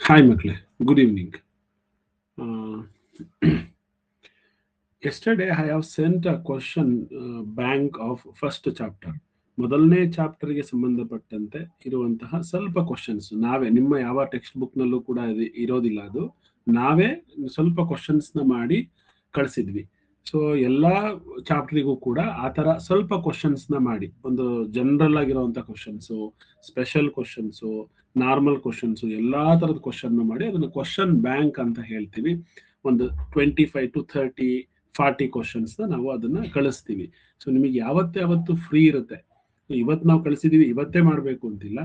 Hi, Makle. Good evening. Uh, Yesterday, I have sent a question bank of first chapter. ಮೊದಲನೇ ಚಾಪ್ಟರ್ಗೆ ಸಂಬಂಧಪಟ್ಟಂತೆ ಇರುವಂತಹ ಸ್ವಲ್ಪ questions ನಾವೇ ನಿಮ್ಮ ಯಾವ ಟೆಕ್ಸ್ಟ್ ಬುಕ್ನಲ್ಲೂ ಕೂಡ ಇರೋದಿಲ್ಲ. ಅದು ನಾವೇ ಸ್ವಲ್ಪ ಕ್ವಶನ್ಸ್ನ ಮಾಡಿ ಕಳಿಸಿದ್ವಿ. ಸೊ ಎಲ್ಲ ಚಾಪ್ಟರಿಗೂ ಕೂಡ ಆ ಥರ ಸ್ವಲ್ಪ ಕ್ವಶನ್ಸ್ನ ಮಾಡಿ, ಒಂದು ಜನರಲ್ ಆಗಿರುವಂಥ questions, special questions, normal questions, ಎಲ್ಲ ಥರದ ಕ್ವಶನ್ ಮಾಡಿ ಅದನ್ನು ಕ್ವಶನ್ ಬ್ಯಾಂಕ್ ಅಂತ ಹೇಳ್ತೀವಿ. ಒಂದು 25 to 30 40 ಕ್ವಶನ್ಸ್ನ ನಾವು ಅದನ್ನ ಕಳಿಸ್ತೀವಿ. ಸೊ ನಿಮಗೆ ಯಾವತ್ತು ಫ್ರೀ ಇರುತ್ತೆ, ಇವತ್ತು ನಾವು ಕಳಿಸಿದೀವಿ ಇವತ್ತೇ ಮಾಡಬೇಕು ಅಂತಿಲ್ಲ.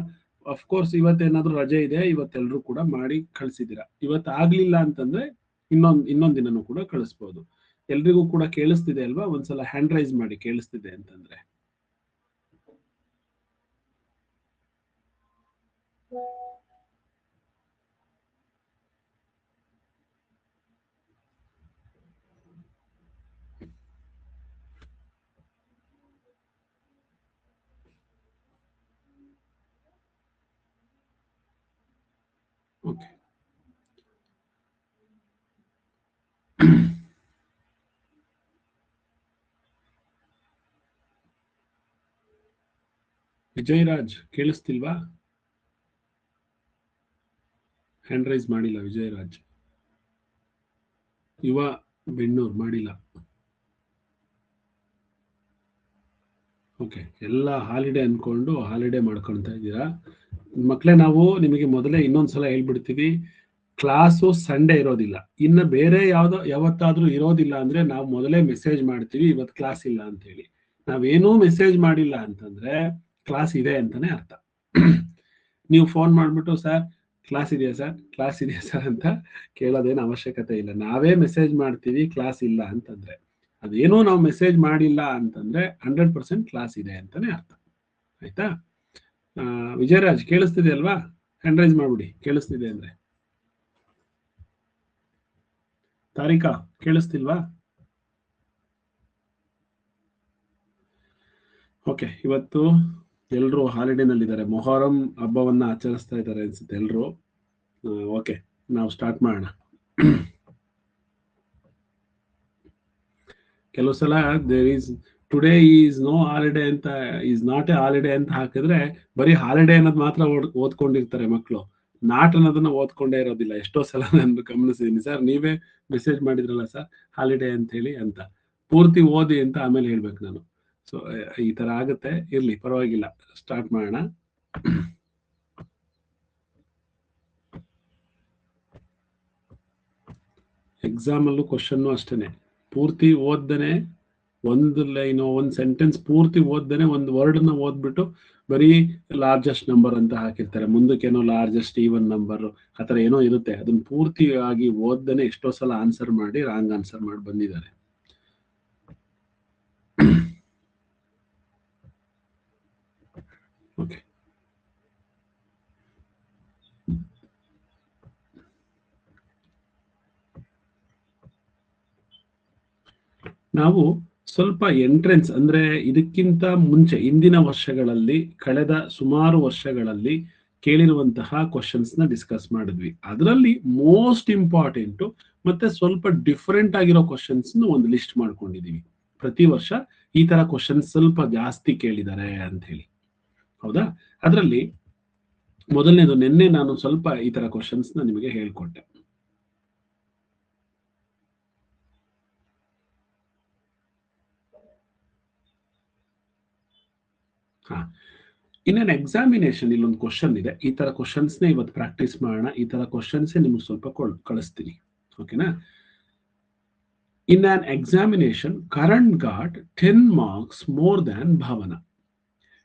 ಅಫ್ಕೋರ್ಸ್ ಇವತ್ತೇನಾದ್ರೂ ರಜೆ ಇದೆ, ಇವತ್ತೆಲ್ಲರೂ ಕೂಡ ಮಾಡಿ ಕಳಿಸಿದ್ದೀರಾ. ಇವತ್ತು ಆಗ್ಲಿಲ್ಲ ಅಂತಂದ್ರೆ ಇನ್ನೊಂದ್ ದಿನನೂ ಕೂಡ ಕಳಿಸ್ಬೋದು. ಎಲ್ರಿಗೂ ಕೂಡ ಕೇಳಿಸ್ತಿದೆ ಅಲ್ವಾ? ಒಂದ್ಸಲ ಹ್ಯಾಂಡ್ ರೈಸ್ ಮಾಡಿ ಕೇಳಿಸ್ತಿದೆ ಅಂತಂದ್ರೆ. ಓಕೆ, ವಿಜಯರಾಜ್ ಕೇಳಿಸ್ತಿಲ್ವಾ? ಹ್ಯಾಂಡ್ ರೈಸ್ ಮಾಡಿಲ್ಲ ವಿಜಯರಾಜ್. ಯುವ ಬೆಣ್ಣೂರ್ ಮಾಡಿಲ್ಲ. ಓಕೆ, ಎಲ್ಲ ಹಾಲಿಡೇ ಅನ್ಕೊಂಡು ಹಾಲಿಡೇ ಮಾಡ್ಕೊಳ್ತಾ ಇದ್ದೀರಾ ಮಕ್ಕಳೇ. ನಾವು ನಿಮಗೆ ಮೊದಲೇ ಇನ್ನೊಂದ್ಸಲ ಹೇಳ್ಬಿಡ್ತೀವಿ, ಕ್ಲಾಸು ಸಂಡೇ ಇರೋದಿಲ್ಲ. ಇನ್ನು ಬೇರೆ ಯಾವತ್ತಾದ್ರೂ ಇರೋದಿಲ್ಲ ಅಂದ್ರೆ ನಾವು ಮೊದಲೇ ಮೆಸೇಜ್ ಮಾಡ್ತೀವಿ ಇವತ್ತು ಕ್ಲಾಸ್ ಇಲ್ಲ ಅಂತ ಹೇಳಿ. ನಾವೇನೂ ಮೆಸೇಜ್ ಮಾಡಿಲ್ಲ ಅಂತಂದ್ರೆ ಕ್ಲಾಸ್ ಇದೆ ಅಂತಾನೆ ಅರ್ಥ. ನೀವು ಫೋನ್ ಮಾಡ್ಬಿಟ್ಟು ಸರ್ ಕ್ಲಾಸ್ ಇದೆಯಾ ಸರ್ ಅಂತ ಕೇಳೋದೇನು ಅವಶ್ಯಕತೆ ಇಲ್ಲ. ನಾವೇ ಮೆಸೇಜ್ ಮಾಡ್ತೀವಿ ಕ್ಲಾಸ್ ಇಲ್ಲ ಅಂತಂದ್ರೆ. ಅದೇನೋ ನಾವು ಮೆಸೇಜ್ ಮಾಡಿಲ್ಲ ಅಂತಂದ್ರೆ 100% ಕ್ಲಾಸ್ ಇದೆ ಅಂತಾನೆ ಅರ್ಥ. ಆಯ್ತಾ? ವಿಜಯರಾಜ್ ಕೇಳಿಸ್ತಿದೆ ಅಲ್ವಾ? ಹ್ಯಾಂಡ್ ರೈಸ್ ಮಾಡ್ಬಿಡಿ ಕೇಳಿಸ್ತಿದೆ ಅಂದ್ರೆ. ತಾರಿಕಾ ಕೇಳಿಸ್ತಿಲ್ವಾ? ಓಕೆ, ಇವತ್ತು ಎಲ್ರು ಹಾಲಿಡೇನಲ್ಲಿದ್ದಾರೆ. ಮೊಹರಂ ಹಬ್ಬವನ್ನ ಆಚರಿಸ್ತಾ ಇದ್ದಾರೆ ಅನ್ಸುತ್ತೆ ಎಲ್ರು. ಓಕೆ, ನಾವು ಸ್ಟಾರ್ಟ್ ಮಾಡೋಣ. ಕೆಲವು ಸಲ ಟುಡೇ ಈಸ್ ನೋ ಹಾಲಿಡೇ ಅಂತ, ಈಸ್ ನಾಟ್ ಎ ಹಾಲಿಡೇ ಅಂತ ಹಾಕಿದ್ರೆ ಬರೀ ಹಾಲಿಡೇ ಅನ್ನೋದು ಮಾತ್ರ ಓದ್ಕೊಂಡಿರ್ತಾರೆ ಮಕ್ಕಳು. ನಾಟ್ ಅನ್ನೋದನ್ನ ಓದ್ಕೊಂಡೇ ಇರೋದಿಲ್ಲ. ಎಷ್ಟೋ ಸಲ ನಾನು ಗಮನಿಸಿದ್ದೀನಿ. ಸರ್ ನೀವೇ ಮೆಸೇಜ್ ಮಾಡಿದ್ರಲ್ಲ ಸರ್ ಹಾಲಿಡೇ ಅಂತ ಹೇಳಿ ಅಂತ, ಪೂರ್ತಿ ಓದಿ ಅಂತ ಆಮೇಲೆ ಹೇಳ್ಬೇಕು ನಾನು. ಸೊ ಈ ತರ ಆಗುತ್ತೆ. ಇರ್ಲಿ, ಪರವಾಗಿಲ್ಲ, ಸ್ಟಾರ್ಟ್ ಮಾಡೋಣ. ಎಕ್ಸಾಮ್ ಅಲ್ಲೂ ಕ್ವಶನ್ ಅಷ್ಟೇನೆ, ಪೂರ್ತಿ ಓದ್ದನೆ ಒಂದು ಲೈನು ಒಂದು ಸೆಂಟೆನ್ಸ್ ಪೂರ್ತಿ ಓದ್ದನೆ ಒಂದು ವರ್ಡ್ನ ಓದ್ಬಿಟ್ಟು ಬರೀ ಲಾರ್ಜೆಸ್ಟ್ ನಂಬರ್ ಅಂತ ಹಾಕಿರ್ತಾರೆ, ಮುಂದಕ್ಕೇನೋ ಲಾರ್ಜೆಸ್ಟ್ ಈವನ್ ನಂಬರ್ ಆ ಥರ ಏನೋ ಇರುತ್ತೆ. ಅದನ್ನ ಪೂರ್ತಿಯಾಗಿ ಓದ್ದನೆ ಎಷ್ಟೋ ಸಲ ಆನ್ಸರ್ ಮಾಡಿ ರಾಂಗ್ ಆನ್ಸರ್ ಮಾಡಿ ಬಂದಿದ್ದಾರೆ. ಓಕೆ, ನಾವು ಸ್ವಲ್ಪ ಎಂಟ್ರೆನ್ಸ್ ಅಂದ್ರೆ ಇದಕ್ಕಿಂತ ಮುಂಚೆ ಇಂದಿನ ವರ್ಷಗಳಲ್ಲಿ, ಕಳೆದ ಸುಮಾರು ವರ್ಷಗಳಲ್ಲಿ ಕೇಳಿರುವಂತಹ ಕ್ವಶನ್ಸ್ ನ ಡಿಸ್ಕಸ್ ಮಾಡಿದ್ವಿ. ಅದರಲ್ಲಿ ಮೋಸ್ಟ್ ಇಂಪಾರ್ಟೆಂಟ್ ಮತ್ತೆ ಸ್ವಲ್ಪ ಡಿಫರೆಂಟ್ ಆಗಿರೋ ಕ್ವಶನ್ಸ್ ಒಂದು ಲಿಸ್ಟ್ ಮಾಡ್ಕೊಂಡಿದೀವಿ. ಪ್ರತಿ ವರ್ಷ ಈ ತರ ಕ್ವಶನ್ಸ್ ಸ್ವಲ್ಪ ಜಾಸ್ತಿ ಕೇಳಿದ್ದಾರೆ ಅಂತ ಹೇಳಿ, ಹೌದಾ? ಅದರಲ್ಲಿ ಮೊದಲನೇದು, ನಿನ್ನೆ ನಾನು ಸ್ವಲ್ಪ ಈ ತರ ಕ್ವಶನ್ಸ್ ನ ನಿಮಗೆ ಹೇಳ್ಕೊಟ್ಟೆ. ಇನ್ನೇನು ಎಕ್ಸಾಮಿನೇಷನ್ ಇಲ್ಲೊಂದು ಕ್ವಶನ್ ಇದೆ. ಈ ತರ ಕ್ವಶನ್ಸ್ನೇ ಇವತ್ತು ಪ್ರಾಕ್ಟೀಸ್ ಮಾಡೋಣ. ಈ ತರ ಕ್ವಶನ್ಸ್ ನಿಮ್ಗೆ ಸ್ವಲ್ಪ ಕಳಿಸ್ತೀನಿ, ಓಕೆನಾ? In an examination, Karan got 10 marks more than Bhavana.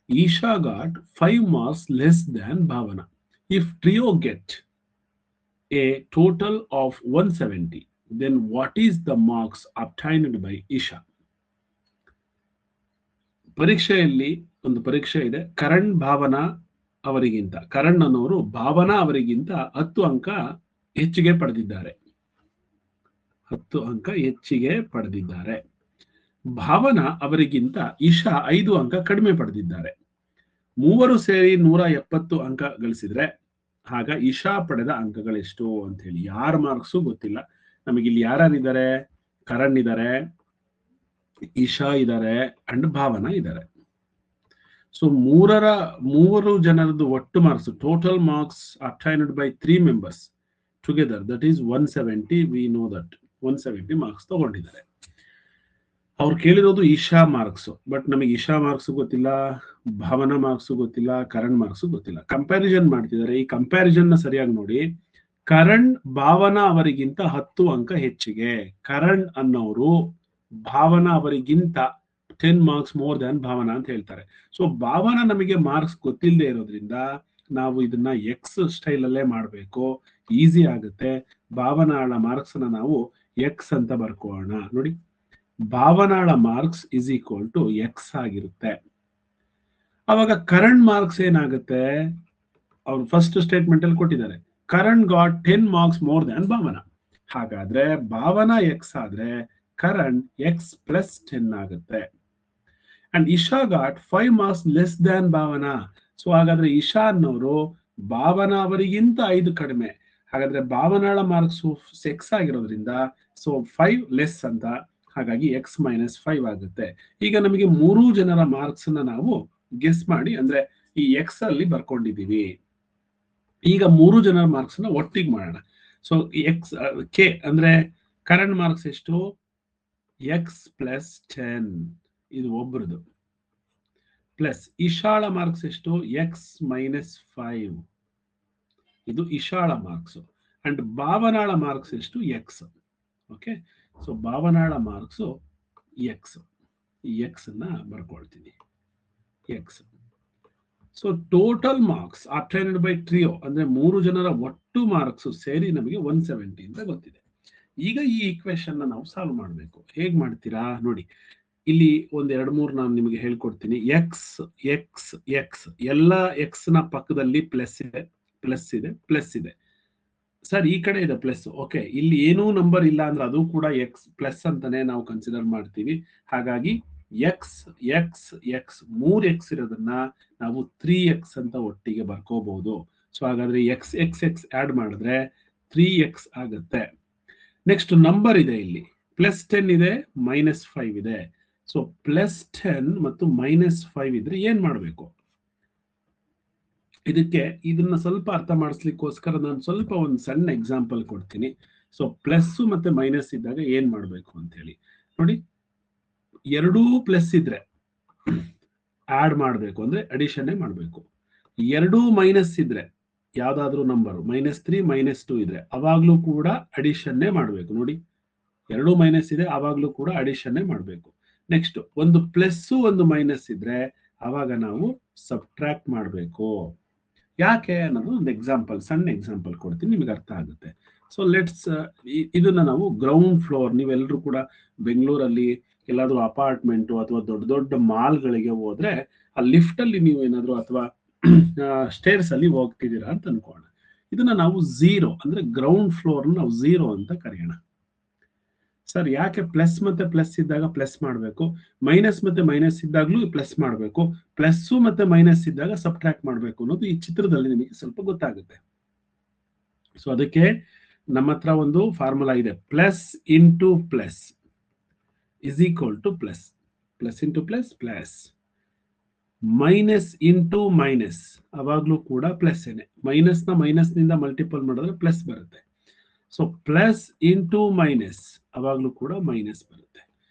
Isha got 5 marks less than Bhavana. If trio get a total of 170, then what is the marks obtained by Isha? ಪರೀಕ್ಷೆಯಲ್ಲಿ ಒಂದು ಪರೀಕ್ಷೆ ಇದೆ. ಕರಣ್ ಭಾವನಾ ಅವರಿಗಿಂತ, ಕರಣ್ ಅನ್ನೋರು ಭಾವನಾ ಅವರಿಗಿಂತ 10 ಅಂಕ ಹೆಚ್ಚಿಗೆ ಪಡೆದಿದ್ದಾರೆ. 10 ಅಂಕ ಹೆಚ್ಚಿಗೆ ಪಡೆದಿದ್ದಾರೆ. ಭಾವನಾ ಅವರಿಗಿಂತ ಇಶಾ 5 ಅಂಕ ಕಡಿಮೆ ಪಡೆದಿದ್ದಾರೆ. ಮೂವರು ಸೇರಿ 170 ಅಂಕ ಗಳಿಸಿದ್ರೆ ಆಗ ಇಶಾ ಪಡೆದ ಅಂಕಗಳೆಷ್ಟು ಅಂತ ಹೇಳಿ. ಯಾರ ಮಾರ್ಕ್ಸು ಗೊತ್ತಿಲ್ಲ ನಮಗೆ. ಇಲ್ಲಿ ಯಾರಿದ್ದಾರೆ? ಕರಣ್ ಇದ್ದಾರೆ, ಇಶಾ ಇದ್ದಾರೆ ಅಂಡ್ ಭಾವನಾ ಇದ್ದಾರೆ. ಸೊ ಮೂವರು ಜನರದ್ದು ಒಟ್ಟು marks, total marks obtained by 3 members together, that is 170. V know that 170 marks ತಗೊಂಡಿದ್ದಾರೆ. ಅವ್ರು ಕೇಳಿರೋದು ಇಶಾ ಮಾರ್ಕ್ಸ್, ಬಟ್ ನಮಗೆ ಇಶಾ ಮಾರ್ಕ್ಸ್ ಗೊತ್ತಿಲ್ಲ, ಭಾವನಾ ಮಾರ್ಕ್ಸ್ ಗೊತ್ತಿಲ್ಲ, ಕರಣ್ ಮಾರ್ಕ್ಸ್ ಗೊತ್ತಿಲ್ಲ. ಕಂಪ್ಯಾರಿಸನ್ ಮಾಡ್ತಿದ್ದಾರೆ. ಈ ಕಂಪ್ಯಾರಿಸನ್ ನ ಸರಿಯಾಗಿ ನೋಡಿ. ಕರಣ್ ಭಾವನಾ ಅವರಿಗಿಂತ 10 ಅಂಕ ಹೆಚ್ಚಿಗೆ. ಕರಣ್ ಅನ್ನೋರು ಭಾವನಾ ಅವರಿಗಿಂತ 10 ಮಾರ್ಕ್ಸ್ ಮೋರ್ ದ್ಯಾನ್ ಭಾವನಾ ಅಂತ ಹೇಳ್ತಾರೆ. ಸೊ ಭಾವನಾ ನಮಗೆ ಮಾರ್ಕ್ಸ್ ಗೊತ್ತಿಲ್ಲದೆ ಇರೋದ್ರಿಂದ ನಾವು ಇದನ್ನ ಎಕ್ಸ್ ಸ್ಟೈಲ್ ಅಲ್ಲೇ ಮಾಡಬೇಕು, ಈಸಿ ಆಗುತ್ತೆ. ಭಾವನಾಳ ಮಾರ್ಕ್ಸ್ ನಾವು ಎಕ್ಸ್ ಅಂತ ಬರ್ಕೋಣ. ನೋಡಿ, ಭಾವನಾಳ marks is equal to X ಆಗಿರುತ್ತೆ. ಅವಾಗ ಕರಣ್ ಮಾರ್ಕ್ಸ್ ಏನಾಗುತ್ತೆ? ಅವ್ರು ಫಸ್ಟ್ ಸ್ಟೇಟ್ಮೆಂಟ್ ಅಲ್ಲಿ ಕೊಟ್ಟಿದ್ದಾರೆ, Karan got 10 marks more than Bhavana. ಹಾಗಾದ್ರೆ ಭಾವನಾ ಎಕ್ಸ್ ಆದ್ರೆ ಕರಣ್ ಎಕ್ಸ್ ಪ್ಲಸ್ 10 ಆಗುತ್ತೆ. And Isha got 5 marks less than Bhavana. So ಹಾಗಾದ್ರೆ ಇಶಾ ಅನ್ನೋರು ಭಾವನಾ ಅವರಿಗಿಂತ 5 ಕಡಿಮೆ. ಹಾಗಾದ್ರೆ ಭಾವನಾಳ ಮಾರ್ಕ್ಸ್ ಎಕ್ಸ್ ಆಗಿರೋದ್ರಿಂದ ಸೊ 5 ಲೆಸ್ ಅಂತ, ಹಾಗಾಗಿ ಎಕ್ಸ್ ಮೈನಸ್ 5 ಆಗುತ್ತೆ. ಈಗ ನಮಗೆ 3 ಜನರ ಮಾರ್ಕ್ಸ್ ನಾವು ಗೆಸ್ ಮಾಡಿ, ಅಂದ್ರೆ ಈ ಎಕ್ಸ್ ಅಲ್ಲಿ ಬರ್ಕೊಂಡಿದೀವಿ. ಈಗ 3 ಜನರ ಮಾರ್ಕ್ಸ್ ಒಟ್ಟಿಗೆ ಮಾಡೋಣ. ಸೊ ಎಕ್ಸ್ ಕೆ ಅಂದ್ರೆ ಕರಣ್ ಮಾರ್ಕ್ಸ್ ಎಷ್ಟು? ಎಕ್ಸ್ ಪ್ಲಸ್ 10, ಇದು ಒಬ್ರದು. ಪ್ಲಸ್ ಇಶಾಳ ಮಾರ್ಕ್ಸ್ ಎಷ್ಟು? ಎಕ್ಸ್ ಮೈನಸ್ 5, ಇದು ಇಶಾಳ ಮಾರ್ಕ್ಸ್. ಅಂಡ್ ಭಾವನಾಳ ಮಾರ್ಕ್ಸ್ ಎಷ್ಟು? ಎಕ್ಸ್. ಓಕೆ, ಸೊ ಭಾವನಾಳ ಮಾರ್ಕ್ಸ್ ಎಕ್ಸ್. ಎಕ್ಸ್ ಅನ್ನ ಬರ್ಕೊಳ್ತೀನಿ, X. So total marks obtained by trio ಅಂದ್ರೆ 3 ಜನರ ಒಟ್ಟು ಮಾರ್ಕ್ಸ್ ಸೇರಿ ನಮಗೆ 170 ಅಂತ ಗೊತ್ತಿದೆ. ಈಗ ಈ ಈಕ್ವೇಶನ್ ನಾವು ಸಾಲ್ವ್ ಮಾಡಬೇಕು. ಹೇಗ್ ಮಾಡ್ತೀರಾ ನೋಡಿ, ಇಲ್ಲಿ ಒಂದ್ 2-3 ನಾನು ನಿಮಗೆ ಹೇಳ್ಕೊಡ್ತೀನಿ. ಎಕ್ಸ್ ಎಕ್ಸ್ ಎಕ್ಸ್, ಎಲ್ಲ ಎಕ್ಸ್ ನ ಪಕ್ಕದಲ್ಲಿ ಪ್ಲಸ್ ಇದೆ, ಪ್ಲಸ್ ಇದೆ, ಪ್ಲಸ್ ಇದೆ. ಸರ್ ಈ ಕಡೆ ಇದೆ ಪ್ಲಸ್. ಓಕೆ, ಇಲ್ಲಿ ಏನೂ ನಂಬರ್ ಇಲ್ಲ ಅಂದ್ರೆ ಅದು ಕೂಡ ಎಕ್ಸ್ ಪ್ಲಸ್ ಅಂತಾನೆ ನಾವು ಕನ್ಸಿಡರ್ ಮಾಡ್ತೀವಿ. ಹಾಗಾಗಿ ಎಕ್ಸ್ ಎಕ್ಸ್ ಎಕ್ಸ್ 3 ಎಕ್ಸ್ ಇರೋದನ್ನ ನಾವು 3x ಅಂತ ಒಟ್ಟಿಗೆ ಬರ್ಕೋಬಹುದು. ಸೊ ಹಾಗಾದ್ರೆ ಎಕ್ಸ್ ಎಕ್ಸ್ ಎಕ್ಸ್ ಆಡ್ ಮಾಡಿದ್ರೆ 3x ಆಗುತ್ತೆ. ನೆಕ್ಸ್ಟ್ ನಂಬರ್ ಇದೆ, ಇಲ್ಲಿ ಪ್ಲಸ್ 10 ಇದೆ, ಮೈನಸ್ 5 ಇದೆ. ಸೊ ಪ್ಲಸ್ 10 ಮತ್ತು ಮೈನಸ್ 5 ಇದ್ರೆ ಏನ್ ಮಾಡಬೇಕು? ಇದಕ್ಕೆ ಇದನ್ನ ಸ್ವಲ್ಪ ಅರ್ಥ ಮಾಡಿಸ್ಲಿಕ್ಕೋಸ್ಕರ ನಾನು ಸ್ವಲ್ಪ ಒಂದು ಸಣ್ಣ ಎಕ್ಸಾಂಪಲ್ ಕೊಡ್ತೀನಿ. ಸೊ ಪ್ಲಸ್ ಮತ್ತೆ ಮೈನಸ್ ಇದ್ದಾಗ ಏನ್ ಮಾಡ್ಬೇಕು ಅಂತ ಹೇಳಿ ನೋಡಿ. ಎರಡೂ ಪ್ಲಸ್ ಇದ್ರೆ ಆಡ್ ಮಾಡಬೇಕು, ಅಂದ್ರೆ ಅಡಿಷನ್ ಮಾಡಬೇಕು. ಎರಡೂ ಮೈನಸ್ ಇದ್ರೆ ಯಾವ್ದಾದ್ರು ನಂಬರ್ -3 -2 ಇದ್ರೆ ಅವಾಗ್ಲೂ ಕೂಡ ಅಡಿಷನ್ನೇ ಮಾಡಬೇಕು. ನೋಡಿ, ಎರಡೂ ಮೈನಸ್ ಇದೆ, ಅವಾಗ್ಲೂ ಕೂಡ ಅಡಿಷನ್ನೇ ಮಾಡಬೇಕು. ನೆಕ್ಸ್ಟ್ ಒಂದು ಪ್ಲಸ್ ಒಂದು ಮೈನಸ್ ಇದ್ರೆ ಅವಾಗ ನಾವು ಸಬ್ಟ್ರಾಕ್ಟ್ ಮಾಡಬೇಕು. ಯಾಕೆ ಅನ್ನೋದು ಒಂದು ಎಕ್ಸಾಂಪಲ್, ಸಣ್ಣ ಎಕ್ಸಾಂಪಲ್ ಕೊಡ್ತೀನಿ, ನಿಮಗೆ ಅರ್ಥ ಆಗುತ್ತೆ. ಸೊ ಲೆಟ್ಸ್ ಇದನ್ನ ನಾವು ಗ್ರೌಂಡ್ ಫ್ಲೋರ್, ನೀವೆಲ್ಲರೂ ಕೂಡ ಬೆಂಗಳೂರಲ್ಲಿ ಎಲ್ಲಾದ್ರೂ ಅಪಾರ್ಟ್ಮೆಂಟ್ ಅಥವಾ ದೊಡ್ಡ ದೊಡ್ಡ ಮಾಲ್ಗಳಿಗೆ ಹೋದ್ರೆ ಆ ಲಿಫ್ಟ್ ಅಲ್ಲಿ ನೀವು ಏನಾದ್ರು ಅಥವಾ ಸ್ಟೇರ್ಸ್ ಅಲ್ಲಿ ಹೋಗ್ತಿದ್ದೀರಾ ಅಂತ ಅನ್ಕೋಣ. ಇದನ್ನ ನಾವು 0 ಅಂದ್ರೆ ಗ್ರೌಂಡ್ ಫ್ಲೋರ್ ನಾವು 0 ಅಂತ ಕರೆಯೋಣ. ಸರ್ ಯಾಕೆ ಪ್ಲಸ್ ಮತ್ತೆ ಪ್ಲಸ್ ಇದ್ದಾಗ ಪ್ಲಸ್ ಮಾಡಬೇಕು, ಮೈನಸ್ ಮತ್ತೆ ಮೈನಸ್ ಇದ್ದಾಗ್ಲೂ ಪ್ಲಸ್ ಮಾಡಬೇಕು, ಪ್ಲಸ್ ಮತ್ತೆ ಮೈನಸ್ ಇದ್ದಾಗ ಸಬ್ಟ್ರಾಕ್ಟ್ ಮಾಡಬೇಕು ಅನ್ನೋದು ಈ ಚಿತ್ರದಲ್ಲಿ ನಿಮಗೆ ಸ್ವಲ್ಪ ಗೊತ್ತಾಗುತ್ತೆ. ಸೊ ಅದಕ್ಕೆ ನಮ್ಮ ಹತ್ರ ಒಂದು ಫಾರ್ಮುಲಾ ಇದೆ, plus into plus is equal to plus, plus into plus plus, minus into minus ಅವಾಗ್ಲೂ ಕೂಡ ಪ್ಲಸ್ ಏನೆ, ಮೈನಸ್ ನ ಮೈನಸ್ ನಿಂದ ಮಲ್ಟಿಪಲ್ ಮಾಡಿದ್ರೆ ಪ್ಲಸ್ ಬರುತ್ತೆ. ಸೊ ಪ್ಲಸ್ ಇಂಟು ಮೈನಸ್ ಅವಾಗ್ಲೂ ಕೂಡ ಮೈನಸ್ ಬರುತ್ತೆ.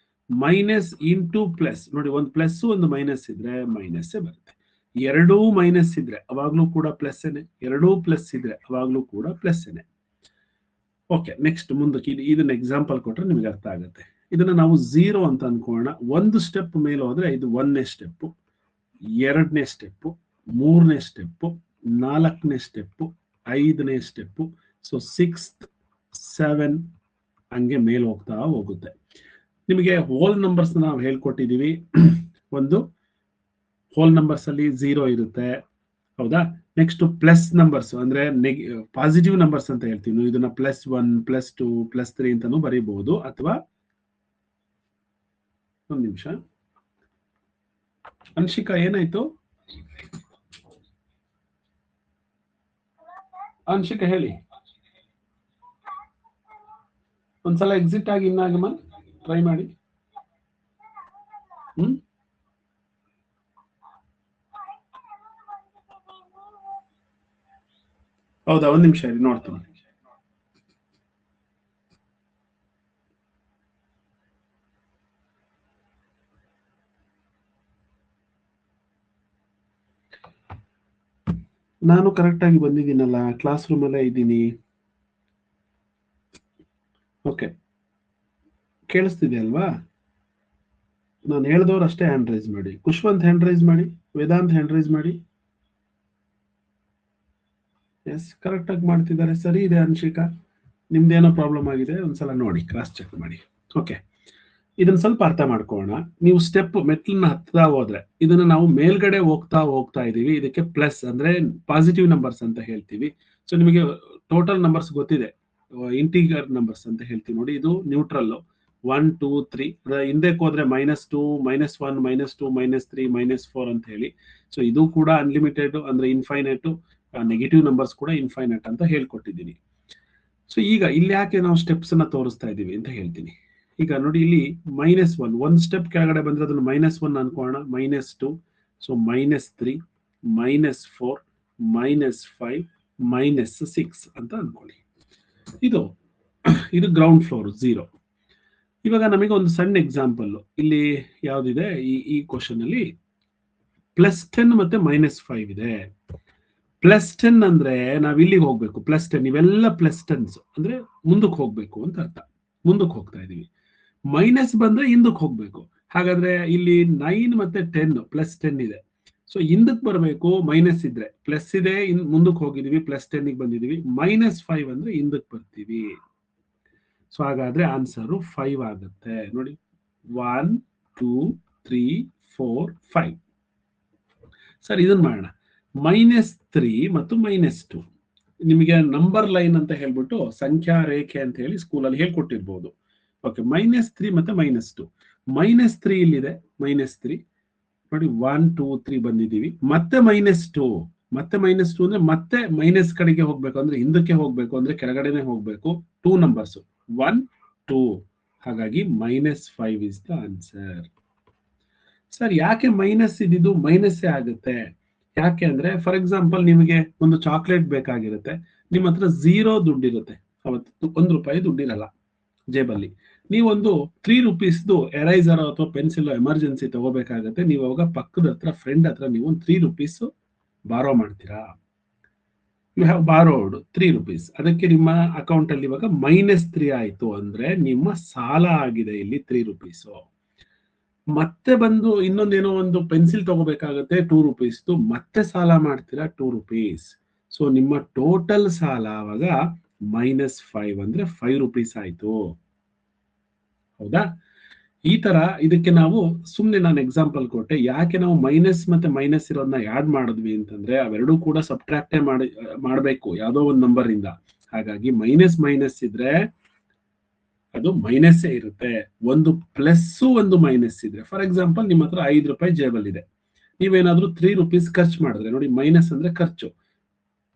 ಮೈನಸ್ ಇಂಟು ಪ್ಲಸ್ ನೋಡಿ, ಒಂದು ಪ್ಲಸ್ ಒಂದು ಮೈನಸ್ ಇದ್ರೆ ಮೈನಸ್ ಬರುತ್ತೆ. ಎರಡೂ ಮೈನಸ್ ಇದ್ರೆ ಅವಾಗ್ಲೂ ಕೂಡ ಪ್ಲಸ್ ಏನೆ, ಎರಡೂ ಪ್ಲಸ್ ಇದ್ರೆ ಅವಾಗ್ಲೂ ಕೂಡ ಪ್ಲಸ್ ಏನೆ. ಓಕೆ, ನೆಕ್ಸ್ಟ್ ಮುಂದಕ್ಕೆ ಇದನ್ನ ಎಕ್ಸಾಂಪಲ್ ಕೊಟ್ರೆ ನಿಮಗೆ ಅರ್ಥ ಆಗುತ್ತೆ. ಇದನ್ನ ನಾವು 0 ಅಂತ ಅನ್ಕೋಣ. ಒಂದು ಸ್ಟೆಪ್ ಮೇಲೆ ಹೋದ್ರೆ ಇದು 1ನೇ ಸ್ಟೆಪ್, 2ನೇ ಸ್ಟೆಪ್, 3ನೇ ಸ್ಟೆಪ್, 4ನೇ ಸ್ಟೆಪ್, 5ನೇ ಸ್ಟೆಪ್. ಸೊ 6th 7 ಹಂಗೆ ಮೇಲೆ ಹೋಗ್ತಾ ಹೋಗುತ್ತೆ. ನಿಮಗೆ ಹೋಲ್ ನಂಬರ್ಸ್ ನಾವು ಹೇಳ್ಕೊಟ್ಟಿದೀವಿ. ಒಂದು ಹೋಲ್ ನಂಬರ್ಸ್ ಅಲ್ಲಿ 0 ಇರುತ್ತೆ, ಹೌದಾ? ನೆಕ್ಸ್ಟ್ ಪ್ಲಸ್ ನಂಬರ್ಸ್ ಅಂದ್ರೆ ಪಾಸಿಟಿವ್ ನಂಬರ್ಸ್ ಅಂತ ಹೇಳ್ತೀವಿ. ಇದನ್ನ +1 +2 +3 ಅಂತಾನು ಬರೀಬಹುದು. ಅಥವಾ ಒಂದು ನಿಮಿಷ, ಅನ್ಶಿಕಾ ಏನಾಯ್ತು? ಅನ್ಶಿಕಾ ಹೇಳಿ. ಒಂದ್ಸಲ ಎಕ್ಸಿಟ್ ಆಗಿ ಇನ್ನಾಗಮ್ಮ ಟ್ರೈ ಮಾಡಿ. ಹೌದಾ, ಒಂದ್ ನಿಮಿಷ ಇರಿ, ನೋಡ್ತೀನಿ. ನಾನು ಕರೆಕ್ಟ್ ಆಗಿ ಬಂದಿದ್ದೀನಲ್ಲ, ಕ್ಲಾಸ್ ರೂಮ್ ಅಲ್ಲೇ ಇದ್ದೀನಿ. ಓಕೆ, ಕೇಳಿಸ್ತಿದೆ ಅಲ್ವಾ? ನಾನು ಹೇಳ್ದವ್ರು ಅಷ್ಟೇ ಹ್ಯಾಂಡ್ ರೈಸ್ ಮಾಡಿ. ಖುಷ್ವಂತ್ ಹ್ಯಾಂಡ್ ರೈಸ್ ಮಾಡಿ, ವೇದಾಂತ್ ಹ್ಯಾಂಡ್ ರೈಸ್ ಮಾಡಿ. ಎಸ್, ಕರೆಕ್ಟ್ ಆಗಿ ಮಾಡ್ತಿದ್ದಾರೆ, ಸರಿ ಇದೆ. ಅನ್ಶಿಕಾ, ನಿಮ್ದೇನೋ ಪ್ರಾಬ್ಲಮ್ ಆಗಿದೆ, ಒಂದ್ಸಲ ನೋಡಿ, ಕ್ರಾಸ್ ಚೆಕ್ ಮಾಡಿ. ಓಕೆ, ಇದನ್ನ ಸ್ವಲ್ಪ ಅರ್ಥ ಮಾಡ್ಕೊಳ್ಳೋಣ. ನೀವು ಸ್ಟೆಪ್ ಮೆಟ್ಲನ್ನ ಹತ್ತಾ ಹೋದ್ರೆ ಇದನ್ನ ನಾವು ಮೇಲ್ಗಡೆ ಹೋಗ್ತಾ ಇದೀವಿ. ಇದಕ್ಕೆ ಪ್ಲಸ್ ಅಂದ್ರೆ ಪಾಸಿಟಿವ್ ನಂಬರ್ಸ್ ಅಂತ ಹೇಳ್ತೀವಿ. ಸೊ ನಿಮಗೆ ಟೋಟಲ್ ನಂಬರ್ಸ್ ಗೊತ್ತಿದೆ, ಇಂಟಿಗರ್ ನಂಬರ್ಸ್ ಅಂತ ಹೇಳ್ತೀವಿ ನೋಡಿ. ಇದು ನ್ಯೂಟ್ರಲ್ 1 2 3, ಹಿಂದಕ್ಕೆ ಹೋದ್ರೆ -2 -1 -2 -3 -4 ಅಂತ ಹೇಳಿ. ಸೊ ಇದು ಕೂಡ ಅನ್ಲಿಮಿಟೆಡ್ ಅಂದ್ರೆ ಇನ್ಫೈನೈಟ್, ನೆಗೆಟಿವ್ ನಂಬರ್ಸ್ ಕೂಡ ಇನ್ಫೈನೈಟ್ ಅಂತ ಹೇಳ್ಕೊಟ್ಟಿದ್ದೀನಿ. ಸೊ ಈಗ ಇಲ್ಲಿ ಯಾಕೆ ನಾವು ಸ್ಟೆಪ್ಸ್ ಅನ್ನ ತೋರಿಸ್ತಾ ಇದೀವಿ ಅಂತ ಹೇಳ್ತೀನಿ. ಈಗ ನೋಡಿ, ಇಲ್ಲಿ -1 ಒಂದ್ ಸ್ಟೆಪ್ ಕೆಳಗಡೆ ಬಂದ್ರೆ ಅದನ್ನು -1 ಅನ್ಕೋಣ. -2, ಸೊ -3 -4 -5 -6 ಅಂತ ಅನ್ಕೊಳ್ಳಿ. ಇದು ಗ್ರೌಂಡ್ ಫ್ಲೋರ್ 0. ಇವಾಗ ನಮಗೆ ಒಂದು ಸಣ್ಣ ಎಕ್ಸಾಂಪಲ್ ಇಲ್ಲಿ ಯಾವ್ದಿದೆ, ಈ ಕ್ವಶನ್ ಅಲ್ಲಿ +10 ಮತ್ತೆ -5 ಇದೆ. +10 ಅಂದ್ರೆ ನಾವ್ ಇಲ್ಲಿಗೆ ಹೋಗ್ಬೇಕು. +10 ಇವೆಲ್ಲ +10s ಅಂದ್ರೆ ಮುಂದಕ್ಕೆ ಹೋಗ್ಬೇಕು ಅಂತ ಅರ್ಥ. ಮುಂದಕ್ಕೆ ಹೋಗ್ತಾ ಇದೀವಿ. ಮೈನಸ್ ಬಂದ್ರೆ ಹಿಂದಕ್ಕೆ ಹೋಗ್ಬೇಕು. ಹಾಗಾದ್ರೆ ಇಲ್ಲಿ 9 ಮತ್ತೆ 10 +10 ಇದೆ. ಸೊ ಹಿಂದಕ್ಕೆ ಬರಬೇಕು. ಮೈನಸ್ ಇದ್ರೆ ಪ್ಲಸ್ ಇದೆ, ಮುಂದಕ್ಕೆ ಹೋಗಿದೀವಿ, +10 ಬಂದಿದೀವಿ. -5 ಅಂದ್ರೆ ಹಿಂದಕ್ಕೆ ಬರ್ತೀವಿ. ಸೊ ಹಾಗಾದ್ರೆ ಆನ್ಸರ್ 5 ಆಗುತ್ತೆ ನೋಡಿ. 1 2 3 4 5. ಸರ್, ಇದನ್ನ ಮಾಡೋಣ. -3 ಮತ್ತು -2 ನಿಮಗೆ ನಂಬರ್ ಲೈನ್ ಅಂತ ಹೇಳ್ಬಿಟ್ಟು ಸಂಖ್ಯಾ ರೇಖೆ ಅಂತ ಹೇಳಿ ಸ್ಕೂಲಲ್ಲಿ ಹೇಳ್ಕೊಟ್ಟಿರ್ಬೋದು. ಓಕೆ, -3 ಮತ್ತೆ -2. -3 ಇಲ್ಲಿದೆ, -3 ನೋಡಿ. 1 2 3 ಬಂದಿದ್ದೀವಿ. ಮತ್ತೆ -2 ಅಂದ್ರೆ ಮತ್ತೆ ಮೈನಸ್ ಕಡೆಗೆ ಹೋಗ್ಬೇಕು, ಅಂದ್ರೆ ಹಿಂದಕ್ಕೆ ಹೋಗ್ಬೇಕು, ಅಂದ್ರೆ ಕೆಳಗಡೆನೆ ಹೋಗ್ಬೇಕು. 2 ನಂಬರ್ಸ್ 1 2, ಹಾಗಾಗಿ -5 ಇಸ್ ದ ಆನ್ಸರ್. ಸರ್, ಯಾಕೆ ಮೈನಸ್ ಇದ್ದಿದ್ದು ಮೈನಸ್ ಆಗುತ್ತೆ? ಯಾಕೆ ಅಂದ್ರೆ, ಫಾರ್ ಎಕ್ಸಾಂಪಲ್ ನಿಮಗೆ ಒಂದು ಚಾಕ್ಲೇಟ್ ಬೇಕಾಗಿರುತ್ತೆ, ನಿಮ್ಮ ಹತ್ರ 0 ದುಡ್ಡಿರುತ್ತೆ, ಅವತ್ತು ₹1 ದುಡ್ಡಿರಲ್ಲ ಜೇಬಲ್ಲಿ. ನೀವೊಂದು 3 ರೂಪೀಸ್ದು ಎರೈಸರ್ ಅಥವಾ ಪೆನ್ಸಿಲ್ ಎಮರ್ಜೆನ್ಸಿ ತಗೋಬೇಕಾಗತ್ತೆ. ನೀವು ಅವಾಗ ಪಕ್ಕದ ಹತ್ರ ಫ್ರೆಂಡ್ ಹತ್ರ ನೀವು ಒಂದು 3 ರೂಪೀಸ್ ಬಾರೋ ಮಾಡ್ತೀರಾ. You have borrowed 3 rupees. ಅದಕ್ಕೆ ನಿಮ್ಮ ಅಕೌಂಟ್ ಅಲ್ಲಿ ಇವಾಗ -3 ಆಯ್ತು ಅಂದ್ರೆ ನಿಮ್ಮ ಸಾಲ ಆಗಿದೆ ಇಲ್ಲಿ 3 ರೂಪೀಸ್. ಮತ್ತೆ ಬಂದು ಇನ್ನೊಂದೇನೋ ಒಂದು ಪೆನ್ಸಿಲ್ ತಗೋಬೇಕಾಗತ್ತೆ 2 ರೂಪೀಸ್ದು, ಮತ್ತೆ ಸಾಲ ಮಾಡ್ತೀರಾ 2 ರೂಪೀಸ್. ಸೊ ನಿಮ್ಮ ಟೋಟಲ್ ಸಾಲ ಅವಾಗ -5 ಅಂದ್ರೆ 5 ರೂಪೀಸ್ ಆಯ್ತು. ಹೌದಾ? ಈ ತರ ಇದಕ್ಕೆ ನಾವು ಸುಮ್ನೆ ನಾನು ಎಕ್ಸಾಂಪಲ್ ಕೊಟ್ಟೆ. ಯಾಕೆ ನಾವು ಮೈನಸ್ ಮತ್ತೆ ಮೈನಸ್ ಇರೋದನ್ನ ಆಡ್ ಮಾಡಿದ್ವಿ ಅಂತಂದ್ರೆ, ಅವೆರಡೂ ಕೂಡ ಸಬ್ಟ್ರಾಕ್ಟೇ ಮಾಡಬೇಕು ಯಾವ್ದೋ ಒಂದು ನಂಬರ್ ಇಂದ. ಹಾಗಾಗಿ ಮೈನಸ್ ಇದ್ರೆ ಅದು ಮೈನಸ್ಸೇ ಇರುತ್ತೆ. ಒಂದು ಪ್ಲಸ್ ಒಂದು ಮೈನಸ್ ಇದ್ರೆ, ಫಾರ್ ಎಕ್ಸಾಂಪಲ್ ನಿಮ್ಮ ಹತ್ರ ₹5 ಜೇಬಲ್ ಇದೆ, ನೀವೇನಾದ್ರೂ 3 ರೂಪೀಸ್ ಖರ್ಚು ಮಾಡಿದ್ರೆ ನೋಡಿ, ಮೈನಸ್ ಅಂದ್ರೆ ಖರ್ಚು,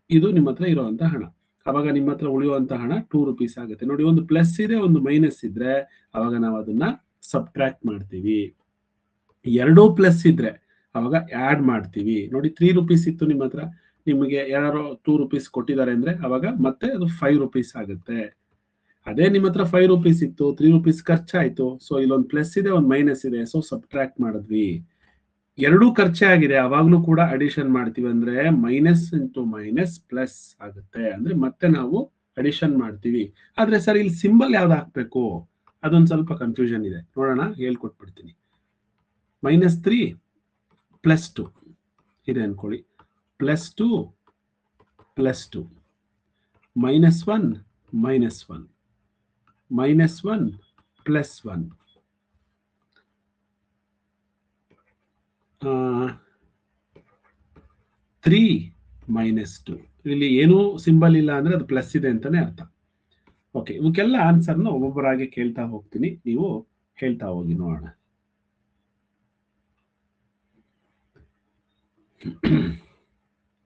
ಇದು ನಿಮ್ಮ ಹತ್ರ ಇರುವಂತ ಹಣ. ಅವಾಗ ನಿಮ್ಮ ಹತ್ರ ಉಳಿಯುವಂತ ಹಣ 2 ರೂಪೀಸ್ ಆಗುತ್ತೆ ನೋಡಿ. ಒಂದು ಪ್ಲಸ್ ಇದೆ, ಒಂದು ಮೈನಸ್ ಇದ್ರೆ ಅವಾಗ ನಾವು ಅದನ್ನ ಸಬ್ಟ್ರಾಕ್ಟ್ ಮಾಡ್ತೀವಿ. ಎರಡೂ ಪ್ಲಸ್ ಇದ್ರೆ ಅವಾಗ ಆಡ್ ಮಾಡ್ತೀವಿ ನೋಡಿ. 3 ರೂಪೀಸ್ ಇತ್ತು ನಿಮ್ಮ ಹತ್ರ, ನಿಮಗೆ ಯಾರೋ 2 ರೂಪೀಸ್ ಕೊಟ್ಟಿದ್ದಾರೆ ಅಂದ್ರೆ ಅವಾಗ ಮತ್ತೆ ಅದು 5 ರೂಪೀಸ್ ಆಗುತ್ತೆ. ಅದೇ ನಿಮ್ಮ ಹತ್ರ 5 ರೂಪೀಸ್ ಇತ್ತು, 3 ರೂಪೀಸ್ ಖರ್ಚಾಯ್ತು, ಸೊ ಇಲ್ಲೊಂದು ಪ್ಲಸ್ ಇದೆ, ಒಂದು ಮೈನಸ್ ಇದೆ, ಸೊ ಸಬ್ಟ್ರಾಕ್ಟ್ ಮಾಡಿದ್ವಿ. ಎರಡೂ ಖರ್ಚೆ ಆಗಿದೆ, ಅವಾಗ್ಲೂ ಕೂಡ ಅಡಿಷನ್ ಮಾಡ್ತೀವಿ ಅಂದ್ರೆ ಮೈನಸ್ ಇಂಟು ಮೈನಸ್ ಪ್ಲಸ್ ಆಗುತ್ತೆ. ಅಂದ್ರೆ ಮತ್ತೆ ನಾವು ಅಡಿಷನ್ ಮಾಡ್ತೀವಿ. ಆದ್ರೆ ಸರ್, ಇಲ್ಲಿ ಸಿಂಬಲ್ ಯಾವ್ದು ಹಾಕ್ಬೇಕು ಅದೊಂದು ಸ್ವಲ್ಪ ಕನ್ಫ್ಯೂಷನ್ ಇದೆ, ನೋಡೋಣ, ಹೇಳ್ಕೊಟ್ಬಿಡ್ತೀನಿ. -3 +2 ಇದೆ ಅನ್ಕೊಳ್ಳಿ. +2 +2, -1 -1 -1 +1, 3 -2. ಇಲ್ಲಿ ಏನೂ ಸಿಂಬಲ್ ಇಲ್ಲ ಅಂದ್ರೆ ಅದು ಪ್ಲಸ್ ಇದೆ ಅಂತಾನೆ ಅರ್ಥ. ಓಕೆ, ಇವಕ್ಕೆಲ್ಲ ಆನ್ಸರ್ನ ಒಬ್ಬೊಬ್ಬರಾಗಿ ಕೇಳ್ತಾ ಹೋಗ್ತೀನಿ, ನೀವು ಹೇಳ್ತಾ ಹೋಗಿ ನೋಡೋಣ.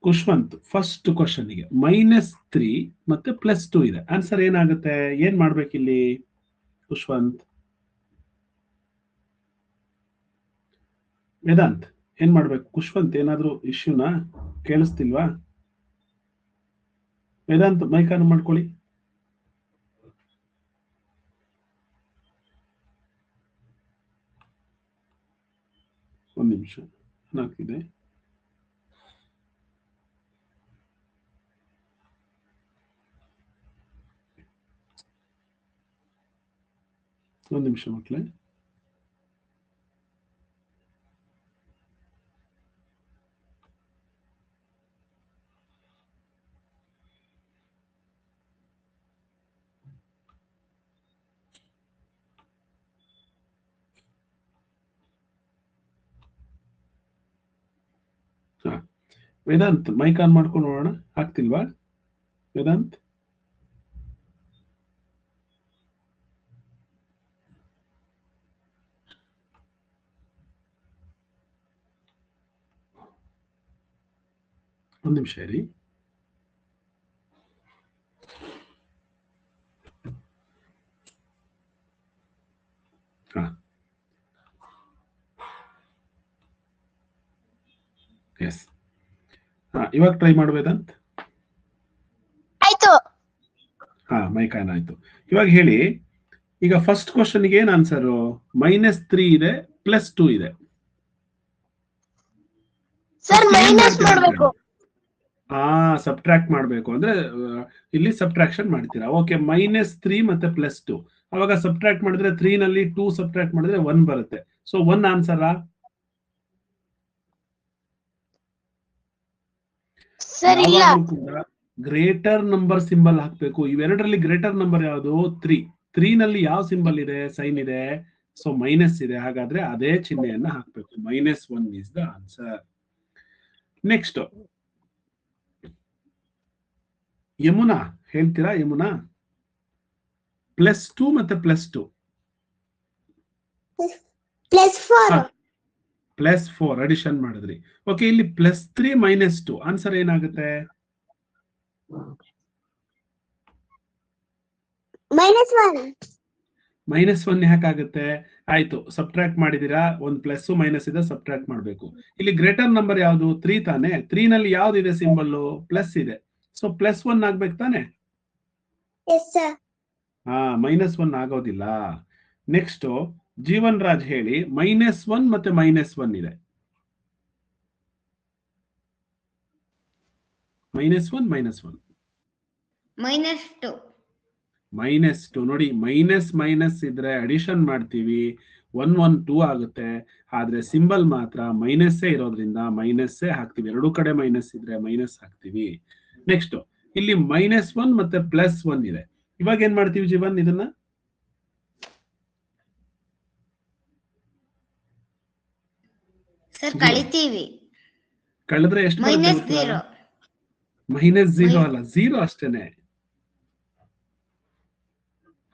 ಕುಶ್ವಂತ್ ಫಸ್ಟ್ ಕ್ವಶನ್ಗೆ -3 ಮತ್ತೆ +2 ಇದೆ. ಆನ್ಸರ್ ಏನಾಗುತ್ತೆ? ಏನ್ ಮಾಡ್ಬೇಕಿಲ್ಲಿ ಕುಶ್ವಂತ್? ವೇದಾಂತ್ ಏನ್ ಮಾಡ್ಬೇಕು? ಕುಶ್ವಂತ್ ಏನಾದ್ರೂ ಇಶ್ಯೂನಾ? ಕೇಳಿಸ್ತಿಲ್ವಾ? ವೇದಾಂತ್ ಮೈಕ್ ಆನ್ ಮಾಡ್ಕೊಳ್ಳಿ. ಒಂದು ನಿಮಿಷ ಹಾಕಿದೆ. ಒಂದು ನಿಮಿಷ ಮಕ್ಕಳೇ. ವೇದಾಂತ್ ಮೈಕ್ ಆನ್ ಮಾಡ್ಕೊಂಡು ನೋಡೋಣ. ಆಗ್ತಿಲ್ವಾ ವೇದಾಂತ್? ಒಂದು ನಿಮಿಷ ಇರಿ. ಎಸ್, ಇವಾಗ ಟ್ರೈ ಮಾಡು ವೇದಾಂತ್. ಆಯ್ತು. ಮೈಕ್ ಆನ್ ಆಯ್ತು. ಇವಾಗ ಹೇಳಿ, ಈಗ ಫಸ್ಟ್ ಕ್ವಶನ್ಗೆ ಏನ್ ಆನ್ಸರು? -3 ಇದೆ, +2 ಇದೆ. ಸರ್ ಮೈನಸ್ ಮಾಡಬೇಕು. ಸಬ್ಟ್ರಾಕ್ಟ್ ಮಾಡಬೇಕು ಅಂದ್ರೆ ಇಲ್ಲಿ ಸಬ್ಟ್ರಾಕ್ಷನ್ ಮಾಡ್ತೀರಾ. ಓಕೆ, -3 ಮತ್ತೆ +2. ಅವಾಗ ಸಬ್ಟ್ರಾಕ್ಟ್ ಮಾಡಿದ್ರೆ 3 ನಲ್ಲಿ 2 ಸಬ್ಟ್ರಾಕ್ಟ್ ಮಾಡಿದ್ರೆ 1 ಬರುತ್ತೆ. ಸೊ 1 ಆನ್ಸರಾ? ಸರ್ ಇಲ್ಲ. ಯಾವಾಗಲೂ ಕೂಡ ಗ್ರೇಟರ್ ನಂಬರ್ ಸಿಂಬಲ್ ಹಾಕ್ಬೇಕು. ಇವೆರಡರಲ್ಲಿ ಗ್ರೇಟರ್ ನಂಬರ್ ಯಾವುದು? 3. 3 ನಲ್ಲಿ ಯಾವ ಸಿಂಬಲ್ ಇದೆ? ಸೈನ್ ಇದೆ. ಸೊ ಮೈನಸ್ ಇದೆ. ಹಾಗಾದ್ರೆ ಅದೇ ಚಿಹ್ನೆಯನ್ನ ಹಾಕ್ಬೇಕು. -1 is the answer. Next Yamuna ಹೇಳ್ತೀರಾ? ಯಮುನಾ +2 ಮತ್ತೆ +2 +4 ಅಡಿಷನ್ ಮಾಡಿದ್ರಿ. ಓಕೆ, ಇಲ್ಲಿ +3 -2 ಆನ್ಸರ್ ಏನಾಗುತ್ತೆ? -1 ಯಾಕಾಗುತ್ತೆ? ಆಯ್ತು, ಸಬ್ಟ್ರಾಕ್ಟ್ ಮಾಡಿದೀರಾ. ಒಂದು ಪ್ಲಸ್ ಮೈನಸ್ ಇದೆ, ಸಬ್ಟ್ರಾಕ್ಟ್ ಮಾಡಬೇಕು. ಇಲ್ಲಿ ಗ್ರೇಟರ್ ನಂಬರ್ ಯಾವುದು? 3 ತಾನೆ. 3 ನಲ್ಲಿ ಯಾವ್ದಿದೆ ಸಿಂಬಲ್? ಪ್ಲಸ್ ಇದೆ. ಸೊ +1 ಆಗ್ಬೇಕು ತಾನೆ? -1 ಆಗೋದಿಲ್ಲ. ನೆಕ್ಸ್ಟ್ ಜೀವನ್ ರಾಜ್ ಹೇಳಿ, -1 ಮತ್ತೆ -1 ಇದೆ. -1 -1 -2 ನೋಡಿ, ಮೈನಸ್ ಇದ್ರೆ ಅಡಿಷನ್ ಮಾಡ್ತೀವಿ, 1 1 2 ಆಗುತ್ತೆ. ಆದ್ರೆ ಸಿಂಬಲ್ ಮಾತ್ರ ಮೈನಸ್ಸೇ ಇರೋದ್ರಿಂದ ಮೈನಸ್ಸೇ ಹಾಕ್ತಿವಿ. ಎರಡೂ ಕಡೆ ಮೈನಸ್ ಇದ್ರೆ ಮೈನಸ್ ಹಾಕ್ತಿವಿ. ನೆಕ್ಸ್ಟ್ ಇಲ್ಲಿ -1 ಮತ್ತೆ +1 ಇದೆ. ಇವಾಗ ಏನ್ ಮಾಡ್ತೀವಿ ಜೀವನ್? ಇದನ್ನ ಕಳಿತೀವಿ. ಕಳೆದ್ರೆ ಎಷ್ಟು ಬರುತ್ತೆ? -0 ಅಲ್ಲ, 0 ಅಷ್ಟೇನೆ.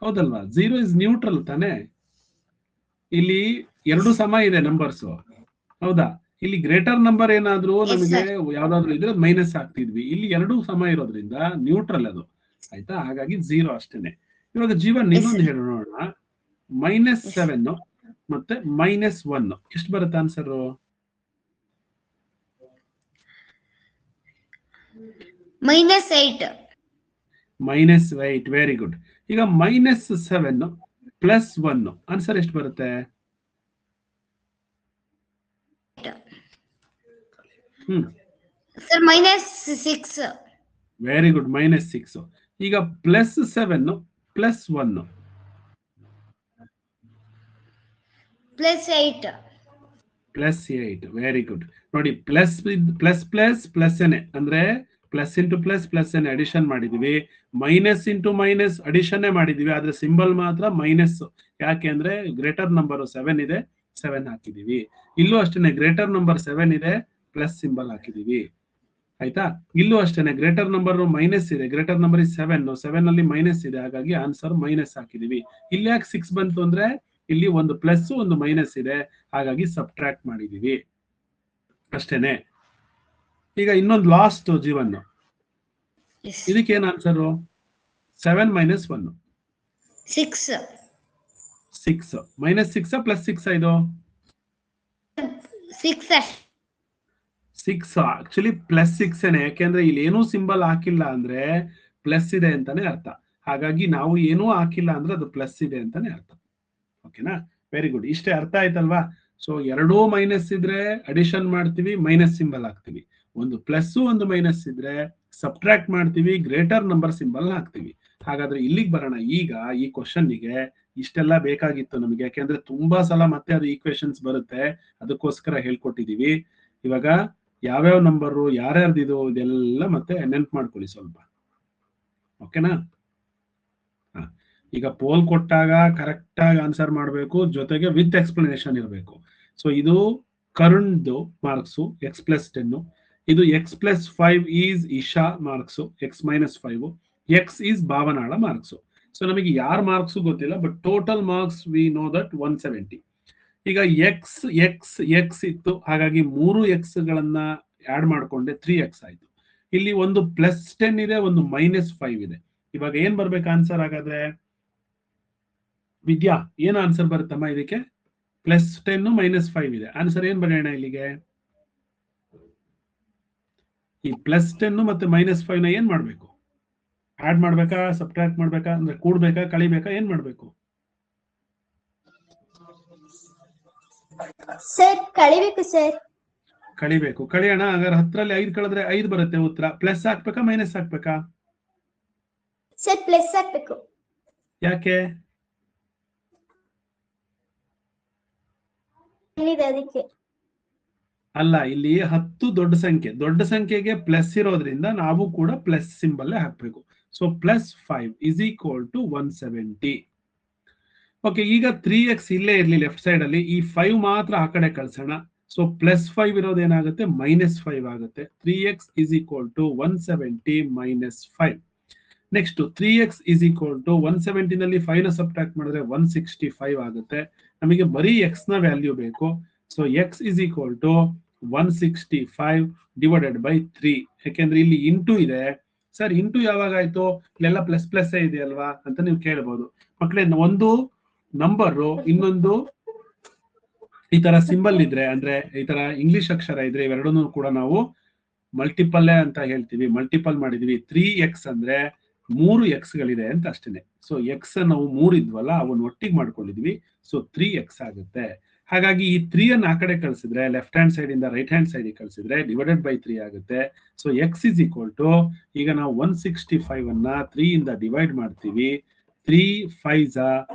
ಹೌದಲ್ವಾ? 0 ಇಸ್ ನ್ಯೂಟ್ರಲ್ ತಾನೆ. ಇಲ್ಲಿ ಎರಡು ಸಮ ಇದೆ ನಂಬರ್ಸ್. ಹೌದಾ? ಇಲ್ಲಿ ಗ್ರೇಟರ್ ನಂಬರ್ ಏನಾದ್ರೂ ನಮಗೆ ಯಾವ್ದಾದ್ರು ಇದ್ರೆ ಮೈನಸ್ ಹಾಕ್ತಿದ್ವಿ. ಇಲ್ಲಿ ಎರಡು ಸಮ ಇರೋದ್ರಿಂದ ನ್ಯೂಟ್ರಲ್ ಅದು. ಆಯ್ತಾ? ಹಾಗಾಗಿ 0 ಅಷ್ಟೇನೆ. ಇವಾಗ ಜೀವನ್ ಇನ್ನೊಂದು ಹೇಳೋಣ. -7 ಮತ್ತೆ -1 ಎಷ್ಟು ಬರುತ್ತೆ ಆನ್ಸರ್? -8. Very good. ಈಗ -7 +1 ಆನ್ಸರ್ ಎಷ್ಟು ಬರುತ್ತೆ? -6. Very good, -6. ಈಗ +7 +1 +8. Very good. ನೋಡಿ, ಪ್ಲಸ್ ಅಂದ್ರೆ ಪ್ಲಸ್ ಇಂಟು ಪ್ಲಸ್ ಅಡಿಷನ್ ಮಾಡಿದೀವಿ. ಮೈನಸ್ ಇಂಟು ಮೈನಸ್ ಅಡಿಷನ್ ಮಾಡಿದೀವಿ. ಆದ್ರೆ ಸಿಂಬಲ್ ಮಾತ್ರ ಮೈನಸ್. ಯಾಕೆ ಅಂದ್ರೆ ಗ್ರೇಟರ್ ನಂಬರ್ 7 ಇದೆ, 7 ಹಾಕಿದೀವಿ. ಇಲ್ಲೂ ಅಷ್ಟೇನೆ ಗ್ರೇಟರ್ ನಂಬರ್ 7 ಇದೆ, ಪ್ಲಸ್ ಸಿಂಬಲ್ ಹಾಕಿದೀವಿ. ಆಯ್ತಾ? ಇಲ್ಲೂ ಅಷ್ಟೇನೆ ಗ್ರೇಟರ್ ನಂಬರ್ ಮೈನಸ್ ಇದೆ, ಗ್ರೇಟರ್ ನಂಬರ್ 7 ಅಲ್ಲಿ ಮೈನಸ್ ಇದೆ. ಹಾಗಾಗಿ ಆನ್ಸರ್ ಮೈನಸ್ ಹಾಕಿದೀವಿ. ಇಲ್ಲಿ ಯಾಕೆ 6 ಬಂತು ಅಂದ್ರೆ ಇಲ್ಲಿ ಒಂದು ಪ್ಲಸ್ ಒಂದು ಮೈನಸ್ ಇದೆ, ಹಾಗಾಗಿ ಸಬ್ಟ್ರಾಕ್ಟ್ ಮಾಡಿದೀವಿ ಅಷ್ಟೇನೆ. ಈಗ ಇನ್ನೊಂದು ಲಾಸ್ಟ್ ಜೀವನ್, Yes. ಇದಕ್ಕೆ ಏನ್ ಆನ್ಸರು? 7 - 1 6. 6 -6 +6 ಇದು 6. 6 ಆಕ್ಚುಲಿ +6 ಯಾಕೆಂದ್ರೆ ಇಲ್ಲಿ ಏನೂ ಸಿಂಬಲ್ ಹಾಕಿಲ್ಲ ಅಂದ್ರೆ ಪ್ಲಸ್ ಇದೆ ಅಂತಾನೆ ಅರ್ಥ. ಹಾಗಾಗಿ ನಾವು ಏನೂ ಹಾಕಿಲ್ಲ ಅಂದ್ರೆ ಅದು ಪ್ಲಸ್ ಇದೆ ಅಂತಾನೆ ಅರ್ಥ. ಓಕೆನಾ? Very good. ಇಷ್ಟೇ ಅರ್ಥ ಆಯ್ತಲ್ವಾ? ಸೊ ಎರಡೂ ಮೈನಸ್ ಇದ್ರೆ ಅಡಿಷನ್ ಮಾಡ್ತೀವಿ, ಮೈನಸ್ ಸಿಂಬಲ್ ಹಾಕ್ತಿವಿ. ಒಂದು ಪ್ಲಸ್ ಒಂದು ಮೈನಸ್ ಇದ್ರೆ ಸಬ್ಟ್ರಾಕ್ಟ್ ಮಾಡ್ತೀವಿ, ಗ್ರೇಟರ್ ನಂಬರ್ ಸಿಂಬಲ್ ಹಾಕ್ತಿವಿ. ಹಾಗಾದ್ರೆ ಇಲ್ಲಿಗೆ ಬರೋಣ. ಈಗ ಈ ಕ್ವಶನ್ನಿಗೆ ಇಷ್ಟೆಲ್ಲ ಬೇಕಾಗಿತ್ತು ನಮಗೆ, ಯಾಕೆಂದ್ರೆ ತುಂಬಾ ಸಲ ಮತ್ತೆ ಅದು ಈಕ್ವೇಶನ್ಸ್ ಬರುತ್ತೆ, ಅದಕ್ಕೋಸ್ಕರ ಹೇಳ್ಕೊಟ್ಟಿದೀವಿ. ಇವಾಗ ಯಾವ್ಯಾವ ನಂಬರು ಯಾರ್ಯಾರ್ದಿದು ಇದೆಲ್ಲ ಮತ್ತೆ ನೆನ್ಪು ಮಾಡ್ಕೊಳ್ಳಿ ಸ್ವಲ್ಪ. ಓಕೆನಾ? ಈಗ ಪೋಲ್ ಕೊಟ್ಟಾಗ ಕರೆಕ್ಟ್ ಆಗಿ ಆನ್ಸರ್ ಮಾಡಬೇಕು, ಜೊತೆಗೆ ವಿತ್ ಎಕ್ಸ್ಪ್ಲನೇಷನ್ ಇರಬೇಕು. ಸೊ ಇದು ಕರುಣ್ದು ಮಾರ್ಕ್ಸು X+10, ಇದು X+5 is Isha marks X-5, X is ಭಾವನಾಳ ಮಾರ್ಕ್ಸು. ಸೊ ನಮಗೆ ಯಾರ ಮಾರ್ಕ್ಸು ಗೊತ್ತಿಲ್ಲ, but total marks we know that 170. ಈಗ X ಇತ್ತು, ಹಾಗಾಗಿ 3 Xಗಳನ್ನ ಆಡ್ ಮಾಡ್ಕೊಂಡೆ 3X ಆಯ್ತು. ಇಲ್ಲಿ ಒಂದು +10 ಇದೆ, ಒಂದು -5 ಇದೆ. ಇವಾಗ ಏನ್ ಬರ್ಬೇಕು ಆನ್ಸರ್? ಹಾಗಾದ್ರೆ ವಿದ್ಯಾ ಏನ್ ಆನ್ಸರ್ ಬರುತ್ತಮ್ಮ ಇದಕ್ಕೆ? +10 -5 ಇದೆ. ಆನ್ಸರ್ ಏನ್ ಬರೆಯೋಣ ಇಲ್ಲಿಗೆ? ಈ +10 ಮತ್ತೆ -5 ನ ಏನ್ ಮಾಡ್ಬೇಕು? ಆಡ್ ಮಾಡ್ಬೇಕಾ, ಸಬ್ಟ್ರಾಕ್ಟ್ ಮಾಡ್ಬೇಕಾ, ಅಂದ್ರೆ ಕೂಡ್ಬೇಕಾ, ಕಳಿಬೇಕಾ, ಏನ್ ಮಾಡ್ಬೇಕು? ಸರ್ ಕಳಿಬೇಕು ಸರ್. ಕಳಿಬೇಕು. ಕಳಿಯೋಣ. ಹಾಗಾದ್ರೆ 10ರಲ್ಲಿ 5 ಕಳೆದ್ರೆ 5 ಬರುತ್ತೆ ಉತ್ತರ. ಪ್ಲಸ್ ಹಾಕ್ಬೇಕಾ, ಮೈನಸ್ ಹಾಕ್ಬೇಕಾ? ಸರ್ ಪ್ಲಸ್ ಹಾಕ್ಬೇಕು. ಯಾಕೆ? ಅದಕ್ಕೆ ಅಲ್ಲ, ಇಲ್ಲಿ 10 ದೊಡ್ಡ ಸಂಖ್ಯೆಗೆ ಪ್ಲಸ್ ಇರೋದ್ರಿಂದ ನಾವು ಕೂಡ ಪ್ಲಸ್ ಸಿಂಬಲ್ ಹಾಕ್ಬೇಕು. ಸೊ +5 = 170. ಓಕೆ, ಈಗ 3X ಇಲ್ಲೇ ಇರ್ಲಿ ಲೆಫ್ಟ್ ಸೈಡ್ ಅಲ್ಲಿ, ಈ 5 ಮಾತ್ರ ಆ ಕಡೆ ಕಳ್ಸೋಣ. ಸೊ +5 ಇರೋದೇನಾಗುತ್ತೆ? -5 ಆಗುತ್ತೆ. 3X = 170 - 5. ನೆಕ್ಸ್ಟ್ 3X = 170 ನಲ್ಲಿ 5 ನ ಸಬ್ಟ್ರಾಕ್ಟ್ ಮಾಡಿದ್ರೆ 165 ಆಗುತ್ತೆ. ನಮಗೆ ಬರೀ X ನ ವ್ಯಾಲ್ಯೂ ಬೇಕು. So X = 165 / 3. ಯಾಕೆಂದ್ರೆ ಇಲ್ಲಿ ಇಂಟು ಇದೆ. ಸರ್ ಇಂಟು ಯಾವಾಗ ಆಯ್ತು? ಇಲ್ಲೆಲ್ಲ ಪ್ಲಸ್ ಇದೆ ಅಲ್ವಾ ಅಂತ ನೀವು ಕೇಳಬಹುದು. ಮಕ್ಕಳೇ, ಒಂದು ನಂಬರು ಇನ್ನೊಂದು ಈ ತರ ಸಿಂಬಲ್ ಇದ್ರೆ, ಅಂದ್ರೆ ಈ ತರ ಇಂಗ್ಲಿಷ್ ಅಕ್ಷರ ಇದ್ರೆ, ಇವೆರಡನ್ನೂ ಕೂಡ ನಾವು ಮಲ್ಟಿಪಲ್ ಅಂತ ಹೇಳ್ತೀವಿ. ಮಲ್ಟಿಪಲ್ ಮಾಡಿದೀವಿ. 3X ಅಂದ್ರೆ 3 Xಗಳಿದೆ ಅಂತ ಅಷ್ಟೇನೆ. ಸೊ X ನಾವು 3 ಇದ್ವಲ್ಲ, ಅವನ್ನ ಒಟ್ಟಿಗೆ ಮಾಡ್ಕೊಂಡಿದ್ವಿ. ಸೊ 3X ಆಗುತ್ತೆ. ಹಾಗಾಗಿ ಈ 3 ಅನ್ನ ಆ ಕಡೆ ಕಳಿಸಿದ್ರೆ, ಲೆಫ್ಟ್ ಹ್ಯಾಂಡ್ ಸೈಡ್ ಇಂದ ರೈಟ್ ಹ್ಯಾಂಡ್ ಸೈಡ್ ಕಳಿಸಿದ್ರೆ /3 ಆಗುತ್ತೆ. ಸೊ X = ಈಗ ನಾವು 165 ಅನ್ನ 3 ಇಂದ ಡಿವೈಡ್ ಮಾಡ್ತೀವಿ. 3 5s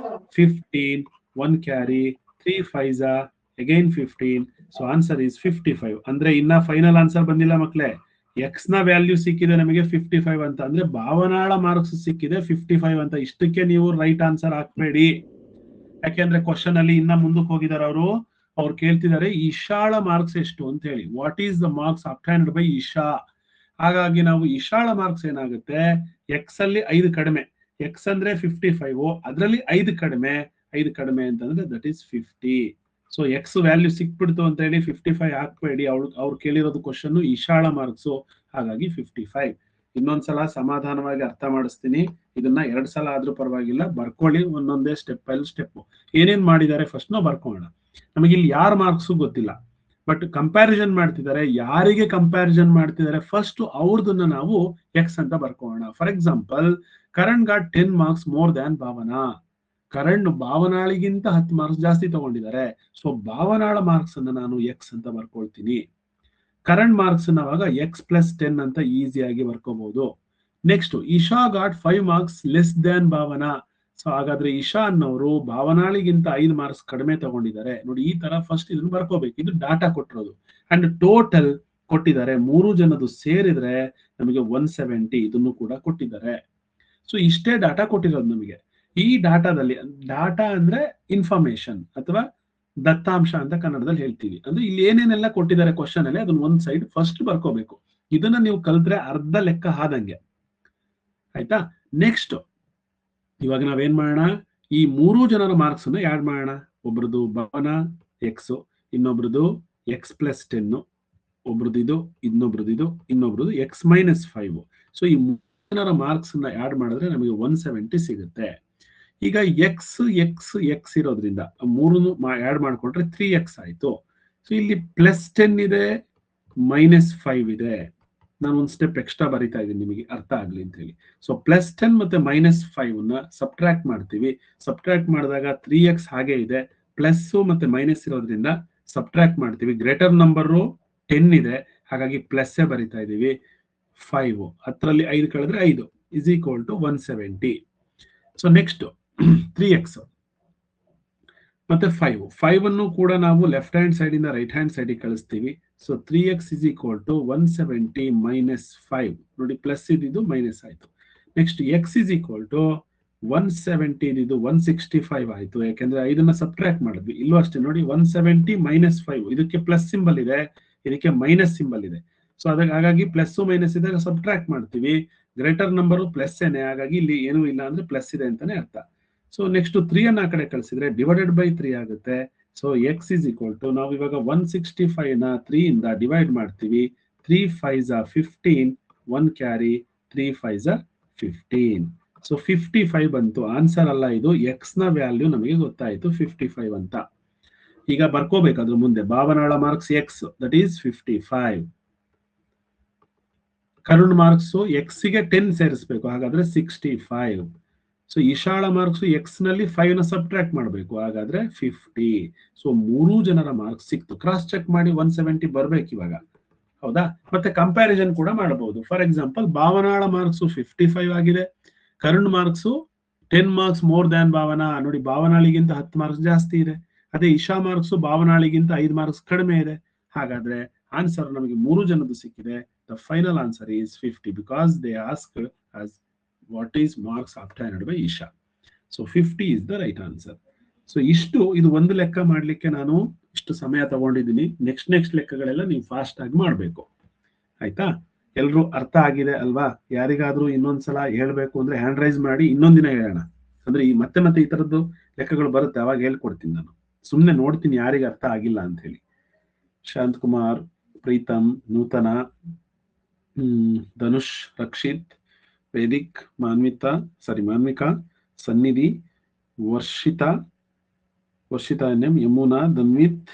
15, 1 carry, 3 5s again 15. So answer is 55. ಅಂದ್ರೆ ಇನ್ನ ಫೈನಲ್ ಆನ್ಸರ್ ಬಂದಿಲ್ಲ ಮಕ್ಕಳೇ. X ನ ವ್ಯಾಲ್ಯೂ ಸಿಕ್ಕಿದೆ ನಮಗೆ 55 ಅಂತ, ಅಂದ್ರೆ ಭಾವನಾಳ ಮಾರ್ಕ್ಸ್ ಸಿಕ್ಕಿದೆ 55 ಅಂತ. ಇಷ್ಟಕ್ಕೆ ನೀವು ರೈಟ್ ಆನ್ಸರ್ ಹಾಕ್ಬೇಡಿ, ಯಾಕೆಂದ್ರೆ ಕ್ವಶನ್ ಅಲ್ಲಿ ಇನ್ನ ಮುಂದಕ್ಕೆ ಹೋಗಿದ್ದಾರೆ ಅವ್ರು ಕೇಳ್ತಿದ್ದಾರೆ ಇಶಾಳ ಮಾರ್ಕ್ಸ್ ಎಷ್ಟು ಅಂತ ಹೇಳಿ. What is the marks obtained by Isha? ಹಾಗಾಗಿ ನಾವು ಇಶಾಳ ಮಾರ್ಕ್ಸ್ ಏನಾಗುತ್ತೆ, X ಅಲ್ಲಿ 5 ಕಡಿಮೆ, X ಅಂದ್ರೆ 55, ಅದರಲ್ಲಿ 5 ಕಡಿಮೆ ಅಂತಂದ್ರೆ that is 50. So X value ಸಿಕ್ಬಿಡ್ತು ಅಂತ ಹೇಳಿ 55 ಹಾಕ್ಬೇಡಿ. ಅವ್ರು ಕೇಳಿರೋದು ಕ್ವಶನ್ ಇಶಾಳ ಮಾರ್ಕ್ಸ್, ಹಾಗಾಗಿ 55. ಇನ್ನೊಂದ್ಸಲ ಸಮಾಧಾನವಾಗಿ ಅರ್ಥ ಮಾಡಿಸ್ತೀನಿ. ಇದನ್ನ 2 ಸಲ ಆದ್ರೂ ಪರವಾಗಿಲ್ಲ, ಬರ್ಕೊಳ್ಳಿ. ಒಂದೊಂದೇ ಸ್ಟೆಪ್ ಬೈ ಸ್ಟೆಪ್ ಏನೇನ್ ಮಾಡಿದ್ದಾರೆ ಫಸ್ಟ್ ನಾವು ಬರ್ಕೊಳ್ಳೋಣ. ನಮಗೆ ಇಲ್ಲಿ ಯಾರ ಮಾರ್ಕ್ಸ್ ಗೊತ್ತಿಲ್ಲ, ಬಟ್ ಕಂಪ್ಯಾರಿಸನ್ ಮಾಡ್ತಿದ್ದಾರೆ. ಯಾರಿಗೆ ಕಂಪ್ಯಾರಿಸನ್ ಮಾಡ್ತಿದ್ದಾರೆ ಫಸ್ಟ್ ಅವ್ರದನ್ನ ನಾವು X ಅಂತ ಬರ್ಕೊಳ್ಳೋಣ. For example, Karan got 10 marks more than Bhavana. Karan ಭಾವನಾಳಿಗಿಂತ 10 ಮಾರ್ಕ್ಸ್ ಜಾಸ್ತಿ ತಗೊಂಡಿದ್ದಾರೆ. ಸೊ ಭಾವನಾಳ ಮಾರ್ಕ್ಸ್ ಅನ್ನ ನಾನು X ಅಂತ ಬರ್ಕೊಳ್ತೀನಿ. ಕರಣ್ ಮಾರ್ಕ್ಸ್ ಅವಾಗ X+10 ಅಂತ ಈಸಿಯಾಗಿ ಬರ್ಕೋಬಹುದು. Next, Isha got 5 marks less than Bhavana. So ಹಾಗಾದ್ರೆ ಇಶಾ ಅನ್ನೋರು ಭಾವನಾಳಿಗಿಂತ 5 ಮಾರ್ಕ್ಸ್ ಕಡಿಮೆ ತಗೊಂಡಿದ್ದಾರೆ. ನೋಡಿ, ಈ ತರ ಫಸ್ಟ್ ಇದನ್ನು ಬರ್ಕೋಬೇಕು. ಇದು ಡಾಟಾ ಕೊಟ್ಟಿರೋದು ಅಂಡ್ ಟೋಟಲ್ ಕೊಟ್ಟಿದ್ದಾರೆ. 3 ಜನದ್ದು ಸೇರಿದ್ರೆ ನಮಗೆ 170 ಇದನ್ನು ಕೂಡ ಕೊಟ್ಟಿದ್ದಾರೆ. ಸೊ ಇಷ್ಟೇ ಡಾಟಾ ಕೊಟ್ಟಿರೋದು ನಮಗೆ. ಈ ಡಾಟಾದಲ್ಲಿ, ಡಾಟಾ ಅಂದ್ರೆ ಇನ್ಫಾರ್ಮೇಶನ್ ಅಥವಾ ದತ್ತಾಂಶ ಅಂತ ಕನ್ನಡದಲ್ಲಿ ಹೇಳ್ತೀವಿ. ಅಂದ್ರೆ ಇಲ್ಲಿ ಏನೇನೆಲ್ಲ ಕೊಟ್ಟಿದ್ದಾರೆ ಕ್ವಶನ್ ಅಲ್ಲಿ, ಅದನ್ನ ಒಂದ್ ಸೈಡ್ ಫಸ್ಟ್ ಬರ್ಕೋಬೇಕು. ಇದನ್ನ ನೀವು ಕಲ್ತ್ರೆ ಅರ್ಧ ಲೆಕ್ಕ ಆದಂಗೆ, ಆಯ್ತಾ? ನೆಕ್ಸ್ಟ್ ಇವಾಗ ನಾವೇನ್ ಮಾಡೋಣ, ಈ 3 ಜನರ ಮಾರ್ಕ್ಸ್ ಅನ್ನು ಆಡ್ ಮಾಡೋಣ. ಒಬ್ರದ್ದು ಭಾವನಾ X, ಇನ್ನೊಬ್ರದ್ದು X+10, ಒಬ್ರದಿದು, ಇನ್ನೊಬ್ರದು x-5. ಸೊ ಈ 3 ಮಾರ್ಕ್ಸ್ ಆಡ್ ಮಾಡಿದ್ರೆ ನಮಗೆ 170 ಸಿಗುತ್ತೆ. ಈಗ x ಇರೋದ್ರಿಂದ ಮೂರನ್ನು ಆಡ್ ಮಾಡ್ಕೊಂಡ್ರೆ 3x ಆಯ್ತು. ಸೊ ಇಲ್ಲಿ +10 ಇದೆ, -5 ಇದೆ. ನಾನು ಒಂದು ಸ್ಟೆಪ್ ಎಕ್ಸ್ಟ್ರಾ ಬರಿತಾ ಇದ್ದೀನಿ ನಿಮಗೆ ಅರ್ಥ ಆಗ್ಲಿ ಅಂತ ಹೇಳಿ. ಸೊ +10 ಮತ್ತೆ -5 ಸಬ್ಟ್ರಾಕ್ಟ್ ಮಾಡ್ತೀವಿ. ಸಬ್ಟ್ರಾಕ್ಟ್ ಮಾಡಿದಾಗ 3x ಹಾಗೆ ಇದೆ, ಪ್ಲಸ್ ಮತ್ತೆ ಮೈನಸ್ ಇರೋದ್ರಿಂದ ಸಬ್ಟ್ರಾಕ್ಟ್ ಮಾಡ್ತೀವಿ. ಗ್ರೇಟರ್ ನಂಬರು 10 ಇದೆ, ಹಾಗಾಗಿ ಪ್ಲಸ್ ಬರಿತಾ ಇದೀವಿ. 5 ಹತ್ತರಲ್ಲಿ 5 ಕಳೆದ್ರೆ 5 = 170. ಸೊ ನೆಕ್ಸ್ಟ್ 3x ಮತ್ತೆ 5 ಅನ್ನು ಕೂಡ ನಾವು ಲೆಫ್ಟ್ ಹ್ಯಾಂಡ್ ಸೈಡ್ ಇಂದ ರೈಟ್ ಹ್ಯಾಂಡ್ ಸೈಡ್ ಕಳಿಸ್ತೀವಿ. So 3x = 170 - 5. ನೋಡಿ, ಪ್ಲಸ್ ಇದ್ದು ಮೈನಸ್ ಆಯ್ತು. ನೆಕ್ಸ್ಟ್ x = 170 ಇದು 165 ಆಯ್ತು, ಯಾಕೆಂದ್ರೆ 5 ಸಬ್ಟ್ರಾಕ್ಟ್ ಮಾಡಿದ್ವಿ. ಇಲ್ಲೂ ಅಷ್ಟೇ ನೋಡಿ, 170 - 5. ಇದಕ್ಕೆ ಪ್ಲಸ್ ಸಿಂಬಲ್ ಇದೆ, ಇದಕ್ಕೆ ಮೈನಸ್ ಸಿಂಬಲ್ ಇದೆ. ಸೊ ಹಾಗಾಗಿ ಪ್ಲಸ್ ಮೈನಸ್ ಇದ್ದಾಗ ಸಬ್ಟ್ರಾಕ್ಟ್ ಮಾಡ್ತೀವಿ. ಗ್ರೇಟರ್ ನಂಬರ್ ಪ್ಲಸ್ ಏನೇ, ಹಾಗಾಗಿ ಇಲ್ಲಿ ಏನೂ ಇಲ್ಲ ಅಂದ್ರೆ ಪ್ಲಸ್ ಇದೆ ಅಂತಾನೆ ಅರ್ಥ. ಸೊ ನೆಕ್ಸ್ಟ್ 3 ಅನ್ನ ಆ ಕಡೆ ಕಳಿಸಿದ್ರೆ /3 ಆಗುತ್ತೆ. ಸೊ x = ನಾವು ಇವಾಗ 165 ನ 3 ಇಂದ ಡಿವೈಡ್ ಮಾಡ್ತೀವಿ. 3 5s are 15, 1 carry, 3 5s are 15. So 55 ಬಂತು. ಆನ್ಸರ್ ಅಲ್ಲ ಇದು, x ನ ವ್ಯಾಲ್ಯೂ ನಮಗೆ ಗೊತ್ತಾಯ್ತು 55 ಅಂತ. ಈಗ ಬರ್ಕೋಬೇಕು ಅದ್ರ ಮುಂದೆ ಭಾವನಾಳ marks x, that is 55. Karun marks x ಗೆ 10 ಸೇರಿಸಬೇಕು, ಹಾಗಾದ್ರೆ 65. ಸೊ ಇಶಾಳ ಮಾರ್ಕ್ಸ್ x ನಲ್ಲಿ 5 ನ ಸಬ್ಟ್ರಾಕ್ಟ್ ಮಾಡಬೇಕು, ಹಾಗಾದ್ರೆ 50. ಸೊ 3 ಜನರ ಮಾರ್ಕ್ಸ್ ಸಿಕ್ತು. ಕ್ರಾಸ್ ಚೆಕ್ ಮಾಡಿ 170 ಬರ್ಬೇಕು ಇವಾಗ, ಹೌದಾ? ಮತ್ತೆ ಕಂಪ್ಯಾರಿಸನ್ ಕೂಡ ಮಾಡಬಹುದು. ಫಾರ್ ಎಕ್ಸಾಂಪಲ್, ಭಾವನಾಳ ಮಾರ್ಕ್ಸ್ 55 ಆಗಿದೆ, Karun marks 10 marks more than Bhavana. ನೋಡಿ, ಭಾವನಾಳಿಗಿಂತ 10 ಮಾರ್ಕ್ಸ್ ಜಾಸ್ತಿ ಇದೆ. ಅದೇ ಇಶಾ ಮಾರ್ಕ್ಸ್ ಭಾವನಾಳಿಗಿಂತ 5 ಮಾರ್ಕ್ಸ್ ಕಡಿಮೆ ಇದೆ. ಹಾಗಾದ್ರೆ ಆನ್ಸರ್ ನಮಗೆ 3 ಜನದ್ದು ಸಿಕ್ಕಿದೆ. The final answer is 50 because they ask as what is marks obtained by Isha. So 50 is the right answer. So ಇದು ಒಂದು ಲೆಕ್ಕ ಮಾಡ್ಲಿಕ್ಕೆ ನಾನು ಇಷ್ಟು ಸಮಯ ತಗೊಂಡಿದ್ದೀನಿ. ನೆಕ್ಸ್ಟ್ ಲೆಕ್ಕಗಳೆಲ್ಲ ನೀವು ಫಾಸ್ಟ್ ಆಗಿ ಮಾಡಬೇಕು, ಆಯ್ತಾ? ಎಲ್ರು ಅರ್ಥ ಆಗಿದೆ ಅಲ್ವಾ? ಯಾರಿಗಾದ್ರೂ ಇನ್ನೊಂದ್ಸಲ ಹೇಳ್ಬೇಕು ಅಂದ್ರೆ ಹ್ಯಾಂಡ್ ರೈಸ್ ಮಾಡಿ, ಇನ್ನೊಂದಿನ ಹೇಳೋಣ. ಅಂದ್ರೆ ಈ ಮತ್ತೆ ಈ ತರದ್ದು ಲೆಕ್ಕಗಳು ಬರುತ್ತೆ, ಅವಾಗ ಹೇಳ್ಕೊಡ್ತೀನಿ. ನಾನು ಸುಮ್ನೆ ನೋಡ್ತೀನಿ ಯಾರಿಗೆ ಅರ್ಥ ಆಗಿಲ್ಲ ಅಂತ ಹೇಳಿ. ಶಾಂತ್ ಕುಮಾರ್, ಪ್ರೀತಮ್, ನೂತನ, ಧನುಷ್, ರಕ್ಷಿತ್, ವೇದಿಕ್, ಮಾನ್ವಿಕಾ, ಸನ್ನಿಧಿ, ವರ್ಷಿತಾ ಎನ್, ಯಮುನಾ, ಧನ್ವಿತ್,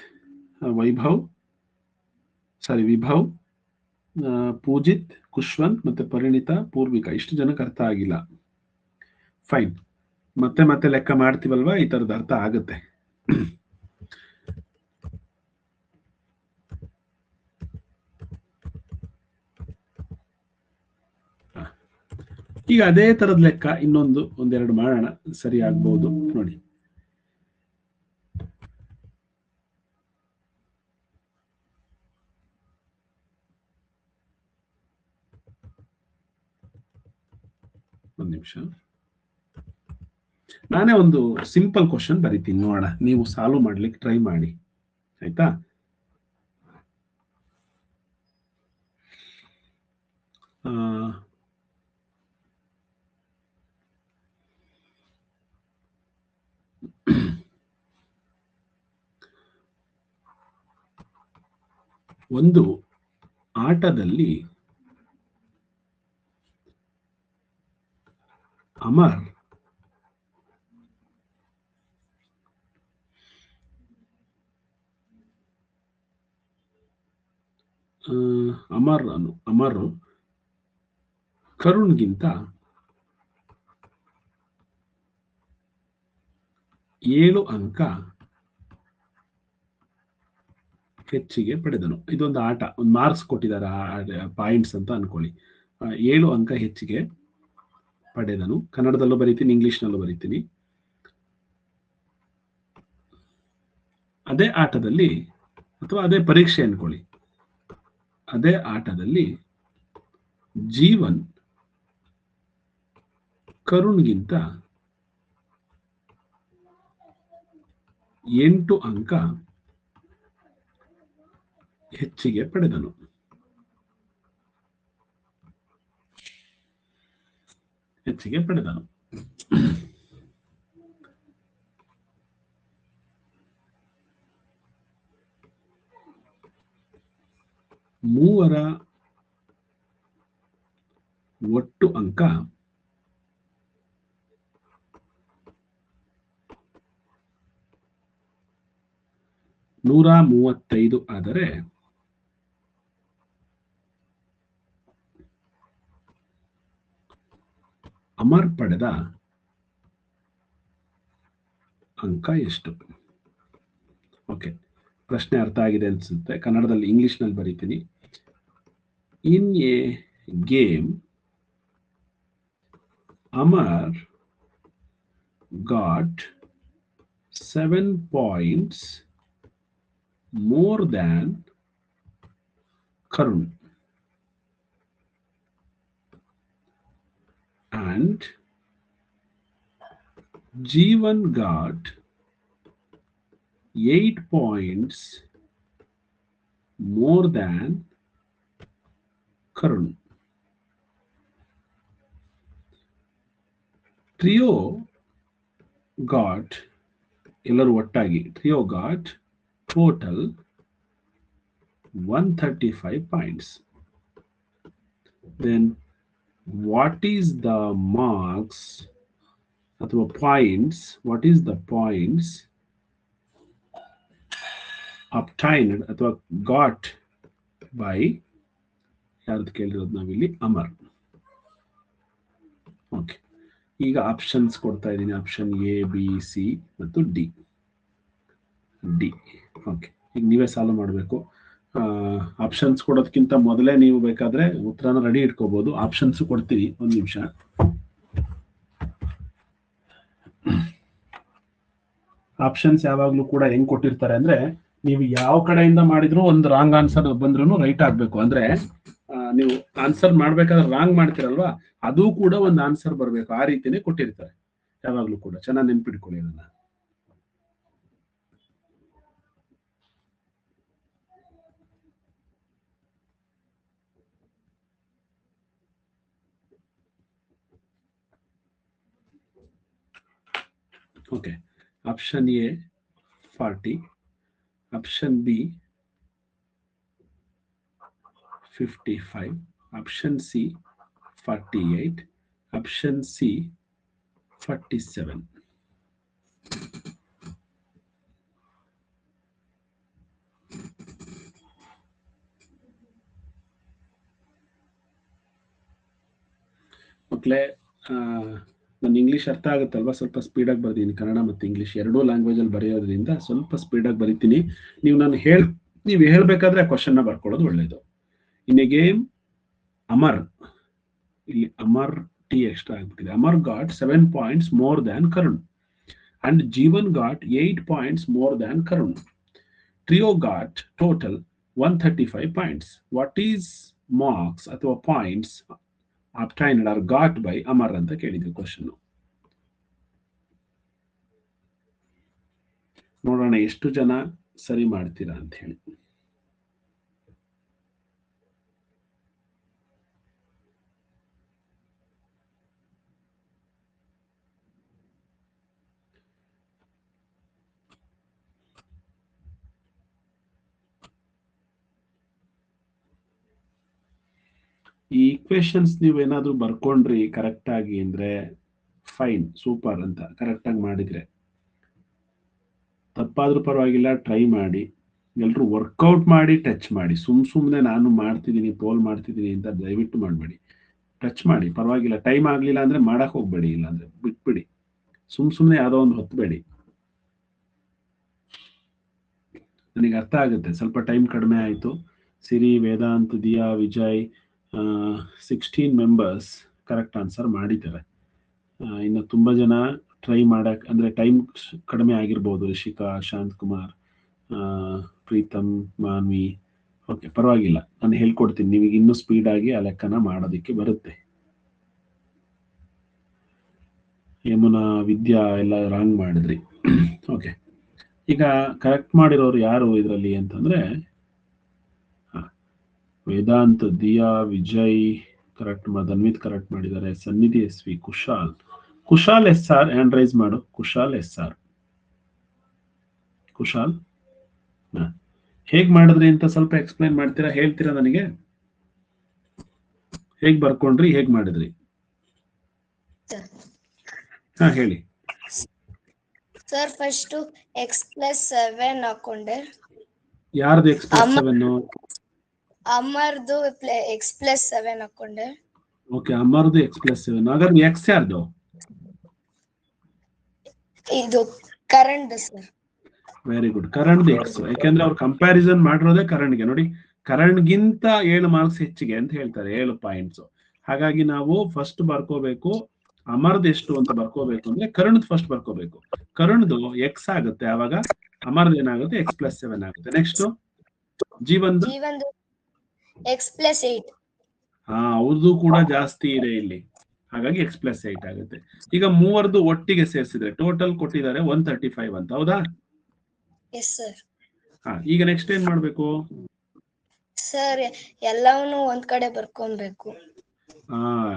ವಿಭವ್, ಪೂಜಿತ್, ಕುಶ್ವಂತ್ ಮತ್ತೆ ಪರಿಣಿತಾ, ಪೂರ್ವಿಕಾ. ಇಷ್ಟು ಜನಕ್ಕೆ ಅರ್ಥ ಆಗಿಲ್ಲ. ಫೈನ್, ಮತ್ತೆ ಲೆಕ್ಕ ಮಾಡ್ತೀವಲ್ವಾ, ಈ ತರದ ಅರ್ಥ ಆಗುತ್ತೆ. ಈಗ ಅದೇ ತರದ ಲೆಕ್ಕ ಒಂದೆರಡು ಮಾಡೋಣ, ಸರಿ ಆಗ್ಬಹುದು ನೋಡಿ. ಒಂದು ನಿಮಿಷ, ನಾನೇ ಒಂದು ಸಿಂಪಲ್ ಕ್ವಶನ್ ಬರೀತೀನಿ, ನೋಡೋಣ. ನೀವು ಸಾಲ್ವ್ ಮಾಡ್ಲಿಕ್ಕೆ ಟ್ರೈ ಮಾಡಿ, ಆಯ್ತಾ? ಒಂದು ಆಟದಲ್ಲಿ ಅಮರ್ ಕರುಣ್ಗಿಂತ 7 ಅಂಕ ಹೆಚ್ಚಿಗೆ ಪಡೆದನು. ಇದೊಂದು ಆಟ, ಒಂದು ಮಾರ್ಕ್ಸ್ ಕೊಟ್ಟಿದ್ದಾರೆ, ಪಾಯಿಂಟ್ಸ್ ಅಂತ ಅನ್ಕೊಳ್ಳಿ. 7 ಅಂಕ ಹೆಚ್ಚಿಗೆ ಪಡೆದನು. ಕನ್ನಡದಲ್ಲೂ ಬರೀತೀನಿ, ಇಂಗ್ಲಿಷ್ನಲ್ಲೂ ಬರೀತೀನಿ. ಅದೇ ಆಟದಲ್ಲಿ ಅಥವಾ ಅದೇ ಪರೀಕ್ಷೆ ಅನ್ಕೊಳ್ಳಿ, ಅದೇ ಆಟದಲ್ಲಿ ಜೀವನ್ ಕರುಣ್ಗಿಂತ 8 ಅಂಕ ಹೆಚ್ಚಿಗೆ ಪಡೆದನು. ಮೂವರ ಒಟ್ಟು ಅಂಕ 135 ಆದರೆ ಅಮರ್ ಪಡೆದ ಅಂಕ ಎಷ್ಟು? ಓಕೆ, ಪ್ರಶ್ನೆ ಅರ್ಥ ಆಗಿದೆ ಅನ್ಸುತ್ತೆ. ಕನ್ನಡದಲ್ಲಿ ಇಂಗ್ಲಿಷ್ನಲ್ಲಿ ಬರೀತೀನಿ. In a game Amar got 7 points more than Karun and Jeevan got 8 points more than Karun. Trio got ಎಲ್ಲರೂ ಒಟ್ಟಾಗಿ trio got total 135 points. Then what is the marks ಅಥವಾ points? What is the points obtained ಅಥವಾ got by ಯಾರ್ದು ಕೇಳಿರೋದು ನಾವಿಲ್ಲಿ? Amar. Okay, ಈಗ options ಕೊಡ್ತಾ ಇದ್ದೀನಿ. Option A, B, C ಮತ್ತು ಡಿ. ಓಕೆ, ಈಗ ನೀವೇ ಸಾಲ್ವ್ ಮಾಡಬೇಕು. ಆಪ್ಷನ್ಸ್ ಕೊಡೋದಕ್ಕಿಂತ ಮೊದಲೇ ನೀವು ಬೇಕಾದ್ರೆ ಉತ್ತರನ ರೆಡಿ ಇಟ್ಕೋಬಹುದು. ಆಪ್ಷನ್ಸ್ ಕೊಡ್ತೀವಿ, ಒಂದು ನಿಮಿಷ. ಆಪ್ಷನ್ಸ್ ಯಾವಾಗ್ಲೂ ಕೂಡ ಹೆಂಗ್ ಕೊಟ್ಟಿರ್ತಾರೆ ಅಂದ್ರೆ, ನೀವು ಯಾವ ಕಡೆಯಿಂದ ಮಾಡಿದ್ರು ಒಂದು ರಾಂಗ್ ಆನ್ಸರ್ ಬಂದ್ರು ರೈಟ್ ಆಗ್ಬೇಕು. ಅಂದ್ರೆ ನೀವು ಆನ್ಸರ್ ಮಾಡ್ಬೇಕಾದ್ರೆ ರಾಂಗ್ ಮಾಡ್ತೀರಲ್ವಾ, ಅದು ಕೂಡ ಒಂದು ಆನ್ಸರ್ ಬರ್ಬೇಕು. ಆ ರೀತಿನೇ ಕೊಟ್ಟಿರ್ತಾರೆ ಯಾವಾಗ್ಲೂ ಕೂಡ. ಚೆನ್ನಾಗಿ ನೆನ್ಪಿಟ್ಕೊಳ್ಳಿ ಅದನ್ನ. Okay, option A 40, option B 55, option C 48, option C 47. ಮಕ್ಕಳೇ, ನನ್ನ ಇಂಗ್ಲೀಷ್ ಅರ್ಥ ಆಗುತ್ತಲ್ವಾ? ಸ್ವಲ್ಪ ಸ್ಪೀಡಾಗಿ ಬರ್ತೀನಿ. ಕನ್ನಡ ಮತ್ತು ಇಂಗ್ಲೀಷ್ ಎರಡೂ ಲ್ಯಾಂಗ್ವೇಜಲ್ಲಿ ಬರೆಯೋದ್ರಿಂದ ಸ್ವಲ್ಪ ಸ್ಪೀಡಾಗಿ ಬರಿತೀನಿ. ನೀವು ಹೇಳ್ಬೇಕಾದ್ರೆ ಆ ಕ್ವಶನ್ನ ಬರ್ಕೊಳ್ಳೋದು ಒಳ್ಳೇದು. ಇನ್ ಎ ಗೇಮ್ ಅಮರ್, ಇಲ್ಲಿ ಅಮರ್ ಟಿ ಎಕ್ಸ್ಟ್ರಾ ಆಗ್ಬಿಟ್ಟಿದೆ. Amar got 7 points more than Karun and Jeevan got 8 points more than Karun. Trio got total 135 points. What is marks ಅಥವಾ points obtained or got by Amar ಅಂತ ಕೇಳಿದ್ವಿ ಕ್ವಶನ್. ನೋಡೋಣ ಎಷ್ಟು ಜನ ಸರಿ ಮಾಡ್ತೀರಾ ಅಂತ ಹೇಳಿ. ಈ ಈಕ್ವೇಶನ್ಸ್ ನೀವೇನಾದ್ರೂ ಬರ್ಕೊಂಡ್ರಿ ಕರೆಕ್ಟ್ ಆಗಿ ಅಂದ್ರೆ ಫೈನ್, ಸೂಪರ್ ಅಂತ. ಕರೆಕ್ಟ್ ಆಗಿ ಮಾಡಿದ್ರೆ ತಪ್ಪಾದ್ರೂ ಪರವಾಗಿಲ್ಲ, ಟ್ರೈ ಮಾಡಿ. ಎಲ್ರು ವರ್ಕೌಟ್ ಮಾಡಿ, ಟಚ್ ಮಾಡಿ. ಸುಮ್ನೆ ನಾನು ಮಾಡ್ತಿದ್ದೀನಿ, ಪೋಲ್ ಮಾಡ್ತಿದ್ದೀನಿ ಅಂತ ದಯವಿಟ್ಟು ಮಾಡಬೇಡಿ. ಟಚ್ ಮಾಡಿ, ಪರವಾಗಿಲ್ಲ. ಟೈಮ್ ಆಗ್ಲಿಲ್ಲ ಅಂದ್ರೆ ಮಾಡಕ್ ಹೋಗ್ಬೇಡಿ, ಇಲ್ಲಾಂದ್ರೆ ಬಿಟ್ಬಿಡಿ. ಸುಮ್ನೆ ಯಾವ್ದೋ ಒಂದು ಹೊತ್ತಬೇಡಿ. ನನಗೆ ಅರ್ಥ ಆಗುತ್ತೆ, ಸ್ವಲ್ಪ ಟೈಮ್ ಕಡಿಮೆ ಆಯ್ತು. Siri, Vedant, Diya, Vijay 16 members correct answer ಮಾಡಿದ್ದಾರೆ. ಇನ್ನು ತುಂಬಾ ಜನ ಟ್ರೈ ಮಾಡಕ್ ಅಂದ್ರೆ ಟೈಮ್ ಕಡಿಮೆ ಆಗಿರ್ಬೋದು. ರಿಷಿಕಾ, ಶಾಂತ್ ಕುಮಾರ್, ಪ್ರೀತಮ್, ಮಾನ್ವಿ. ಓಕೆ, ಪರವಾಗಿಲ್ಲ, ನಾನು ಹೇಳ್ಕೊಡ್ತೀನಿ. ನಿಮಗೆ ಇನ್ನೂ ಸ್ಪೀಡ್ ಆಗಿ ಆ ಲೆಕ್ಕನ ಮಾಡೋದಕ್ಕೆ ಬರುತ್ತೆ. ಯಮುನಾ, ವಿದ್ಯಾ ಎಲ್ಲ ರಾಂಗ್ ಮಾಡಿದ್ರಿ. ಓಕೆ, ಈಗ ಕರೆಕ್ಟ್ ಮಾಡಿರೋರು ಯಾರು ಇದರಲ್ಲಿ ಅಂತಂದ್ರೆ, ವೇದಾಂತ್, ದಿಯಾ, ವಿಜಯ್ ಕರೆಕ್ಟ್, ಧನ್ವಿತ್ ಕರೆಕ್ಟ್ ಮಾಡಿದ್ದಾರೆ. ಸನ್ನಿಧಿ SV, Kushal SR hand raise ಮಾಡು. ಕುಶಾಲ್ SR, ಕುಶಾಲ್. ಹೇಗ್ ಮಾಡಿದ್ರಿ ಅಂತ ಸ್ವಲ್ಪ ಎಕ್ಸ್ಪ್ಲೈನ್ ಮಾಡ್ತೀರಾ, ಹೇಳ್ತೀರಾ ನನಗೆ? ಹೇಗ್ ಬರ್ಕೊಂಡ್ರಿ, ಹೇಗ್ ಮಾಡಿದ್ರಿ? ಹಾ ಹೇಳಿ ಸರ್. ಫಸ್ಟ್ x+7 ಹಾಕೊಂಡೆ. ಯಾರ್ದು x+7? ಅಮರ್ದು x+7 ಹಾಕೊಂಡೆ. ಓಕೆ, ಅಮರ್ದು x+7. ಹಾಗಾದ್ರೆ x ಯಾರ್ದು? ಇದು Karan sir. Very good, Karan X. ಯಾಕೆಂದ್ರೆ ಅವ್ರು ಕಂಪ್ಯಾರಿಸನ್ ಮಾಡಿರೋದೇ ಕರಣ್ಗೆ. ನೋಡಿ, ಕರಣ್ಗಿಂತ 7 ಮಾರ್ಕ್ಸ್ ಹೆಚ್ಚಿಗೆ ಅಂತ ಹೇಳ್ತಾರೆ, 7 ಪಾಯಿಂಟ್ಸ್. ಹಾಗಾಗಿ ನಾವು ಫಸ್ಟ್ ಬರ್ಕೋಬೇಕು, ಅಮರ್ದ್ ಎಷ್ಟು ಅಂತ ಬರ್ಕೋಬೇಕು ಅಂದ್ರೆ ಕರ್ಣ್ದ್ ಫಸ್ಟ್ ಬರ್ಕೋಬೇಕು. ಕರ್ಣ್ದು ಎಕ್ಸ್ ಆಗುತ್ತೆ, ಆವಾಗ ಅಮರ್ದ್ ಏನಾಗುತ್ತೆ, x+7 ಆಗುತ್ತೆ. ನೆಕ್ಸ್ಟ್ ಜೀವನ್ದು x+8. ಹಾ, ಅವ್ರದ್ದು ಕೂಡ ಜಾಸ್ತಿ ಇದೆ ಇಲ್ಲಿ, ಹಾಗಾಗಿ x+8 ಆಗುತ್ತೆ. ಈಗ ಮೂವರ್ದು ಒಟ್ಟಿಗೆ ಸೇರಿಸಿದ್ರೆ ಟೋಟಲ್ ಕೊಟ್ಟಿದ್ದಾರೆ 135 ಅಂತ, ಹೌದಾ? Yes sir. ಹಾ, ಈಗ ನೆಕ್ಸ್ಟ್ ಏನ್ ಮಾಡ್ಬೇಕು ಸರ್? ಎಲ್ಲವನ್ನೂ ಒಂದ್ ಕಡೆ ಬರ್ಕೊಬೇಕು.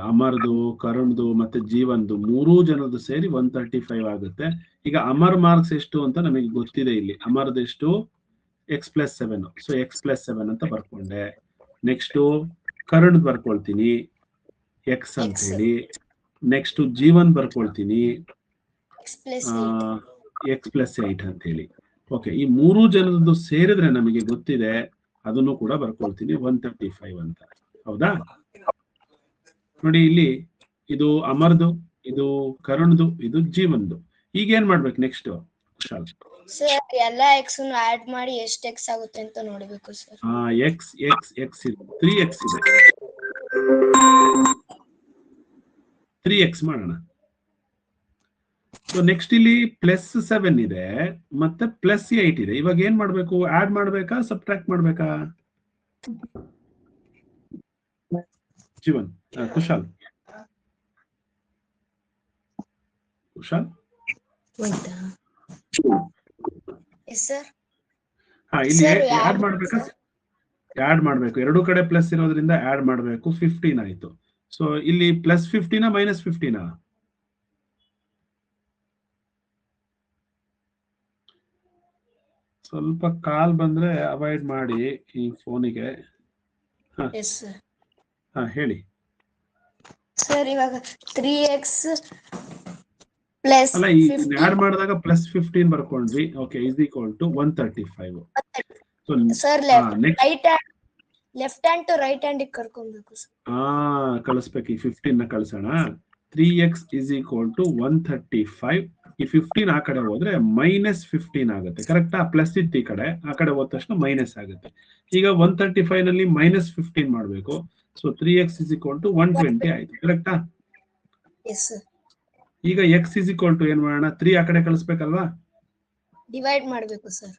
ಅಮರ್ದು, ಕರುಣ್ದು ಮತ್ತೆ ಜೀವನ್ದು ಮೂರೂ ಜನದ್ದು ಸೇರಿ 135 ಆಗುತ್ತೆ. ಈಗ ಅಮರ್ ಮಾರ್ಕ್ಸ್ ಎಷ್ಟು ಅಂತ ನಮಗೆ ಗೊತ್ತಿದೆ ಇಲ್ಲಿ. ಅಮರ್ದು ಎಷ್ಟು? x+7. ಸೊ x+7 ಅಂತ ಬರ್ಕೊಂಡೆ. ನೆಕ್ಸ್ಟ್ ಕರುಣ್ ಬರ್ಕೊಳ್ತೀನಿ ಎಕ್ಸ್ ಅಂತ ಹೇಳಿ. ನೆಕ್ಸ್ಟ್ ಜೀವನ್ ಬರ್ಕೊಳ್ತೀನಿ x+8 ಅಂತ ಹೇಳಿ. ಓಕೆ, ಈ ಮೂರೂ ಜನದ್ದು ಸೇರಿದ್ರೆ ನಮಗೆ ಗೊತ್ತಿದೆ, ಅದನ್ನು ಕೂಡ ಬರ್ಕೊಳ್ತೀನಿ 135 ಅಂತ, ಹೌದಾ? ನೋಡಿ ಇಲ್ಲಿ, ಇದು ಅಮರ್ದು, ಇದು ಕರುಣ್ದು, ಇದು ಜೀವನ್ದು. ಈಗ ಏನ್ ಮಾಡ್ಬೇಕು ನೆಕ್ಸ್ಟ್? ಸರ್, ಎಲ್ಲಾ ಎಕ್ಸ್ ಆಡ್ ಮಾಡಿ ಎಷ್ಟು ಎಕ್ಸ್ ಆಗುತ್ತೆ ಅಂತ ನೋಡಬೇಕು ಸರ್. ಎಕ್ಸ್ ಎಕ್ಸ್ ಎಕ್ಸ್ ಇದೆ, 3x ಇದೆ, 3x ಮಾಡೋಣ. ಸೊ ನೆಕ್ಸ್ಟ್ ಇಲ್ಲಿ +7 ಇದೆ ಮತ್ತೆ +8 ಇದೆ. ಇವಾಗ ಏನ್ ಮಾಡ್ಬೇಕು? ಆಡ್ ಮಾಡ್ಬೇಕಾ, ಸಬ್ಟ್ರಾಕ್ಟ್ ಮಾಡ್ಬೇಕಾ? ಜೀವನ್, ಕುಶಾಲ್ ಸರ್. ಇಲ್ಲಿ ಆಡ್ ಮಾಡ್ಬೇಕಾ? ಆಡ್ ಮಾಡ್ಬೇಕು, ಎರಡೂ ಕಡೆ ಪ್ಲಸ್ ಇರೋದ್ರಿಂದ ಆಡ್ ಮಾಡ್ಬೇಕು. 15 ಆಯ್ತು. ಸೊ ಇಲ್ಲಿ +15 -15? ಸ್ವಲ್ಪ ಕಾಲ್ ಬಂದ್ರೆ ಅವಾಯ್ಡ್ ಮಾಡಿ ಈ ಫೋನಿಗೆ. ಹೇಳಿ ಸರ್. ಇವಾಗ 3x ಅಲ್ಲ, ಈ ಆಡ್ ಮಾಡಿದಾಗ +15 ಬರ್ಕೊಂಡ್ವಿ. Okay, is equal to 135. Sir, left hand to right hand ಕರ್ಕೊಬೇಕು ಸರ್. ಕಳಿಸ್ಬೇಕು. ಈ 15 ನ ಕಳ್ಸೋಣ. 3x is equal to 135. ಈ 15 ಆ ಕಡೆ ಹೋದ್ರೆ -15 ಆಗುತ್ತೆ, ಕರೆಕ್ಟಾ? ಪ್ಲಸ್ ಇತ್ತು ಈ ಕಡೆ, ಆ ಕಡೆ ಹೋದ ತಕ್ಷಣ ಮೈನಸ್ ಆಗುತ್ತೆ. ಈಗ 135 ನಲ್ಲಿ -15 ಮಾಡ್ಬೇಕು. So 3x is equal to 120 ಆಯ್ತು, ಕರೆಕ್ಟಾ? ಈಗ x ಇಸ್ ಈಕ್ವಲ್ ಟು ಏನ್ ಮಾಡೋಣ? 3 ಆ ಕಡೆ ಕಳಿಸ್ಬೇಕಲ್ವಾ? ಡಿವೈಡ್ ಮಾಡ್ಬೇಕು ಸರ್.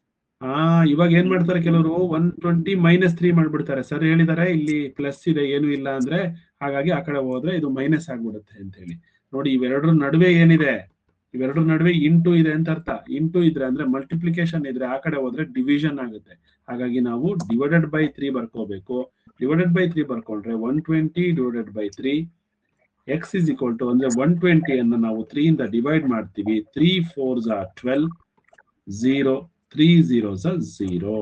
ಇವಾಗ ಏನ್ ಮಾಡ್ತಾರೆ ಕೆಲವರು, 120 -3 ಮಾಡ್ಬಿಡ್ತಾರೆ. ಸರ್ ಹೇಳಿದಾರೆ ಇಲ್ಲಿ ಪ್ಲಸ್ ಇದೆ, ಏನು ಇಲ್ಲ ಅಂದ್ರೆ, ಹಾಗಾಗಿ ಆ ಕಡೆ ಹೋದ್ರೆ ಇದು ಮೈನಸ್ ಆಗ್ಬಿಡುತ್ತೆ ಅಂತ ಹೇಳಿ. ನೋಡಿ, ಇವೆರಡರ ನಡುವೆ ಏನಿದೆ? ಇವೆರಡರ ನಡುವೆ ಇಂಟು ಇದೆ ಅಂತ ಅರ್ಥ. ಇಂಟು ಇದ್ರೆ ಅಂದ್ರೆ ಮಲ್ಟಿಪ್ಲಿಕೇಶನ್ ಇದ್ರೆ, ಆ ಕಡೆ ಹೋದ್ರೆ ಡಿವಿಷನ್ ಆಗುತ್ತೆ. ಹಾಗಾಗಿ ನಾವು /3 ಬರ್ಕೋಬೇಕು. /3 ಬರ್ಕೊಂಡ್ರೆ 120 / 3. x ಇಸ್ ಈಕ್ವಲ್ ಟು ಅಂದ್ರೆ 120 ಅನ್ನು ನಾವು 3 ಇಂದ ಡಿವೈಡ್ ಮಾಡ್ತೀವಿ. 3 4s are 12, 0 3 0s are 0.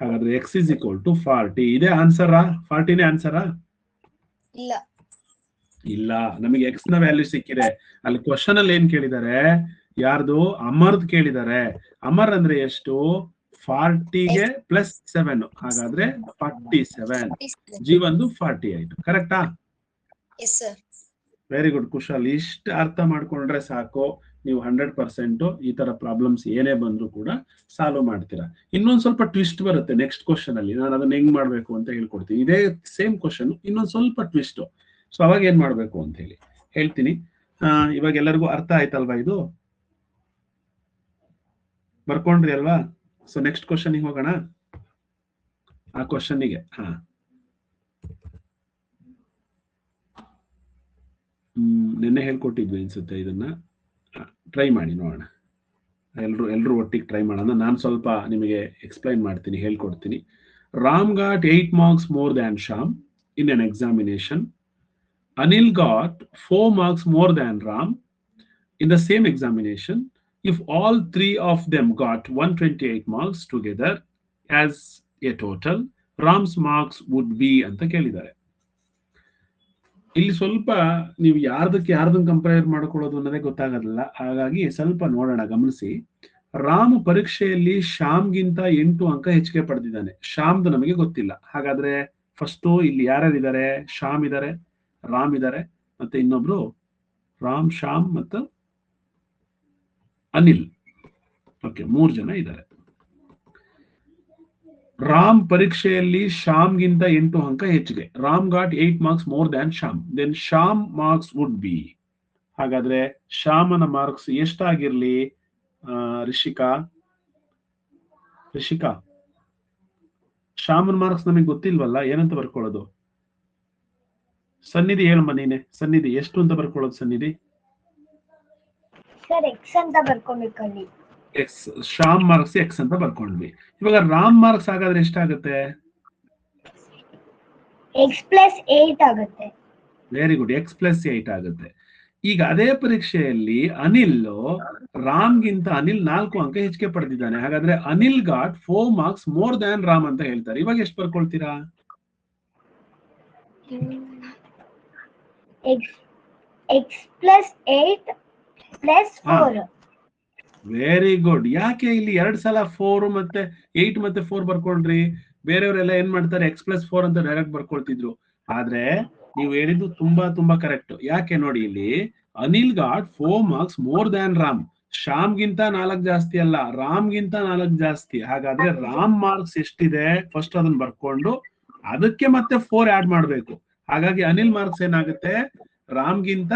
ಹಾಗಾದ್ರೆ x ಇಸ್ ಈಕ್ವಲ್ ಟು 40. ಇದೇ ಆನ್ಸರಾ? 40ನೇ ಆನ್ಸರಾ? ಇಲ್ಲ, ನಮಗೆ x ನ ವ್ಯಾಲ್ಯೂ ಸಿಕ್ಕಿದೆ. ಅಲ್ಲಿ ಕ್ವಶನ್ ಅಲ್ಲಿ ಏನ್ ಕೇಳಿದ್ದಾರೆ? ಯಾರ್ದು? ಅಮರ್ದ್ ಕೇಳಿದ್ದಾರೆ. ಅಮರ್ ಅಂದ್ರೆ ಎಷ್ಟು? 40ಗೆ +7, ಹಾಗಾದ್ರೆ 47. ಜೀವಂದು 40 ಆಯ್ತು, ಕರೆಕ್ಟಾ? Very good Kushal. ಇಷ್ಟು ಅರ್ಥ ಮಾಡ್ಕೊಂಡ್ರೆ ಸಾಕು, ನೀವು 100% ಈ ತರ ಪ್ರಾಬ್ಲಮ್ಸ್ ಏನೇ ಬಂದ್ರು ಕೂಡ ಸಾಲ್ವ್ ಮಾಡ್ತೀರಾ. ಇನ್ನೊಂದ್ ಸ್ವಲ್ಪ ಟ್ವಿಸ್ಟ್ ಬರುತ್ತೆ ನೆಕ್ಸ್ಟ್ ಕ್ವಶನ್ ಅಲ್ಲಿ, ನಾನು ಅದನ್ನ ಹೆಂಗ್ ಮಾಡ್ಬೇಕು ಅಂತ ಹೇಳ್ಕೊಡ್ತೀನಿ. ಇದೇ ಸೇಮ್ ಕ್ವಶನ್, ಇನ್ನೊಂದ್ ಸ್ವಲ್ಪ ಟ್ವಿಸ್ಟ್. ಸೊ ಅವಾಗ ಏನ್ ಮಾಡ್ಬೇಕು ಅಂತ ಹೇಳಿ ಹೇಳ್ತೀನಿ. ಇವಾಗ ಎಲ್ಲರಿಗೂ ಅರ್ಥ ಆಯ್ತಲ್ವಾ? ಇದು ಬರ್ಕೊಂಡ್ರಿ ಅಲ್ವಾ? ಸೊ ನೆಕ್ಸ್ಟ್ ಕ್ವಶನ್ಗೆ ಹೋಗೋಣ. ಆ ಕ್ವಶನ್ಗೆ ನಿನ್ನೆ ಹೇಳ್ಕೊಟ್ಟಿದ್ವಿ ಅನ್ಸುತ್ತೆ. ಇದನ್ನ ಟ್ರೈ ಮಾಡಿ ನೋಡೋಣ. ಎಲ್ರು ಒಟ್ಟಿಗೆ ಟ್ರೈ ಮಾಡೋಣ. ನಾನು ಸ್ವಲ್ಪ ನಿಮಗೆ ಎಕ್ಸ್ಪ್ಲೈನ್ ಮಾಡ್ತೀನಿ, ಹೇಳ್ಕೊಡ್ತೀನಿ. Ram got 8 marks more than Sham in an examination. Anil got 4 marks more than Ram in the same examination. If all 3 of them got 128 marks together, as A total RAMs marks would B ಅಂತ ಕೇಳಿದ್ದಾರೆ. ಇಲ್ಲಿ ಸ್ವಲ್ಪ ನೀವು ಯಾರ್ದನ್ನ compare ಮಾಡ್ಕೊಳ್ಳೋದು ಅನ್ನೋದೇ ಗೊತ್ತಾಗೋದಿಲ್ಲ. ಹಾಗಾಗಿ ಸ್ವಲ್ಪ ನೋಡೋಣ, ಗಮನಿಸಿ. ರಾಮ್ ಪರೀಕ್ಷೆಯಲ್ಲಿ ಶ್ಯಾಮ್ಗಿಂತ 8 ಅಂಕ ಹೆಚ್ಚಿಗೆ ಪಡೆದಿದ್ದಾನೆ. ಶ್ಯಾಮ್ದು ನಮಗೆ ಗೊತ್ತಿಲ್ಲ. ಹಾಗಾದ್ರೆ ಫಸ್ಟ್ ಇಲ್ಲಿ ಯಾರ್ಯಾರಿದ್ದಾರೆ? ಶ್ಯಾಮ್ ಇದ್ದಾರೆ, ರಾಮ್ ಇದ್ದಾರೆ, ಮತ್ತೆ ಇನ್ನೊಬ್ರು ರಾಮ್, ಶ್ಯಾಮ್ ಮತ್ತು ಅನಿಲ್. ಓಕೆ, 3 ಜನ ಇದ್ದಾರೆ. ರಾಮ್ ಪರೀಕ್ಷೆಯಲ್ಲಿ ಶ್ಯಾಮ್ಗಿಂತ 8 ಅಂಕ ಹೆಚ್ಚಿಗೆ. Ram got 8 marks more than Shyam. Then Shyam marks would be. ಹಾಗಾದ್ರೆ ಶ್ಯಾಮನ ಮಾರ್ಕ್ಸ್ ಎಷ್ಟಾಗಿರ್ಲಿ? ರಿಷಿಕಾ, ಶ್ಯಾಮನ ಮಾರ್ಕ್ಸ್ ನಮಗೆ ಗೊತ್ತಿಲ್ವಲ್ಲ, ಏನಂತ ಬರ್ಕೊಳ್ಳೋದು? ಸನ್ನಿಧಿ ಹೇಳಮ್ಮ ನೀನೆ. ಸನ್ನಿಧಿ ಎಷ್ಟು ಅಂತ ಬರ್ಕೊಳ್ಳೋದು? ಸನ್ನಿಧಿ ಸರ್ ಎಕ್ಸ್ ಅಂತ ಬರ್ಕೊಬೇಕಲ್ಲಿ. ಎಕ್ಸ್. ಶ್ಯಾಮ್ ಮಾರ್ಕ್ಸ್ ಎಕ್ಸ್ ಅಂತ ಬರ್ಕೊಂಡ್ವಿ. ಇವಾಗ ರಾಮ್ ಮಾರ್ಕ್ಸ್ ಹಾಗಾದ್ರೆ ಎಷ್ಟಾಗುತ್ತೆ? ಎಕ್ಸ್ ಪ್ಲಸ್ 8 ಆಗುತ್ತೆ. ವೆರಿ ಗುಡ್, ಎಕ್ಸ್ ಪ್ಲಸ್ 8 ಆಗುತ್ತೆ. ಈಗ ಅದೇ ಪರೀಕ್ಷೆಯಲ್ಲಿ ಅನಿಲ್ ರಾಮ್ಗಿಂತ 4 ಅಂಕ ಹೆಚ್ಚಿಗೆ ಪಡೆದಿದ್ದಾನೆ. ಹಾಗಾದ್ರೆ Anil got 4 marks more than Ram ಅಂತ ಹೇಳ್ತಾರೆ. ಇವಾಗ ಎಷ್ಟು ಬರ್ಕೊಳ್ತೀರಾ? X plus 8 plus 4. Very good. ಯಾಕೆ ಇಲ್ಲಿ 2 ಸಲ 4 ಮತ್ತೆ 8 ಮತ್ತೆ 4 ಬರ್ಕೊಂಡ್ರಿ? ಬೇರೆಯವರೆಲ್ಲ ಏನ್ ಮಾಡ್ತಾರೆ, ಎಕ್ಸ್ ಪ್ಲಸ್ 4 ಅಂತ ಡೈರೆಕ್ಟ್ ಬರ್ಕೊಳ್ತಿದ್ರು. ಆದ್ರೆ ನೀವು ಹೇಳಿದ್ದು ತುಂಬಾ ಕರೆಕ್ಟ್. ಯಾಕೆ ನೋಡಿ, ಇಲ್ಲಿ Anil got 4 marks more than Ram. ಶ್ಯಾಮ್ಗಿಂತ 4 ಜಾಸ್ತಿ ಅಲ್ಲ, ರಾಮ್ಗಿಂತ 4 ಜಾಸ್ತಿ. ಹಾಗಾದ್ರೆ ರಾಮ್ ಮಾರ್ಕ್ಸ್ ಎಷ್ಟಿದೆ ಫಸ್ಟ್ ಅದನ್ನ ಬರ್ಕೊಂಡು ಅದಕ್ಕೆ ಮತ್ತೆ 4 ಆಡ್ ಮಾಡ್ಬೇಕು. ಹಾಗಾಗಿ ಅನಿಲ್ ಮಾರ್ಕ್ಸ್ ಏನಾಗುತ್ತೆ? ರಾಮ್ಗಿಂತ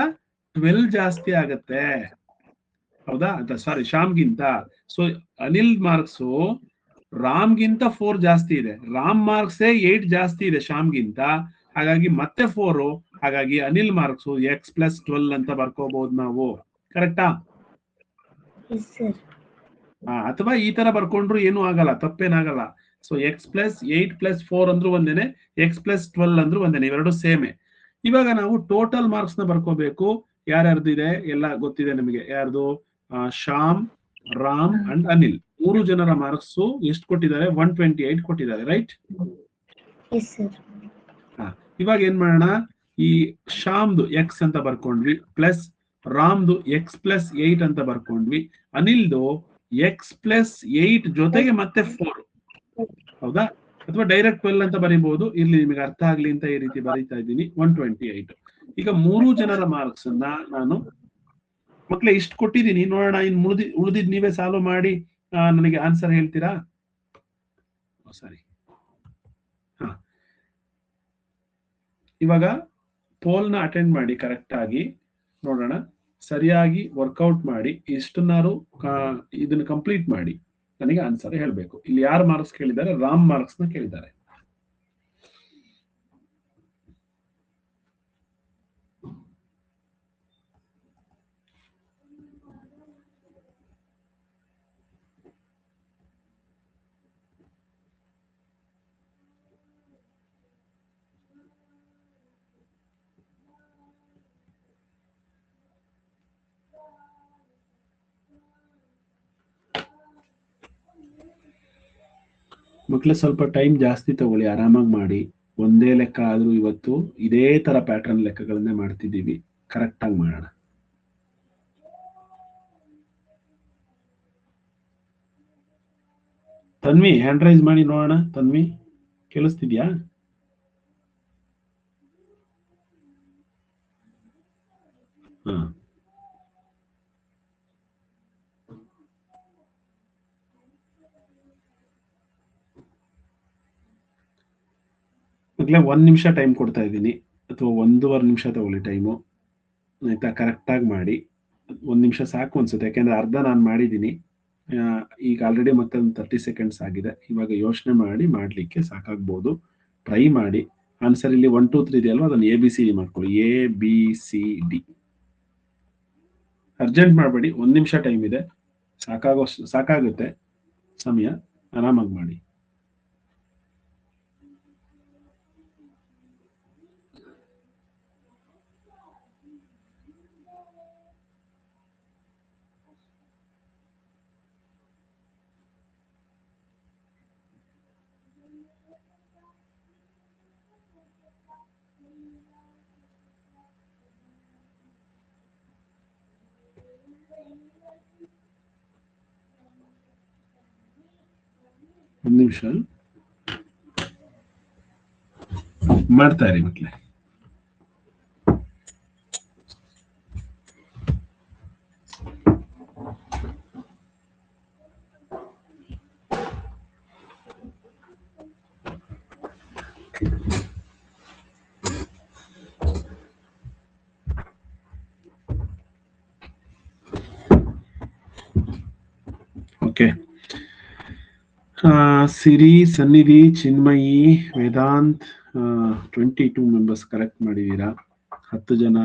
12 ಜಾಸ್ತಿ ಆಗತ್ತೆ. ಹೌದಾ? ಸಾರಿ, ಶ್ಯಾಮ್ಗಿಂತ. ಸೊ ಅನಿಲ್ ಮಾರ್ಕ್ಸು ರಾಮ್ಗಿಂತ 4 ಜಾಸ್ತಿ ಇದೆ. ರಾಮ್ ಮಾರ್ಕ್ಸೇ 8 ಜಾಸ್ತಿ ಇದೆ ಶ್ಯಾಮ್ಗಿಂತ. ಹಾಗಾಗಿ ಮತ್ತೆ 4. ಹಾಗಾಗಿ ಅನಿಲ್ ಮಾರ್ಕ್ಸು ಎಕ್ಸ್ ಪ್ಲಸ್ 12 ಅಂತ ಬರ್ಕೋಬಹುದು ನಾವು. ಕರೆಕ್ಟಾ? ಅಥವಾ ಈ ತರ ಬರ್ಕೊಂಡ್ರು ಏನು ಆಗಲ್ಲ, ತಪ್ಪೇನಾಗಲ್ಲ. ಸೊ ಎಕ್ಸ್ ಪ್ಲಸ್ 8 ಪ್ಲಸ್ 4 ಅಂದ್ರೂ ಒಂದೇನೆ, ಎಕ್ಸ್ ಪ್ಲಸ್ 12 ಅಂದ್ರೂ ಒಂದೇನೆ, ಇವೆರಡು ಸೇಮೆ. ಇವಾಗ ನಾವು ಟೋಟಲ್ ಮಾರ್ಕ್ಸ್ ನ ಬರ್ಕೋಬೇಕು. ಯಾರ್ಯಾರ್ದು ಇದೆ ಎಲ್ಲ ಗೊತ್ತಿದೆ ನಿಮಗೆ. ಯಾರ್ದು? ಶ್ಯಾಮ್, ರಾಮ್ ಅಂಡ್ ಅನಿಲ್ 3 ಜನರ ಮಾರ್ಕ್ಸ್ ಎಷ್ಟು ಕೊಟ್ಟಿದ್ದಾರೆ? 128 ಕೊಟ್ಟಿದ್ದಾರೆ. ರೈಟ್? ಇವಾಗ ಏನ್ ಮಾಡೋಣ, ಈ ಶ್ಯಾಮ್ದು ಎಕ್ಸ್ ಅಂತ ಬರ್ಕೊಂಡ್ವಿ, ಪ್ಲಸ್ ರಾಮ್ದು ಎಕ್ಸ್ ಪ್ಲಸ್ 8 ಅಂತ ಬರ್ಕೊಂಡ್ವಿ, ಅನಿಲ್ದು ಎಕ್ಸ್ ಪ್ಲಸ್ 8 ಜೊತೆಗೆ ಮತ್ತೆ 4. ಹೌದಾ? ಅಥವಾ ಡೈರೆಕ್ಟ್ 12 ಅಂತ ಬರೀಬಹುದು. ಇಲ್ಲಿ ನಿಮಗೆ ಅರ್ಥ ಆಗ್ಲಿ ಅಂತ ಈ ರೀತಿ ಬರೀತಾ ಇದ್ದೀನಿ. 128. ಈಗ 3 ಜನರ ಮಾರ್ಕ್ಸ್ ಅನ್ನ ನಾನು ಮಕ್ಕಳೇ ಇಷ್ಟು ಕೊಟ್ಟಿದ್ದೀನಿ. ನೋಡೋಣ, ಇನ್ನು ಉಳಿದಿದ್ ನೀವೇ ಸಾಲ್ವ್ ಮಾಡಿ ನನಗೆ ಆನ್ಸರ್ ಹೇಳ್ತೀರಾ? ಸರಿ. ಇವಾಗ ಪೋಲ್ನ ಅಟೆಂಡ್ ಮಾಡಿ ಕರೆಕ್ಟ್ ಆಗಿ. ನೋಡೋಣ, ಸರಿಯಾಗಿ ವರ್ಕೌಟ್ ಮಾಡಿ ಇಷ್ಟನ್ನಾರು ಇದನ್ನ ಕಂಪ್ಲೀಟ್ ಮಾಡಿ ನನಗೆ ಆನ್ಸರ್ ಹೇಳ್ಬೇಕು. ಇಲ್ಲಿ ಯಾರು ಮಾರ್ಕ್ಸ್ ಕೇಳಿದ್ದಾರೆ? ರಾಮ್ ಮಾರ್ಕ್ಸ್ ನ ಕೇಳಿದ್ದಾರೆ. ಮಕ್ಕಳೇ ಸ್ವಲ್ಪ ಟೈಮ್ ಜಾಸ್ತಿ ತಗೊಳ್ಳಿ, ಆರಾಮಾಗಿ ಮಾಡಿ. ಒಂದೇ ಲೆಕ್ಕ ಆದ್ರೂ ಇವತ್ತು ಇದೇ ತರ ಪ್ಯಾಟರ್ನ್ ಲೆಕ್ಕಗಳನ್ನೇ ಮಾಡ್ತಿದ್ದೀವಿ. ಕರೆಕ್ಟ್ ಆಗಿ ಮಾಡೋಣ. ತನ್ವಿ ಹ್ಯಾಂಡ್ ರೈಸ್ ಮಾಡಿ ನೋಡೋಣ. ತನ್ವಿ ಕೇಳಿಸ್ತಿದ್ಯಾ? ಹಾ, ಮಕ್ಕಳೇ 1 ನಿಮಿಷ ಟೈಮ್ ಕೊಡ್ತಾ ಇದ್ದೀನಿ, ಅಥವಾ 1.5 ನಿಮಿಷ ತಗೊಳ್ಳಿ ಟೈಮು. ಆಯ್ತಾ? ಕರೆಕ್ಟ್ ಆಗಿ ಮಾಡಿ. 1 ನಿಮಿಷ ಸಾಕು ಅನ್ಸುತ್ತೆ, ಯಾಕೆಂದ್ರೆ ಅರ್ಧ ನಾನು ಮಾಡಿದ್ದೀನಿ. ಈಗ ಆಲ್ರೆಡಿ ಮತ್ತೆ ಒಂದು 30 ಸೆಕೆಂಡ್ಸ್ ಆಗಿದೆ. ಇವಾಗ ಯೋಚನೆ ಮಾಡಿ ಮಾಡ್ಲಿಕ್ಕೆ ಸಾಕಾಗ್ಬೋದು. ಟ್ರೈ ಮಾಡಿ. ಆನ್ಸರ್ ಇಲ್ಲಿ 1 2 3 ಇದೆಯಲ್ವಾ, ಅದನ್ನು ABCD ಮಾಡ್ಕೊಳ್ಳಿ. ABCD. ಅರ್ಜೆಂಟ್ ಮಾಡಬೇಡಿ, 1 ನಿಮಿಷ ಟೈಮ್ ಇದೆ, ಸಾಕಾಗುತ್ತೆ ಸಮಯ. ಆರಾಮಾಗಿ ಮಾಡಿ. ಒಂದು ನಿಮಿಷ ಮಾಡ್ತಾ ಇರಿ ಮಕ್ಕಳೇ. ಓಕೆ, ಸಿರಿ, ಸನ್ನಿಧಿ, ಚಿನ್ಮಯಿ, ವೇದಾಂತ್ 22 ಮೆಂಬರ್ಸ್ ಕರೆಕ್ಟ್ ಮಾಡಿದ್ದೀರಾ. 10 ಜನ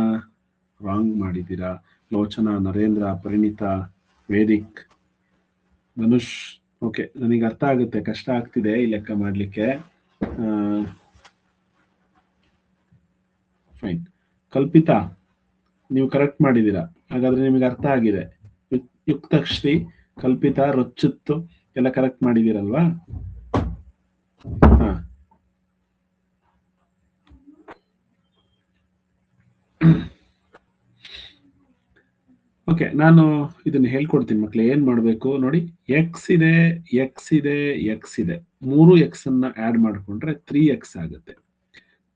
ರಾಂಗ್ ಮಾಡಿದ್ದೀರಾ. ಲೋಚನಾ, ನರೇಂದ್ರ, ಪರಿಣಿತಾ, ವೇದಿಕ್, ಧನುಷ್. ಓಕೆ, ನನಗೆ ಅರ್ಥ ಆಗುತ್ತೆ, ಕಷ್ಟ ಆಗ್ತಿದೆ ಈ ಲೆಕ್ಕ ಮಾಡಲಿಕ್ಕೆ. ಫೈನ್. ಕಲ್ಪಿತಾ, ನೀವು ಕರೆಕ್ಟ್ ಮಾಡಿದ್ದೀರಾ, ಹಾಗಾದ್ರೆ ನಿಮಗೆ ಅರ್ಥ ಆಗಿದೆ. ಯುಕ್ತಶ್ರೀ, ಕಲ್ಪಿತಾ, ರೊಚ್ಚುತ್ತು ಎಲ್ಲ ಕರೆಕ್ಟ್ ಮಾಡಿದ್ದೀರಲ್ವಾ? ಹಾ, ಓಕೆ, ನಾನು ಇದನ್ನ ಹೇಳ್ಕೊಡ್ತೀನಿ ಮಕ್ಳು. ಏನ್ ಮಾಡ್ಬೇಕು ನೋಡಿ, ಎಕ್ಸ್ ಇದೆ, ಎಕ್ಸ್ ಇದೆ, ಎಕ್ಸ್ ಇದೆ, 3 ಎಕ್ಸ್ ಅನ್ನ ಆಡ್ ಮಾಡ್ಕೊಂಡ್ರೆ 3x ಆಗುತ್ತೆ.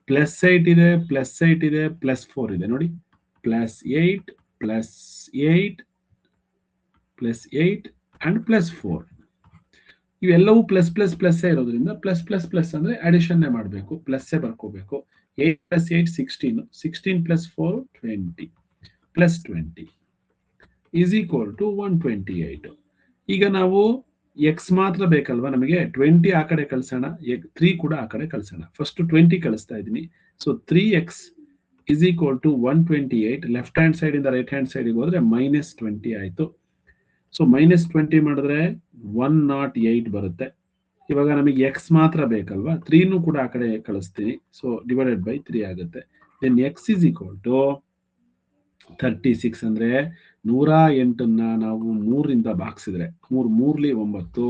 +8 ಇದೆ, +8 ಇದೆ, +4 ಇದೆ ನೋಡಿ. +8 +8 +8 ಅಂಡ್ +4 ಇವೆಲ್ಲವೂ ಪ್ಲಸ್ ಪ್ಲಸ್ ಪ್ಲಸ್ ಇರೋದ್ರಿಂದ ಪ್ಲಸ್ ಪ್ಲಸ್ ಪ್ಲಸ್ ಅಂದ್ರೆ ಅಡಿಷನ್ ಮಾಡಬೇಕು, ಪ್ಲಸ್ ಬರ್ಕೋಬೇಕು. 8 + 8 16, 16 + 4 20 +20 ಈಸ್ ಈಕ್ವಲ್ ಟು 128. ಈಗ ನಾವು ಎಕ್ಸ್ ಮಾತ್ರ ಬೇಕಲ್ವಾ ನಮಗೆ, 20 ಆ ಕಡೆ ಕಳ್ಸೋಣ, 3 ಕೂಡ ಆ ಕಡೆ ಕಳ್ಸೋಣ. ಫಸ್ಟ್ 20 ಕಳಿಸ್ತಾ ಇದ್ದೀನಿ. So 3x is equal to 128. Left hand side ಇಂದ ರೈಟ್ ಹ್ಯಾಂಡ್ ಸೈಡ್ಗೆ ಹೋದ್ರೆ -20 ಆಯ್ತು. ಸೊ -20 ಮಾಡಿದ್ರೆ 108 ಬರುತ್ತೆ. ಇವಾಗ ನಮಗೆ ಎಕ್ಸ್ ಮಾತ್ರ ಬೇಕಲ್ವಾ, 3ನೂ ಕೂಡ ಆ ಕಡೆ ಕಳಿಸ್ತೀನಿ. ಸೊ /3 ಆಗುತ್ತೆ. Then x is equal to 36 ಅಂದ್ರೆ 108ನ್ನ ನಾವು 3ರಿಂದ ಭಾಗಿಸಿದ್ರೆ 3 3ಲಿ 9,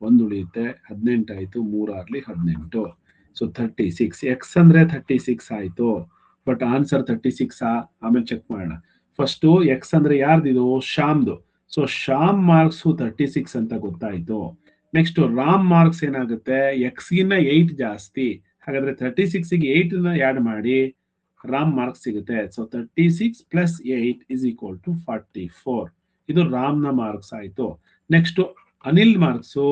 1 ಉಳಿಯುತ್ತೆ, 18 ಆಯ್ತು, 3 6ಲಿ 18. ಸೊ 36 ಎಕ್ಸ್ ಅಂದ್ರೆ 36 ಆಯ್ತು. ಬಟ್ ಆನ್ಸರ್ 36 ಆಮೇಲೆ ಚೆಕ್ ಮಾಡೋಣ. ಫಸ್ಟ್ ಎಕ್ಸ್ ಅಂದ್ರೆ ಯಾರ್ದಿದು? ಶ್ಯಾಮ್ದು. ಸೊ ಶ್ಯಾಮ್ ಮಾರ್ಕ್ಸ್ 36 ಅಂತ ಗೊತ್ತಾಯ್ತು. ನೆಕ್ಸ್ಟ್ ರಾಮ್ ಮಾರ್ಕ್ಸ್ ಏನಾಗುತ್ತೆ, ಎಕ್ಸ್ ಗಿನ್ನ 8 ಜಾಸ್ತಿ. ಹಾಗಾದ್ರೆ 36ಗೆ 8ನ ಆಡ್ ಮಾಡಿ ರಾಮ್ ಮಾರ್ಕ್ಸ್ ಸಿಗುತ್ತೆ. So 36 + 8 is equal to 44. ಇದು ರಾಮ್ನ ಮಾರ್ಕ್ಸ್ ಆಯ್ತು. ನೆಕ್ಸ್ಟ್ ಅನಿಲ್ ಮಾರ್ಕ್ಸು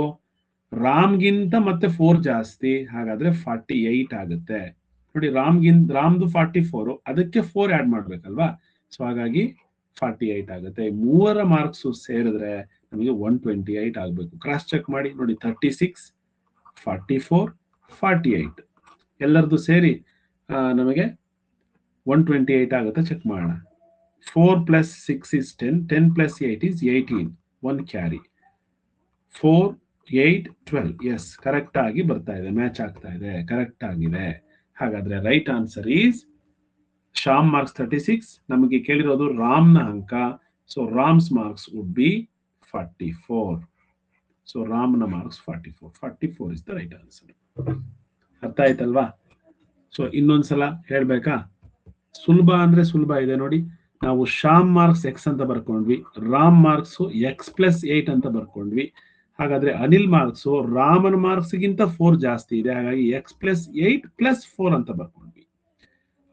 ರಾಮ್ಗಿಂತ ಮತ್ತೆ 4 ಜಾಸ್ತಿ, ಹಾಗಾದ್ರೆ 48 ಆಗುತ್ತೆ. ನೋಡಿ, ರಾಮ್ದು 44, ಅದಕ್ಕೆ 4 ಆಡ್ ಮಾಡ್ಬೇಕಲ್ವಾ. ಸೊ ಹಾಗಾಗಿ 48 ಆಗುತ್ತೆ. 3ರ ಮಾರ್ಕ್ಸ್ ಸೇರಿದ್ರೆ ನಮಗೆ 128 ಆಗ್ಬೇಕು. ಕ್ರಾಸ್ ಚೆಕ್ ಮಾಡಿ ನೋಡಿ, 36 44 48 ಎಲ್ಲರದು ಸೇರಿ ನಮಗೆ 128 ಆಗುತ್ತೆ. ಚೆಕ್ ಮಾಡೋಣ. 4 + 6 is 10, 10 + 8 is 18, 1 carry. 4 8 12. Yes, correct ಆಗಿ ಬರ್ತಾ ಇದೆ, ಮ್ಯಾಚ್ ಆಗ್ತಾ ಇದೆ, ಕರೆಕ್ಟ್ ಆಗಿದೆ. ಹಾಗಾದ್ರೆ right answer is Shyam marks 36. ನಮಗೆ ಕೇಳಿರೋದು ರಾಮ್ನ ಅಂಕ. So Ram's marks would be 44. So ರಾಮ್ನ marks 44. 44 is the right answer. ಅರ್ಥ ಆಯ್ತಲ್ವಾ? ಸೊ ಇನ್ನೊಂದ್ಸಲ ಹೇಳ್ಬೇಕಾ? ಸುಲಭ ಅಂದ್ರೆ ಸುಲಭ ಇದೆ ನೋಡಿ. ನಾವು ಶ್ಯಾಮ್ ಮಾರ್ಕ್ಸ್ ಎಕ್ಸ್ ಅಂತ ಬರ್ಕೊಂಡ್ವಿ, ರಾಮ್ ಮಾರ್ಕ್ಸ್ x + 8 ಅಂತ ಬರ್ಕೊಂಡ್ವಿ. ಹಾಗಾದ್ರೆ ಅನಿಲ್ ಮಾರ್ಕ್ಸ್ ರಾಮನ್ ಮಾರ್ಕ್ಸ್ ಗಿಂತ 4 ಜಾಸ್ತಿ ಇದೆ, ಹಾಗಾಗಿ x + 8 + 4 ಅಂತ ಬರ್ಕೊಂಡ್ವಿ.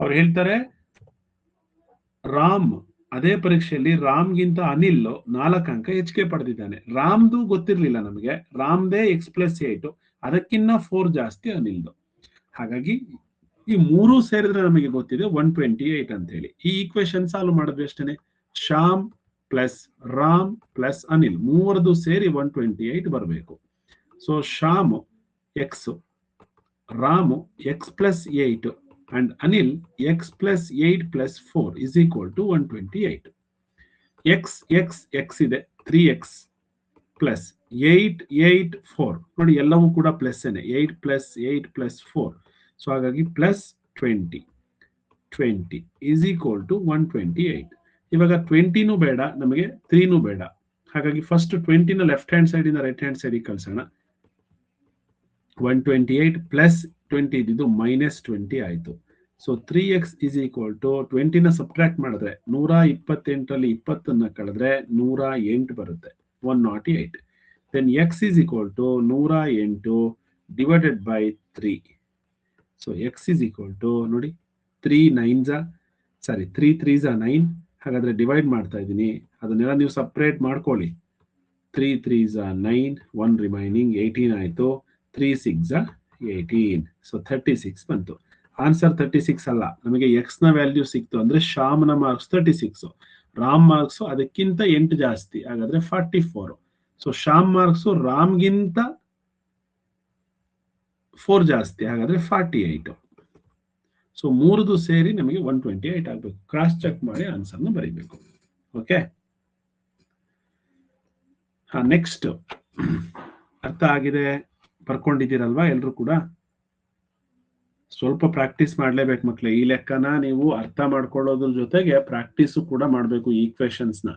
ಅವ್ರು ಹೇಳ್ತಾರೆ ರಾಮ್ ಅದೇ ಪರೀಕ್ಷೆಯಲ್ಲಿ ರಾಮ್ಗಿಂತ ಅನಿಲ್ 4 ಅಂಕ ಹೆಚ್ಚಿಗೆ ಪಡೆದಿದ್ದಾನೆ. ರಾಮ್ದು ಗೊತ್ತಿರ್ಲಿಲ್ಲ ನಮಗೆ, ರಾಮ್ದೇ x + 8, ಅದಕ್ಕಿಂತ 4 ಜಾಸ್ತಿ ಅನಿಲ್ದು. ಹಾಗಾಗಿ ಈ 3 ಸೇರಿದ್ರೆ ನಮಗೆ ಗೊತ್ತಿದೆ 128 ಅಂತ ಹೇಳಿ. ಈ ಈಕ್ವೇಶನ್ ಸಾಲ್ವ್ ಮಾಡಿದ್ರೆ ಅಷ್ಟೇನೆ, ಶ್ಯಾಮ್ ಪ್ಲಸ್ ರಾಮ್ ಪ್ಲಸ್ ಅನಿಲ್ 3ರದು ಸೇರಿ 128 ಬರಬೇಕು. So Shyam X, Ram x + 8 and Anil x + 8 + 4 is equal to 128. x ಇದೆ 3x ಪ್ಲಸ್ 8 8 4 ನೋಡಿ, ಎಲ್ಲವೂ ಕೂಡ ಪ್ಲಸ್ 8 + 8 + 4. ಸೊ ಹಾಗಾಗಿ +20 20 ಈಸ್ ಈಕ್ವಲ್ ಟು 128. ಇವಾಗ 20ನೂ ಬೇಡ ನಮಗೆ, 3ನೂ ಬೇಡ. ಹಾಗಾಗಿ ಫಸ್ಟ್ 20ನ ಲೆಫ್ಟ್ ಹ್ಯಾಂಡ್ ಸೈಡ್ ಇಂದ ರೈಟ್ ಹ್ಯಾಂಡ್ ಸೈಡ್ ಕಳ್ಸೋಣ. 128 + 20 ಇದ್ದು -20 ಆಯ್ತು. So 3x is equal to 20ನ ಸಬ್ಟ್ರಾಕ್ಟ್ ಮಾಡಿದ್ರೆ 128ರಲ್ಲಿ 20ನ್ನ ಕಳೆದ್ರೆ 108 ಬರುತ್ತೆ, 108. then x is equal to 108 divided by 3. So x is equal to ನೋಡಿ 3 9s ಸಾರಿ 3 3s 9. ಹಾಗಾದ್ರೆ ಡಿವೈಡ್ ಮಾಡ್ತಾ ಇದ್ದೀನಿ, ಅದನ್ನೆಲ್ಲ ನೀವು ಸಪ್ರೇಟ್ ಮಾಡ್ಕೊಳ್ಳಿ. 3 3s 9, 1 ರಿಮೈನಿಂಗ್ 18 ಆಯಿತು. 3 6 18, ಸೊ 36 ಬಂತು. ಆನ್ಸರ್ 36 ಅಲ್ಲ, ನಮಗೆ ಎಕ್ಸ್ ನ ವ್ಯಾಲ್ಯೂ ಸಿಕ್ತು ಅಂದ್ರೆ ಶ್ಯಾಮ್ನ ಮಾರ್ಕ್ಸ್ 36, ರಾಮ್ ಮಾರ್ಕ್ಸ್ ಅದಕ್ಕಿಂತ 8 ಜಾಸ್ತಿ, ಹಾಗಾದ್ರೆ 44. ಸೊ ಶ್ಯಾಮ್ ಮಾರ್ಕ್ಸ್ ರಾಮ್ಗಿಂತ 4 ಜಾಸ್ತಿ, ಹಾಗಾದ್ರೆ 48. ಸೊ ಮೂರದು ಸೇರಿ ನಮಗೆ 128 ಆಗಬೇಕು. ಕ್ರಾಸ್ ಚೆಕ್ ಮಾಡಿ ಆನ್ಸರ್ನ ಬರೀಬೇಕು. ಓಕೆ, ನೆಕ್ಸ್ಟ್ ಅರ್ಥ ಆಗಿದೆ, ಬರ್ಕೊಂಡಿದ್ದೀರಲ್ವಾ ಎಲ್ರು ಕೂಡ? ಸ್ವಲ್ಪ ಪ್ರಾಕ್ಟೀಸ್ ಮಾಡ್ಲೇಬೇಕು ಮಕ್ಳೇ. ಈ ಲೆಕ್ಕನ ನೀವು ಅರ್ಥ ಮಾಡ್ಕೊಳ್ಳೋದ್ರ ಜೊತೆಗೆ ಪ್ರಾಕ್ಟೀಸು ಕೂಡ ಮಾಡ್ಬೇಕು. ಈ ಈಕ್ವೇಶನ್ಸ್ ನ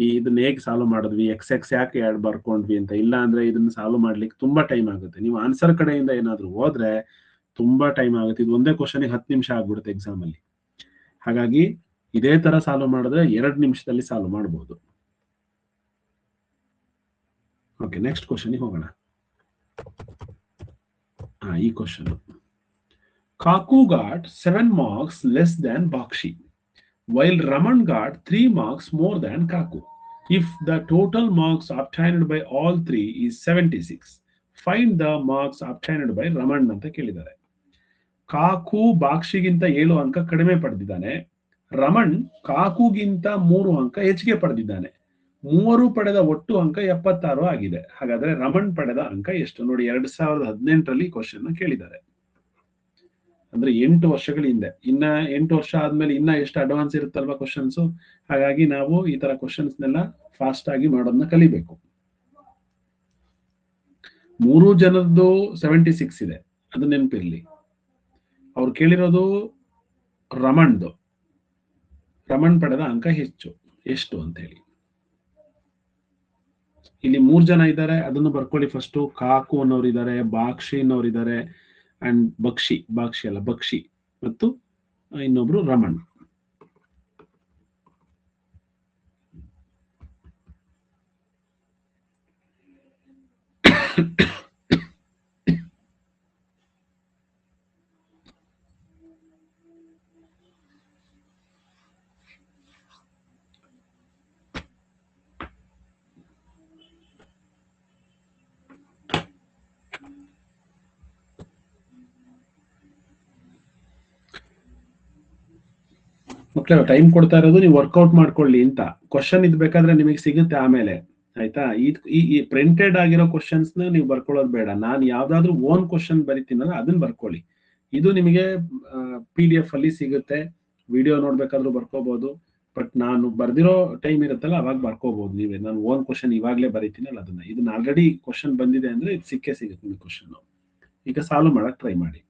ಇದನ್ನ ಹೇಗೆ ಸಾಲ್ವ್ ಮಾಡಿದ್ವಿ, ಎಕ್ಸ್ ಎಕ್ಸ್ ಯಾಕೆ ಎರಡು ಬರ್ಕೊಂಡ್ವಿ ಅಂತ. ಇಲ್ಲ ಅಂದ್ರೆ ಇದನ್ನ ಸಾಲ್ವ್ ಮಾಡ್ಲಿಕ್ಕೆ ತುಂಬಾ ಟೈಮ್ ಆಗುತ್ತೆ. ನೀವು ಆನ್ಸರ್ ಕಡೆಯಿಂದ ಏನಾದ್ರು ಹೋದ್ರೆ ತುಂಬಾ ಟೈಮ್ ಆಗುತ್ತೆ. ಇದು ಒಂದೇ ಕ್ವಶನ್ 10 ನಿಮಿಷ ಆಗ್ಬಿಡುತ್ತೆ ಎಕ್ಸಾಮ್ ಅಲ್ಲಿ. ಹಾಗಾಗಿ ಇದೇ ತರ ಸಾಲ್ವ್ ಮಾಡಿದ್ರೆ 2 ನಿಮಿಷದಲ್ಲಿ ಸಾಲ್ವ್ ಮಾಡಬಹುದು. ಓಕೆ, ನೆಕ್ಸ್ಟ್ ಕ್ವಶನ್ ಹೋಗೋಣ. ಈ question, Kaku got 7 marks less than Bakshi, while Raman got 3 marks more than Kaku. If the total marks obtained by all three is 76, find the marks obtained by Raman ಅಂತ ಕೇಳಿದ್ದಾರೆ. Cock ಬಾಕ್ಷಿಗಿಂತ 7 ಅಂಕ ಕಡಿಮೆ ಪಡೆದಿದ್ದಾನೆ, ರಮಣ್ ಕಾಕುಗಿಂತ 3 ಅಂಕ ಹೆಚ್ಚಿಗೆ ಪಡೆದಿದ್ದಾನೆ. ಮೂವರು ಪಡೆದ ಒಟ್ಟು ಅಂಕ 76 ಆಗಿದೆ. ಹಾಗಾದ್ರೆ ರಮಣ್ ಪಡೆದ ಅಂಕ ಎಷ್ಟು? ನೋಡಿ, 2018ರಲ್ಲಿ ಕ್ವಶನ್ ಕೇಳಿದ್ದಾರೆ. ಅಂದ್ರೆ 8 ವರ್ಷಗಳ ಹಿಂದೆ. ಇನ್ನ 8 ವರ್ಷ ಆದ್ಮೇಲೆ ಇನ್ನ ಎಷ್ಟು ಅಡ್ವಾನ್ಸ್ ಇರುತ್ತಲ್ವಾ ಕ್ವಶನ್ಸ್. ಹಾಗಾಗಿ ನಾವು ಈ ತರ ಕ್ವಶನ್ಸ್ನೆಲ್ಲ ಫಾಸ್ಟ್ ಆಗಿ ಮಾಡೋದನ್ನ ಕಲಿಬೇಕು. 3 ಜನರದ್ದು 76 ಇದೆ, ಅದು ನೆನಪಿರ್ಲಿ. ಅವ್ರು ಕೇಳಿರೋದು ರಮಣ್ದು, ರಮಣ್ ಪಡೆದ ಅಂಕ ಹೆಚ್ಚು, ಎಷ್ಟು ಅಂತ ಹೇಳಿ. ಇಲ್ಲಿ 3 ಜನ ಇದ್ದಾರೆ, ಅದನ್ನು ಬರ್ಕೊಳ್ಳಿ ಫಸ್ಟ್. ಕಾಕು ಅನ್ನೋರು ಇದ್ದಾರೆ, ಬಾಕ್ಷಿ ಅನ್ನೋರು ಇದ್ದಾರೆ, ಅಂಡ್ ಬಾಕ್ಷಿ ಅಲ್ಲ ಬಕ್ಷಿ, ಮತ್ತು ಇನ್ನೊಬ್ರು ರಮಣ್. ಮಕ್ಕಳೇ, ಟೈಮ್ ಕೊಡ್ತಾ ಇರೋದು ನೀವು ವರ್ಕೌಟ್ ಮಾಡ್ಕೊಳ್ಳಿ ಅಂತ. ಕ್ವಶನ್ ಇದು ಬೇಕಾದ್ರೆ ನಿಮಗೆ ಸಿಗುತ್ತೆ ಆಮೇಲೆ, ಆಯ್ತಾ? ಈ ಪ್ರಿಂಟೆಡ್ ಆಗಿರೋ ಕ್ವಶನ್ಸ್ ನ ನೀವು ಬರ್ಕೊಳ್ಳೋದು ಬೇಡ. ನಾನು ಯಾವ್ದಾದ್ರು ಓನ್ ಕ್ವಶನ್ ಬರಿತೀನಲ್ಲ ಅದನ್ನ ಬರ್ಕೊಳ್ಳಿ. ಇದು ನಿಮಗೆ PDF ಅಲ್ಲಿ ಸಿಗುತ್ತೆ, ವಿಡಿಯೋ ನೋಡ್ಬೇಕಾದ್ರೂ ಬರ್ಕೋಬಹುದು. ಬಟ್ ನಾನು ಬರ್ದಿರೋ ಟೈಮ್ ಇರುತ್ತಲ್ಲ ಅವಾಗ ಬರ್ಕೋಬಹುದು ನೀವೇ. ನಾನು ಓನ್ ಕ್ವಶನ್ ಇವಾಗ್ಲೇ ಬರಿತೀನಲ್ಲ ಅದನ್ನ, ಇದನ್ನ ಆಲ್ರೆಡಿ ಕ್ವಶನ್ ಬಂದಿದೆ ಅಂದ್ರೆ ಇದು ಸಿಕ್ಕೇ ಸಿಗುತ್ತೆ ನಿಮಗೆ ಕ್ವಶನ್. ಈಗ ಸಾಲ್ವ್ ಮಾಡಕ್ ಟ್ರೈ ಮಾಡಿ.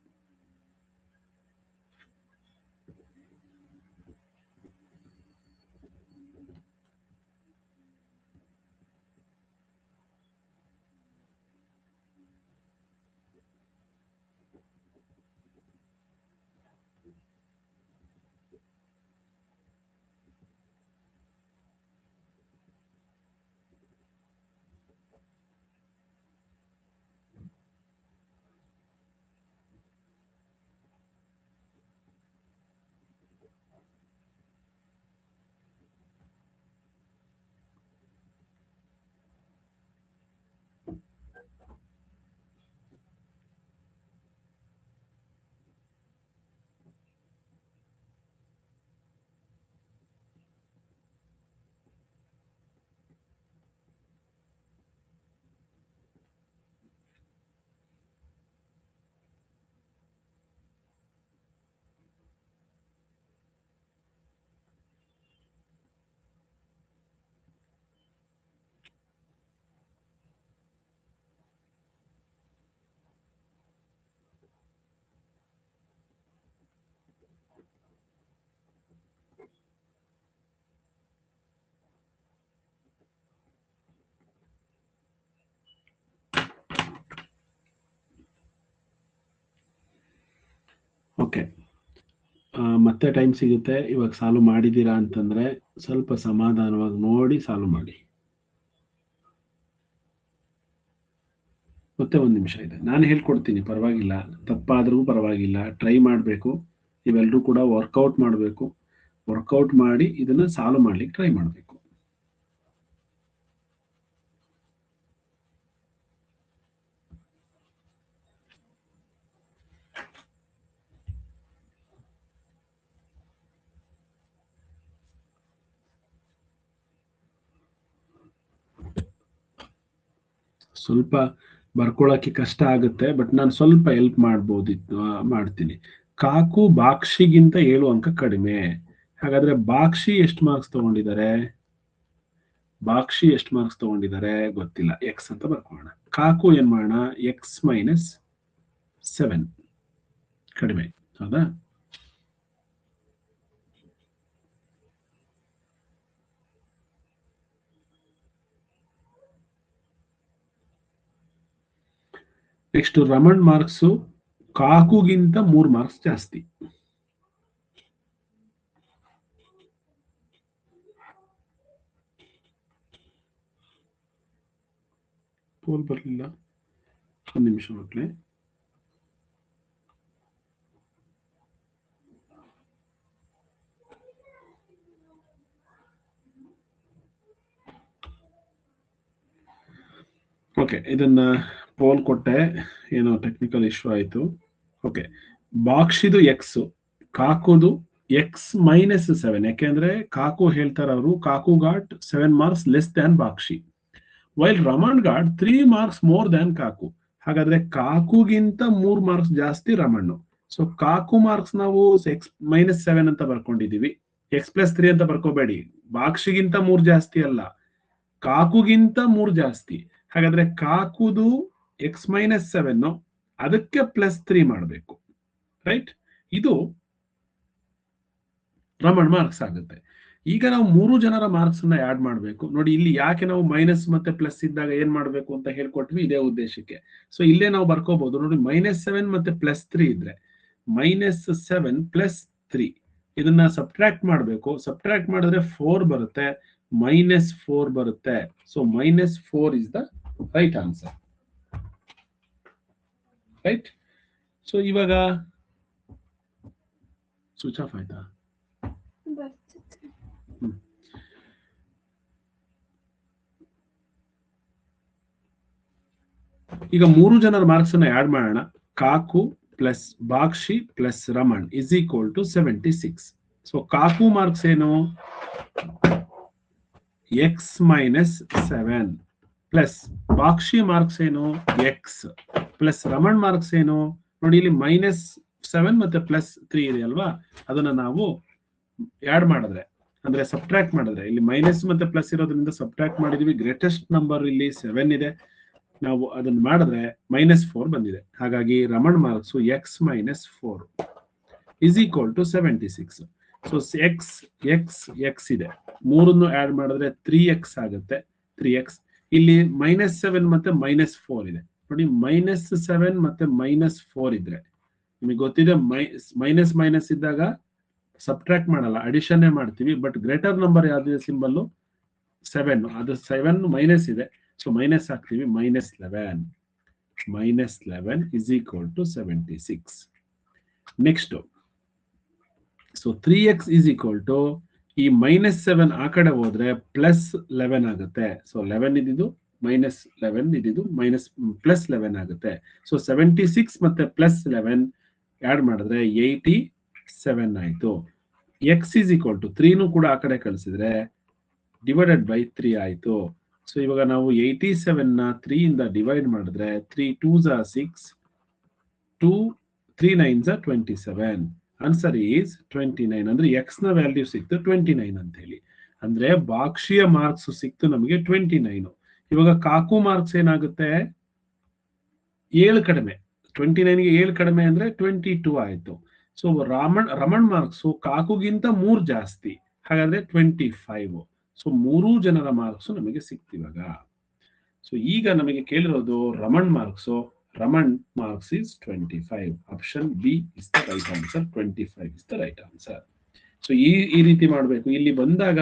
ಓಕೆ, ಮತ್ತೆ ಟೈಮ್ ಸಿಗುತ್ತೆ. ಇವಾಗ ಸಾಲ್ವ್ ಮಾಡಿದ್ದೀರಾ ಅಂತಂದ್ರೆ ಸ್ವಲ್ಪ ಸಮಾಧಾನವಾಗಿ ನೋಡಿ ಸಾಲ್ವ್ ಮಾಡಿ. ಮತ್ತೆ ಒಂದು ನಿಮಿಷ ಇದೆ, ನಾನು ಹೇಳ್ಕೊಡ್ತೀನಿ, ಪರವಾಗಿಲ್ಲ, ತಪ್ಪಾದ್ರೂ ಪರವಾಗಿಲ್ಲ, ಟ್ರೈ ಮಾಡಬೇಕು. ನೀವೆಲ್ಲರೂ ಕೂಡ ವರ್ಕೌಟ್ ಮಾಡಬೇಕು. ವರ್ಕೌಟ್ ಮಾಡಿ ಇದನ್ನ ಸಾಲ್ವ್ ಮಾಡ್ಲಿಕ್ಕೆ ಟ್ರೈ ಮಾಡಬೇಕು. ಸ್ವಲ್ಪ ಬರ್ಕೊಳ್ಳೋಕೆ ಕಷ್ಟ ಆಗುತ್ತೆ, ಬಟ್ ನಾನು ಸ್ವಲ್ಪ ಹೆಲ್ಪ್ ಮಾಡ್ತೀನಿ. ಕಾಕು ಬಾಕ್ಷಿಗಿಂತ 7 ಅಂಕ ಕಡಿಮೆ. ಹಾಗಾದ್ರೆ ಬಾಕ್ಷಿ ಎಷ್ಟು ಮಾರ್ಕ್ಸ್ ತಗೊಂಡಿದ್ದಾರೆ? ಬಾಕ್ಷಿ ಎಷ್ಟು ಮಾರ್ಕ್ಸ್ ತಗೊಂಡಿದ್ದಾರೆ ಗೊತ್ತಿಲ್ಲ, ಎಕ್ಸ್ ಅಂತ ಬರ್ಕೊಳ್ಳೋಣ. ಕಾಕು ಏನ್ ಮಾಡೋಣ, x-7 ಕಡಿಮೆ, ಹೌದಾ? ನೆಕ್ಸ್ಟ್ ರಮಣ್ ಮಾರ್ಕ್ಸು ಕಾಕುಗಿಂತ 3 ಮಾರ್ಕ್ಸ್ ಜಾಸ್ತಿ. ಪೋಲ್ ಬರಲಿಲ್ಲ, ಒಂದು ನಿಮಿಷ ಮಕ್ಕಳೇ. ಓಕೆ, ಇದನ್ನ ಪೋಲ್ ಕೊಟ್ಟೆ, ಏನೋ ಟೆಕ್ನಿಕಲ್ ಇಶ್ಯೂ ಆಯ್ತು. ಓಕೆ, ಬಾಕ್ಷಿದು ಎಕ್ಸ್, ಕಾಕುದು x-7. ಯಾಕೆಂದ್ರೆ ಕಾಕು ಹೇಳ್ತಾರ ಅವರು, Kaku got 7 marks less than Bakshi, while Raman got 3 marks more than Kaku. ಹಾಗಾದ್ರೆ ಕಾಕುಗಿಂತ 3 ಮಾರ್ಕ್ಸ್ ಜಾಸ್ತಿ ರಮಣ್ಣು. ಸೊ ಕಾಕು ಮಾರ್ಕ್ಸ್ ನಾವು x-7 ಅಂತ ಬರ್ಕೊಂಡಿದೀವಿ, x+3 ಅಂತ ಬರ್ಕೋಬೇಡಿ. ಬಾಕ್ಷಿಗಿಂತ 3 ಜಾಸ್ತಿ ಅಲ್ಲ, ಕಾಕುಗಿಂತ 3 ಜಾಸ್ತಿ. ಹಾಗಾದ್ರೆ ಕಾಕುದು x-7 ಅದಕ್ಕೆ +3 ಮಾಡಬೇಕು, ರೈಟ್? ಇದು ರಮಣ್ ಮಾರ್ಕ್ಸ್ ಆಗುತ್ತೆ. ಈಗ ನಾವು 3 ಜನರ ಮಾರ್ಕ್ಸ್ ಅನ್ನ ಆಡ್ ಮಾಡಬೇಕು. ನೋಡಿ, ಇಲ್ಲಿ ಯಾಕೆ ನಾವು ಮೈನಸ್ ಮತ್ತೆ ಪ್ಲಸ್ ಇದ್ದಾಗ ಏನ್ ಮಾಡಬೇಕು ಅಂತ ಹೇಳ್ಕೊಟ್ವಿ, ಇದೇ ಉದ್ದೇಶಕ್ಕೆ. ಸೊ ಇಲ್ಲೇ ನಾವು ಬರ್ಕೋಬಹುದು. ನೋಡಿ, -7 ಮತ್ತೆ +3 ಇದ್ರೆ -7 +3 ಇದನ್ನ ಸಬ್ಟ್ರಾಕ್ಟ್ ಮಾಡಬೇಕು. ಸಬ್ಟ್ರಾಕ್ಟ್ ಮಾಡಿದ್ರೆ 4 ಬರುತ್ತೆ, -4 ಬರುತ್ತೆ. So -4 is the right answer, right? So ಇವಾಗ ಸ್ವಿಚ್ ಆಫ್ ಆಯ್ತಾ? ಈಗ 3 ಜನರ ಮಾರ್ಕ್ಸ್ ಅನ್ನ ಆಡ್ ಮಾಡೋಣ. Kaku plus Bakshi plus Raman is equal to 76. So Kaku marks ಏನು, x-7 ಪ್ಲಸ್ ಬಾಕ್ಷಿ ಮಾರ್ಕ್ಸ್ ಏನು, x ಪ್ಲಸ್ ರಮಣ್ ಮಾರ್ಕ್ಸ್ ಏನು. ನೋಡಿ, ಇಲ್ಲಿ -7 ಮತ್ತೆ +3 ಇದೆ ಅಲ್ವಾ, ಅದನ್ನ ನಾವು ಆಡ್ ಮಾಡಿದ್ರೆ, ಅಂದ್ರೆ ಸಬ್ಟ್ರಾಕ್ಟ್ ಮಾಡಿದ್ರೆ, ಇಲ್ಲಿ ಮೈನಸ್ ಮತ್ತೆ ಪ್ಲಸ್ ಇರೋದ್ರಿಂದ ಸಬ್ಟ್ರಾಕ್ಟ್ ಮಾಡಿದೀವಿ. ಗ್ರೇಟೆಸ್ಟ್ ನಂಬರ್ ಇಲ್ಲಿ 7 ಇದೆ, ನಾವು ಅದನ್ನ ಮಾಡಿದ್ರೆ -4 ಬಂದಿದೆ. ಹಾಗಾಗಿ Raman marks x-4 is equal to 76. So x ಇದೆ, 3 ಆಡ್ ಮಾಡಿದ್ರೆ 3x ಆಗುತ್ತೆ, 3x. ಇಲ್ಲಿ -7 ಮತ್ತೆ -4 ಇದೆ. ನೋಡಿ, -7 ಮತ್ತೆ -4 ಇದ್ರೆ ನಿಮಗೆ ಗೊತ್ತಿದೆ, ಮೈನಸ್ ಇದ್ದಾಗ ಸಬ್ಟ್ರಾಕ್ಟ್ ಮಾಡಲ್ಲ, ಅಡಿಷನ್ ಮಾಡ್ತೀವಿ. ಬಟ್ ಗ್ರೇಟರ್ ನಂಬರ್ ಯಾವ್ದಿದೆ ಸಿಂಬಲ್ 7, ಅದು 7 ಮೈನಸ್ ಇದೆ, ಸೊ ಮೈನಸ್ ಹಾಕ್ತೀವಿ. -11 is equal to 76. Next, so 3x is equal to, ಈ -7 ಆ ಕಡೆ ಹೋದ್ರೆ +11 ಆಗುತ್ತೆ. ಸೊ 11 ಇದ್ದಿದ್ದು -11 ಇದ್ದಿದ್ದು +11 ಆಗುತ್ತೆ. ಸೊ 76 ಮತ್ತೆ +11 ಆಡ್ ಮಾಡಿದ್ರೆ 87 ಆಯ್ತು. x ಇಸ್ ಈಕ್ವಲ್ ಟು 3 ಕೂಡ ಆ ಕಡೆ ಕಳಿಸಿದ್ರೆ ಡಿವೈಡೆಡ್ ಬೈ 3 ಆಯ್ತು. ಸೊ ಇವಾಗ ನಾವು 87 ನ 3 ಇಂದ ಡಿವೈಡ್ ಮಾಡಿದ್ರೆ 3 2s are 6, 2 3 9s are 27. Answer is 29. ಅಂದ್ರೆ x ನ ವ್ಯಾಲ್ಯೂ ಸಿಕ್ತು 29 ಅಂತ ಹೇಳಿ. ಅಂದ್ರೆ ಬಾಕ್ಷಿಯ ಮಾರ್ಕ್ಸ್ ಸಿಕ್ತು ನಮಗೆ 29. ಇವಾಗ ಕಾಕು ಮಾರ್ಕ್ಸ್ ಏನಾಗುತ್ತೆ, 7 ಕಡಿಮೆ, 29ಗೆ 7 ಕಡಿಮೆ ಅಂದ್ರೆ 22 ಆಯ್ತು. ಸೊ ರಮಣ್ ಮಾರ್ಕ್ಸ್ ಕಾಕುಗಿಂತ 3 ಜಾಸ್ತಿ, ಹಾಗಾದ್ರೆ 25. ಸೊ 3 ಜನರ ಮಾರ್ಕ್ಸ್ ನಮಗೆ ಸಿಕ್ತಿವಾಗ. ಸೊ ಈಗ ನಮಗೆ ಕೇಳಿರೋದು Raman marks is 25. Option B is the right answer. 25 is the right answer. So ಈ ರೀತಿ ಮಾಡಬೇಕು. ಇಲ್ಲಿ ಬಂದಾಗ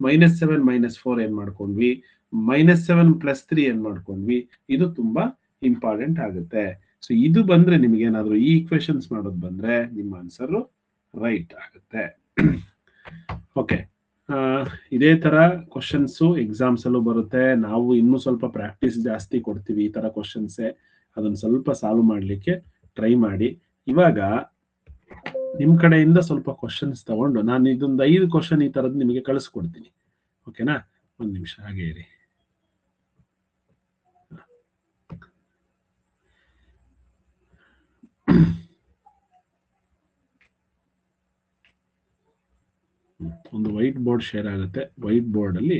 -7 -4 ಏನ್ ಮಾಡ್ಕೊಂಡ್ವಿ, -7 +3 ಏನ್ ಮಾಡ್ಕೊಂಡ್ವಿ. ಇದು ತುಂಬಾ ಇಂಪಾರ್ಟೆಂಟ್ ಆಗುತ್ತೆ. ಸೊ ಇದು ಬಂದ್ರೆ ನಿಮ್ಗೆ ಏನಾದ್ರು ಈ ಈಕ್ವೇಶನ್ಸ್ ಮಾಡೋದು ಬಂದ್ರೆ ನಿಮ್ಮ ಆನ್ಸರ್ ರೈಟ್ ಆಗುತ್ತೆ. ಓಕೆ, ಇದೇ ತರ ಕ್ವಶನ್ಸ್ ಎಕ್ಸಾಮ್ಸ್ ಅಲ್ಲೂ ಬರುತ್ತೆ. ನಾವು ಇನ್ನೂ ಸ್ವಲ್ಪ ಪ್ರಾಕ್ಟೀಸ್ ಜಾಸ್ತಿ ಕೊಡ್ತೀವಿ ಈ ತರ ಕ್ವಶನ್ಸ್, ಅದನ್ನ ಸ್ವಲ್ಪ ಸಾಲ್ವ್ ಮಾಡ್ಲಿಕ್ಕೆ ಟ್ರೈ ಮಾಡಿ. ಇವಾಗ ನಿಮ್ ಕಡೆಯಿಂದ ಸ್ವಲ್ಪ ಕ್ವಶನ್ಸ್ ತಗೊಂಡು ನಾನು ಇದೊಂದು 5 ಕ್ವಶನ್ ಈ ತರದ್ ನಿಮಗೆ ಕಳಿಸ್ಕೊಡ್ತೀನಿ. ಓಕೆನಾ? ಒಂದ್ ನಿಮಿಷ ಹಾಗೆ ಇರಿ. ಒಂದು ವೈಟ್ ಬೋರ್ಡ್ ಶೇರ್ ಆಗುತ್ತೆ. ವೈಟ್ ಬೋರ್ಡ್ ಅಲ್ಲಿ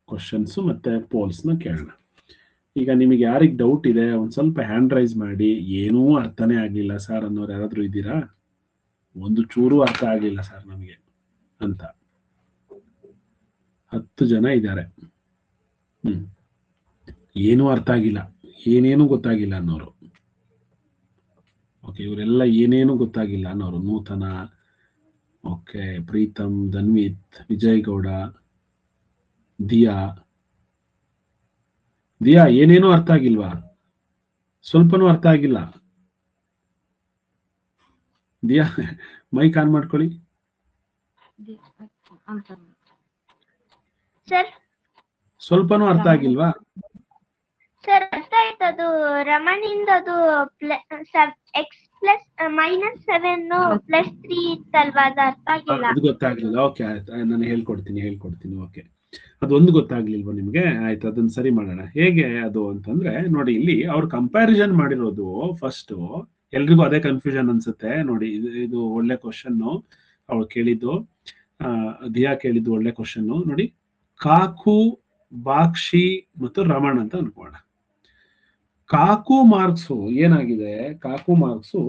ಕ್ವಶನ್ಸ್ ಮತ್ತೆ ಪೋಲ್ಸ್ ನ ಕೇಳೋಣ. ಈಗ ನಿಮಗೆ ಯಾರಿಗೆ ಡೌಟ್ ಇದೆ ಒಂದ್ ಸ್ವಲ್ಪ ಹ್ಯಾಂಡ್ ರೈಸ್ ಮಾಡಿ. ಏನೂ ಅರ್ಥನೇ ಆಗ್ಲಿಲ್ಲ ಸರ್ ಅನ್ನೋರು ಯಾರಾದ್ರೂ ಇದ್ದೀರಾ? ಒಂದು ಚೂರು ಅರ್ಥ ಆಗ್ಲಿಲ್ಲ ಸರ್ ನಮಗೆ ಅಂತ 10 ಜನ ಇದ್ದಾರೆ. ಏನೂ ಅರ್ಥ ಆಗಿಲ್ಲ, ಏನೇನು ಗೊತ್ತಾಗಿಲ್ಲ ಅನ್ನೋರು. ಓಕೆ, ಇವರೆಲ್ಲ ಏನೇನು ಗೊತ್ತಾಗಿಲ್ಲ ಅನ್ನೋರು. ನೂತನ, ಓಕೆ, ಪ್ರೀತಮ್, ಧನ್ವಿತ್, ವಿಜಯ್ ಗೌಡ, ದಿಯಾ ಏನೇನು ಅರ್ಥ ಆಗಿಲ್ವಾ? ಸ್ವಲ್ಪನೂ ಅರ್ಥ ಆಗಿಲ್ಲ. ದಿಯಾ ಮೈಕ್ ಆನ್ ಮಾಡ್ಕೊಳ್ಳಿ. ಸರ್ ಸ್ವಲ್ಪನೂ ಅರ್ಥ ಆಗಿಲ್ವಾ? ಸರ್ ಅರ್ಥ ಆಯ್ತು. ಅದು ರಮಣಿಂದ ಅದು ಎಕ್ಸ್ ಪ್ಲಸ್ -7 +3 ಇತ್ತಲ್ವಾ, ಅದು ಅರ್ಥ ಆಗಿಲ್ಲ. ಅದು ಗೊತ್ತಾಗ್ಲಿಲ್ಲ. ಓಕೆ, ಆಯ್ತು, ನಾನು ಹೇಳ್ಕೊಡ್ತೀನಿ. ಓಕೆ, ಅದೊಂದು ಗೊತ್ತಾಗ್ಲಿಲ್ವಾ ನಿಮ್ಗೆ? ಆಯ್ತು, ಅದನ್ನ ಸರಿ ಮಾಡೋಣ. ಹೇಗೆ ಅದು ಅಂತಂದ್ರೆ ನೋಡಿ, ಇಲ್ಲಿ ಅವ್ರು ಕಂಪ್ಯಾರಿಸನ್ ಮಾಡಿರೋದು ಫಸ್ಟ್. ಎಲ್ರಿಗೂ ಅದೇ ಕನ್ಫ್ಯೂಷನ್ ಅನ್ಸುತ್ತೆ ನೋಡಿ. ಇದು ಒಳ್ಳೆ ಕ್ವಶನ್ ಅವ್ರು ಕೇಳಿದ್ದು, ದಿಯಾ ಕೇಳಿದ್ದು ಒಳ್ಳೆ ಕ್ವಶನ್ ನೋಡಿ. ಕಾಕು, ಬಾಕ್ಷಿ ಮತ್ತು ರಮಣ್ ಅಂತ ಅನ್ಕೋಣ. ಕಾಕು ಮಾರ್ಕ್ಸು ಏನಾಗಿದೆ? ಕಾಕು ಮಾರ್ಕ್ಸು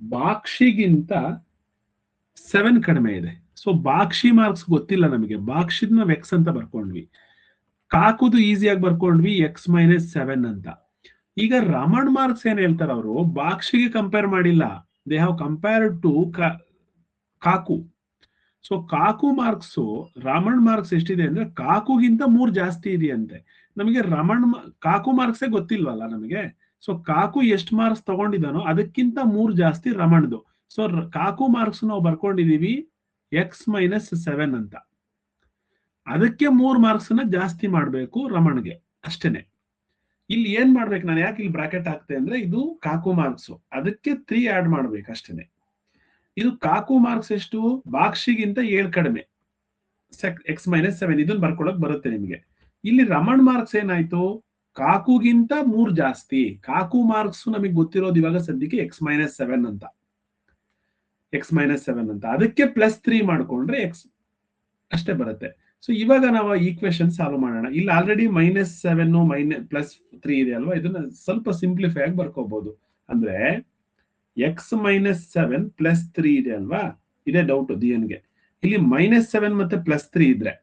ಬಾಕ್ಷಿಗಿಂತ 7 ಕಡಿಮೆ ಇದೆ. ಸೊ ಬಾಕ್ಷಿ ಮಾರ್ಕ್ಸ್ ಗೊತ್ತಿಲ್ಲ ನಮಗೆ. ಬಾಕ್ಷಿದ್ ನಾವು ಎಕ್ಸ್ ಅಂತ ಬರ್ಕೊಂಡ್ವಿ, ಕಾಕುದು ಈಸಿಯಾಗಿ ಬರ್ಕೊಂಡ್ವಿ x-7 ಅಂತ. ಈಗ ರಮಣ್ ಮಾರ್ಕ್ಸ್ ಏನ್ ಹೇಳ್ತಾರೆ ಅವರು, ಬಾಕ್ಷಿಗೆ ಕಂಪೇರ್ ಮಾಡಿಲ್ಲ. They have compared to Kaku. So Kaku marks, Raman marks ಎಷ್ಟಿದೆ ಅಂದ್ರೆ ಕಾಕುಗಿಂತ 3 ಜಾಸ್ತಿ ಇದೆಯಂತೆ. ನಮಗೆ ಕಾಕು ಮಾರ್ಕ್ಸೇ ಗೊತ್ತಿಲ್ವಲ್ಲ ನಮಗೆ. ಸೊ ಕಾಕು ಎಷ್ಟು ಮಾರ್ಕ್ಸ್ ತಗೊಂಡಿದ್ದಾನೋ ಅದಕ್ಕಿಂತ 3 ಜಾಸ್ತಿ ರಮಣ್ದು. ಸೊ ಕಾಕು ಮಾರ್ಕ್ಸ್ ನಾವು ಬರ್ಕೊಂಡಿದೀವಿ x-7 ಅಂತ. ಅದಕ್ಕೆ 3 ಮಾರ್ಕ್ಸ್ ನ ಜಾಸ್ತಿ ಮಾಡ್ಬೇಕು ರಮಣ್ಗೆ, ಅಷ್ಟೇನೆ. ಇಲ್ಲಿ ಏನ್ ಮಾಡ್ಬೇಕು, ನಾನು ಯಾಕೆ ಇಲ್ಲಿ ಬ್ರಾಕೆಟ್ ಹಾಕ್ತೆ ಅಂದ್ರೆ ಇದು ಕಾಕು ಮಾರ್ಕ್ಸ್, ಅದಕ್ಕೆ 3 ಆಡ್ ಮಾಡ್ಬೇಕು ಅಷ್ಟೇನೆ. ಇದು ಕಾಕು ಮಾರ್ಕ್ಸ್ ಎಷ್ಟು? ಬಾಕ್ಷಿಗಿಂತ 7 ಕಡಿಮೆ, x-7. ಇದನ್ನ ಬರ್ಕೊಳಕ್ ಬರುತ್ತೆ ನಿಮ್ಗೆ. ಇಲ್ಲಿ ರಮಣ್ ಮಾರ್ಕ್ಸ್ ಏನಾಯ್ತು? ಕಾಕುಗಿಂತ 3 ಜಾಸ್ತಿ. ಕಾಕು ಮಾರ್ಕ್ಸ್ ನಮಗೆ ಗೊತ್ತಿರೋದು ಇವಾಗ ಸದ್ಯಕ್ಕೆ x-7 ಅಂತ. ಅದಕ್ಕೆ +3 ಮಾಡ್ಕೊಂಡ್ರೆ x ಅಷ್ಟೇ ಬರುತ್ತೆ. ಸೊ ಇವಾಗ ನಾವು ಈಕ್ವೇಶನ್ ಸಾಲ್ವ್ ಮಾಡೋಣ. ಇಲ್ಲಿ ಆಲ್ರೆಡಿ -7 +3 ಇದೆ ಅಲ್ವಾ, ಇದನ್ನ ಸ್ವಲ್ಪ ಸಿಂಪ್ಲಿಫೈ ಆಗಿ ಬರ್ಕೋಬಹುದು. ಅಂದ್ರೆ x-7 +3 ಇದೆ ಅಲ್ವಾ, ಇದೇ ಡೌಟ್ ದಿಯನ್ಗೆ. ಇಲ್ಲಿ -7 ಮತ್ತೆ +3 ಇದ್ರೆ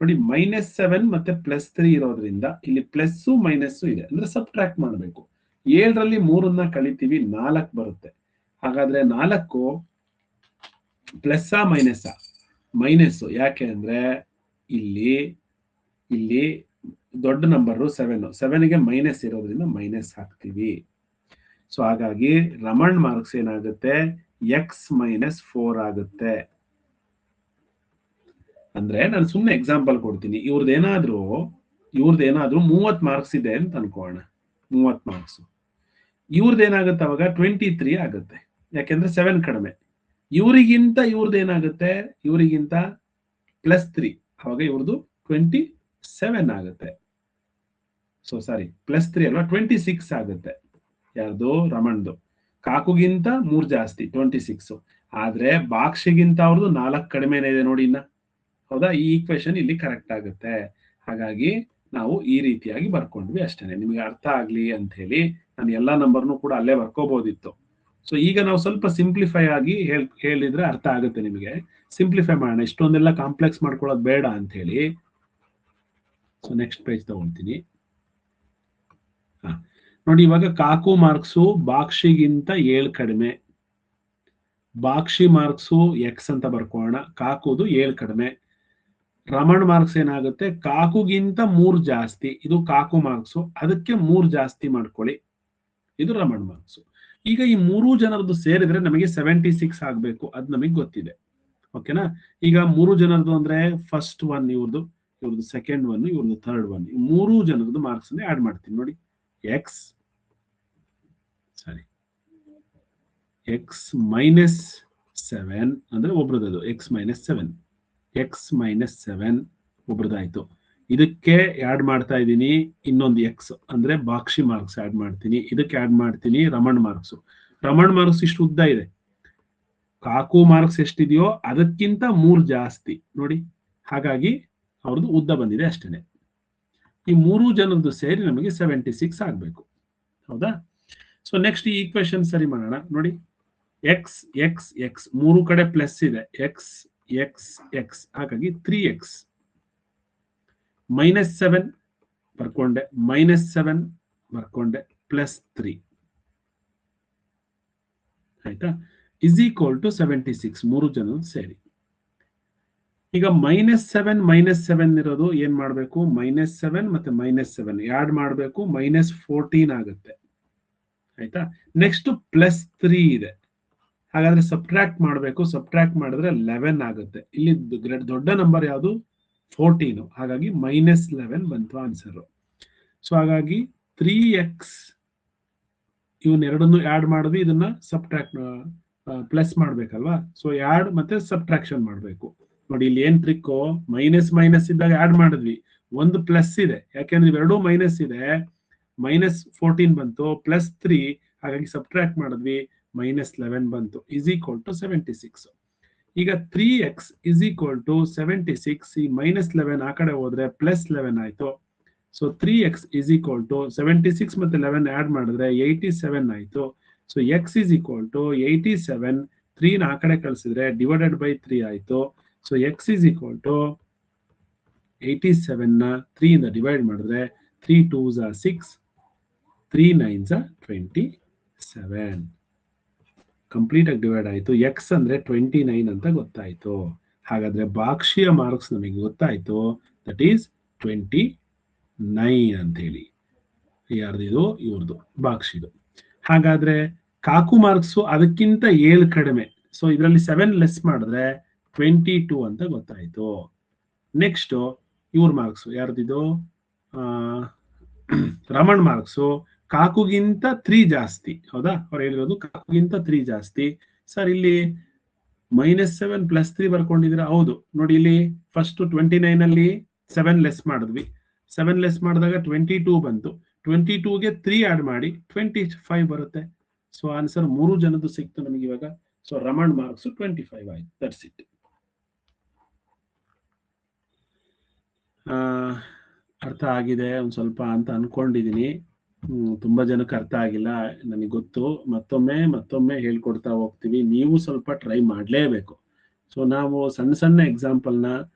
ನೋಡಿ, -7 ಮತ್ತೆ +3 ಇರೋದ್ರಿಂದ ಇಲ್ಲಿ ಪ್ಲಸ್ಸು ಮೈನಸ್ಸು ಇದೆ, ಅಂದ್ರೆ ಸಬ್ಟ್ರಾಕ್ಟ್ ಮಾಡಬೇಕು. 7ರಲ್ಲಿ 3 ಕಳಿತೀವಿ, 4 ಬರುತ್ತೆ. ಹಾಗಾದ್ರೆ 4 ಪ್ಲಸ್ಸಾ ಮೈನಸ್ಸಾ? ಮೈನಸ್. ಯಾಕೆ ಅಂದ್ರೆ ಇಲ್ಲಿ ದೊಡ್ಡ ನಂಬರ್ 7ಗೆ ಮೈನಸ್ ಇರೋದ್ರಿಂದ ಮೈನಸ್ ಹಾಕ್ತೀವಿ. ಸೊ ಹಾಗಾಗಿ ರಮಣ್ ಮಾರ್ಕ್ಸ್ ಏನಾಗುತ್ತೆ? x-4 ಆಗುತ್ತೆ. ಅಂದ್ರೆ ನಾನು ಸುಮ್ಮನೆ ಎಕ್ಸಾಂಪಲ್ ಕೊಡ್ತೀನಿ. ಇವ್ರದ್ದೇನಾದ್ರೂ 30 ಮಾರ್ಕ್ಸ್ ಇದೆ ಅಂತ ಅನ್ಕೋಣ. 30 ಮಾರ್ಕ್ಸ್ ಇವ್ರದ್ದೇನಾಗುತ್ತೆ ಅವಾಗ 23 ಆಗುತ್ತೆ. ಯಾಕೆಂದ್ರೆ 7 ಕಡಿಮೆ. ಇವ್ರದ್ದೇನಾಗುತ್ತೆ? ಇವರಿಗಿಂತ +3, ಅವಾಗ ಇವ್ರದ್ದು 27 ಆಗುತ್ತೆ. ಸೊ ಸಾರಿ, +3 ಅಲ್ವಾ, 26 ಆಗುತ್ತೆ. ಯಾರ್ದು? ರಮಣ್ದು. ಕಾಕುಗಿಂತ 3 ಜಾಸ್ತಿ, 26. ಆದ್ರೆ ಬಾಕ್ಷಿಗಿಂತ ಅವ್ರದ್ದು 4 ಕಡಿಮೆನೇ ಇದೆ ನೋಡಿ ಇನ್ನ. ಹೌದಾ? ಈ ಈಕ್ವೇಶನ್ ಇಲ್ಲಿ ಕರೆಕ್ಟ್ ಆಗುತ್ತೆ. ಹಾಗಾಗಿ ನಾವು ಈ ರೀತಿಯಾಗಿ ಬರ್ಕೊಂಡ್ವಿ ಅಷ್ಟೇನೆ. ನಿಮಗೆ ಅರ್ಥ ಆಗ್ಲಿ ಅಂತ ಹೇಳಿ ನಾನು ಎಲ್ಲಾ ನಂಬರ್ನು ಕೂಡ ಅಲ್ಲೇ ಬರ್ಕೋಬಹುದಿತ್ತು. ಸೊ ಈಗ ನಾವು ಸ್ವಲ್ಪ ಸಿಂಪ್ಲಿಫೈ ಆಗಿ ಹೇಳಿದ್ರೆ ಅರ್ಥ ಆಗುತ್ತೆ ನಿಮಗೆ. ಸಿಂಪ್ಲಿಫೈ ಮಾಡೋಣ, ಇಷ್ಟೊಂದೆಲ್ಲ ಕಾಂಪ್ಲೆಕ್ಸ್ ಮಾಡ್ಕೊಳ್ಳೋದು ಬೇಡ ಅಂತ ಹೇಳಿ. ಸೊ ನೆಕ್ಸ್ಟ್ ಪೇಜ್ ತಗೊಳ್ತೀನಿ. ನೋಡಿ, ಇವಾಗ ಕಾಕು ಮಾರ್ಕ್ಸು ಬಾಕ್ಷಿಗಿಂತ 7 ಕಡಿಮೆ. ಬಾಕ್ಷಿ ಮಾರ್ಕ್ಸು x ಅಂತ ಬರ್ಕೋಣ, ಕಾಕುದು 7 ಕಡಿಮೆ. ರಮಣ್ ಮಾರ್ಕ್ಸ್ ಏನಾಗುತ್ತೆ, ಕಾಕುಗಿಂತ 3 ಜಾಸ್ತಿ, ಇದು ಕಾಕು ಮಾರ್ಕ್ಸು, ಅದಕ್ಕೆ 3 ಜಾಸ್ತಿ ಮಾಡ್ಕೊಳ್ಳಿ, ಇದು ರಮಣ್ ಮಾರ್ಕ್ಸು. ಈಗ ಈ 3 ಜನರದ್ದು ಸೇರಿದ್ರೆ ನಮಗೆ 76 ಆಗ್ಬೇಕು, ಅದು ನಮಗೆ ಗೊತ್ತಿದೆ. ಓಕೆನಾ? ಈಗ 3 ಜನರದ್ದು ಅಂದ್ರೆ ಫಸ್ಟ್ ಒನ್ ಇವ್ರದ್ದು ಸೆಕೆಂಡ್ ಒನ್, ಇವ್ರದ್ದು ಥರ್ಡ್ ಒನ್, 3 ಜನರದ್ದು ಮಾರ್ಕ್ಸ್ ಅನ್ನು ಆಡ್ ಮಾಡ್ತೀನಿ ನೋಡಿ. ಎಕ್ಸ್ -7 ಅಂದ್ರೆ ಒಬ್ರದ್ದು, x-7 ಒಬ್ರದಾಯ್ತು. ಇದಕ್ಕೆ ಆಡ್ ಮಾಡ್ತಾ ಇದ್ದೀನಿ ಇನ್ನೊಂದು ಎಕ್ಸ್ ಅಂದ್ರೆ ಬಾಕ್ಷಿ ಮಾರ್ಕ್ಸ್ ಆಡ್ ಮಾಡ್ತೀನಿ, ಇದಕ್ಕೆ ಆಡ್ ಮಾಡ್ತೀನಿ ರಮಣ್ ಮಾರ್ಕ್ಸ್. ರಮಣ್ ಮಾರ್ಕ್ಸ್ ಇಷ್ಟು ಉದ್ದ ಇದೆ, ಕಾಕು ಮಾರ್ಕ್ಸ್ ಎಷ್ಟಿದೆಯೋ ಅದಕ್ಕಿಂತ 3 ಜಾಸ್ತಿ ನೋಡಿ, ಹಾಗಾಗಿ ಅವ್ರದ್ದು ಉದ್ದ ಬಂದಿದೆ ಅಷ್ಟೇನೆ. ಈ 3 ಜನರದ್ದು ಸೇರಿ ನಮಗೆ 76 ಆಗ್ಬೇಕು, ಹೌದಾ? ಸೊ ನೆಕ್ಸ್ಟ್ ಈ ಈಕ್ವೇಶನ್ ಸರಿ ಮಾಡೋಣ ನೋಡಿ. ಎಕ್ಸ್ 3 ಕಡೆ ಪ್ಲಸ್ ಇದೆ, x ಹಾಗಾಗಿ 3x -7 ಬರ್ಕೊಂಡೆ, -7 ಬರ್ಕೊಂಡೆ, +3 ಆಯ್ತಾ, = 76 3 ಜನ ಸೇರಿ. ಈಗ -7 ಇರೋದು ಏನ್ ಮಾಡ್ಬೇಕು, -7 ಮತ್ತೆ -7 ಆಡ್ ಮಾಡ್ಬೇಕು, -14 ಆಗುತ್ತೆ ಆಯ್ತಾ. ನೆಕ್ಸ್ಟ್ +3 ಇದೆ, ಹಾಗಾದ್ರೆ ಸಬ್ಟ್ರಾಕ್ಟ್ ಮಾಡಬೇಕು, ಸಬ್ಟ್ರಾಕ್ಟ್ ಮಾಡಿದ್ರೆ 11 ಆಗುತ್ತೆ. ಇಲ್ಲಿ ದೊಡ್ಡ ನಂಬರ್ ಯಾವುದು, 14, ಹಾಗಾಗಿ -11 ಬಂತು ಆನ್ಸರ್. ಸೊ ಹಾಗಾಗಿ 3x ಇವನ್ನೆರಡನ್ನು ಆಡ್ ಮಾಡಿದ್ವಿ, ಇದನ್ನ ಸಬ್ಟ್ರಾಕ್ಟ್ ಪ್ಲಸ್ ಮಾಡ್ಬೇಕಲ್ವಾ. ಸೊ ಆಡ್ ಮತ್ತೆ ಸಬ್ಟ್ರಾಕ್ಷನ್ ಮಾಡ್ಬೇಕು ನೋಡಿ. ಇಲ್ಲಿ ಏನ್ ಟ್ರಿಕ್, ಮೈನಸ್ ಇದ್ದಾಗ ಆಡ್ ಮಾಡಿದ್ವಿ, ಒಂದು ಪ್ಲಸ್ ಇದೆ, ಯಾಕೆಂದ್ರೆ ಇವೆರಡೂ ಮೈನಸ್ ಇದೆ, -14 ಬಂತು, +3 ಹಾಗಾಗಿ ಸಬ್ಟ್ರಾಕ್ಟ್ ಮಾಡಿದ್ವಿ, -11 ಬಂತು, = 76. ಈಗ 3x = 76, ಈ -11 ಆ ಕಡೆ ಹೋದ್ರೆ +11 ಆಯ್ತು. ಸೊ 3x = 76 ಮತ್ತೆ 11 ಆಡ್ ಮಾಡಿದ್ರೆ 87 ಆಯ್ತು. ಸೊ x = 87, 3 ನ ಆ ಕಡೆ ಕಳಿಸಿದ್ರೆ /3 ಆಯ್ತು. ಸೊ x = 87 ನ 3 ಇಂದ ಡಿವೈಡ್ ಮಾಡಿದ್ರೆ 3 2s are 6, 3 9s are 27. Complete ಆಗಿ ಡಿವೈಡ್ ಆಯ್ತು. x ಅಂದ್ರೆ 29 ಅಂತ ಗೊತ್ತಾಯ್ತು. ಹಾಗಾದ್ರೆ ಬಾಕ್ಷಿಯ ಮಾರ್ಕ್ಸ್ ನಮಗೆ ಗೊತ್ತಾಯ್ತು, ದಟ್ ಈಸ್ 29 ಅಂತ ಹೇಳಿ. ಯಾರ್ದಿದು, ಇವ್ರದ್ದು ಬಾಕ್ಷಿದು. ಹಾಗಾದ್ರೆ ಕಾಕು ಮಾರ್ಕ್ಸು ಅದಕ್ಕಿಂತ 7 ಕಡಿಮೆ, ಸೊ ಇದರಲ್ಲಿ 7 ಲೆಸ್ ಮಾಡಿದ್ರೆ 22 ಅಂತ ಗೊತ್ತಾಯ್ತು. ನೆಕ್ಸ್ಟ್ ಇವ್ರ ಮಾರ್ಕ್ಸು ಯಾರ್ದಿದು, ರಮಣ್ ಮಾರ್ಕ್ಸು ಕಾಕುಗಿಂತ 3 ಜಾಸ್ತಿ, ಹೌದಾ? ಅವ್ರು ಹೇಳಿರೋದು ಕಾಕುಗಿಂತ 3 ಜಾಸ್ತಿ. ಸರ್ ಇಲ್ಲಿ -7 +3 ಬರ್ಕೊಂಡಿದ್ರೆ, ಹೌದು ನೋಡಿ, ಇಲ್ಲಿ ಫಸ್ಟ್ 29 ಅಲ್ಲಿ 7 ಲೆಸ್ ಮಾಡಿದ್ವಿ, 7 ಲೆಸ್ ಮಾಡಿದಾಗ 22 ಬಂತು, 22ಗೆ 3 ಆಡ್ ಮಾಡಿ 25 ಬರುತ್ತೆ. ಸೊ ಆನ್ಸರ್ 3 ಜನದ್ದು ಸಿಕ್ತು ನಮಗೆ ಇವಾಗ. ಸೊ ರಮಣ್ ಮಾರ್ಕ್ಸ್ 25 ಆಯ್ತು, ದಟ್ಸ್ ಇಟ್. ಅರ್ಥ ಆಗಿದೆ ಒಂದ್ ಸ್ವಲ್ಪ ಅಂತ ಅನ್ಕೊಂಡಿದೀನಿ. ತುಂಬಾ ಜನಕ್ಕೆ ಅರ್ಥ ಆಗಿಲ್ಲ ನನಗೆ ಗೊತ್ತು. ಮತ್ತೊಮ್ಮೆ ಹೇಳ್ಕೊಡ್ತಾ ಹೋಗ್ತೀವಿ, ನೀವು ಸ್ವಲ್ಪ ಟ್ರೈ ಮಾಡ್ಲೇಬೇಕು. ಸೊ ನಾವು ಸಣ್ಣ ಎಕ್ಸಾಂಪಲ್ ನ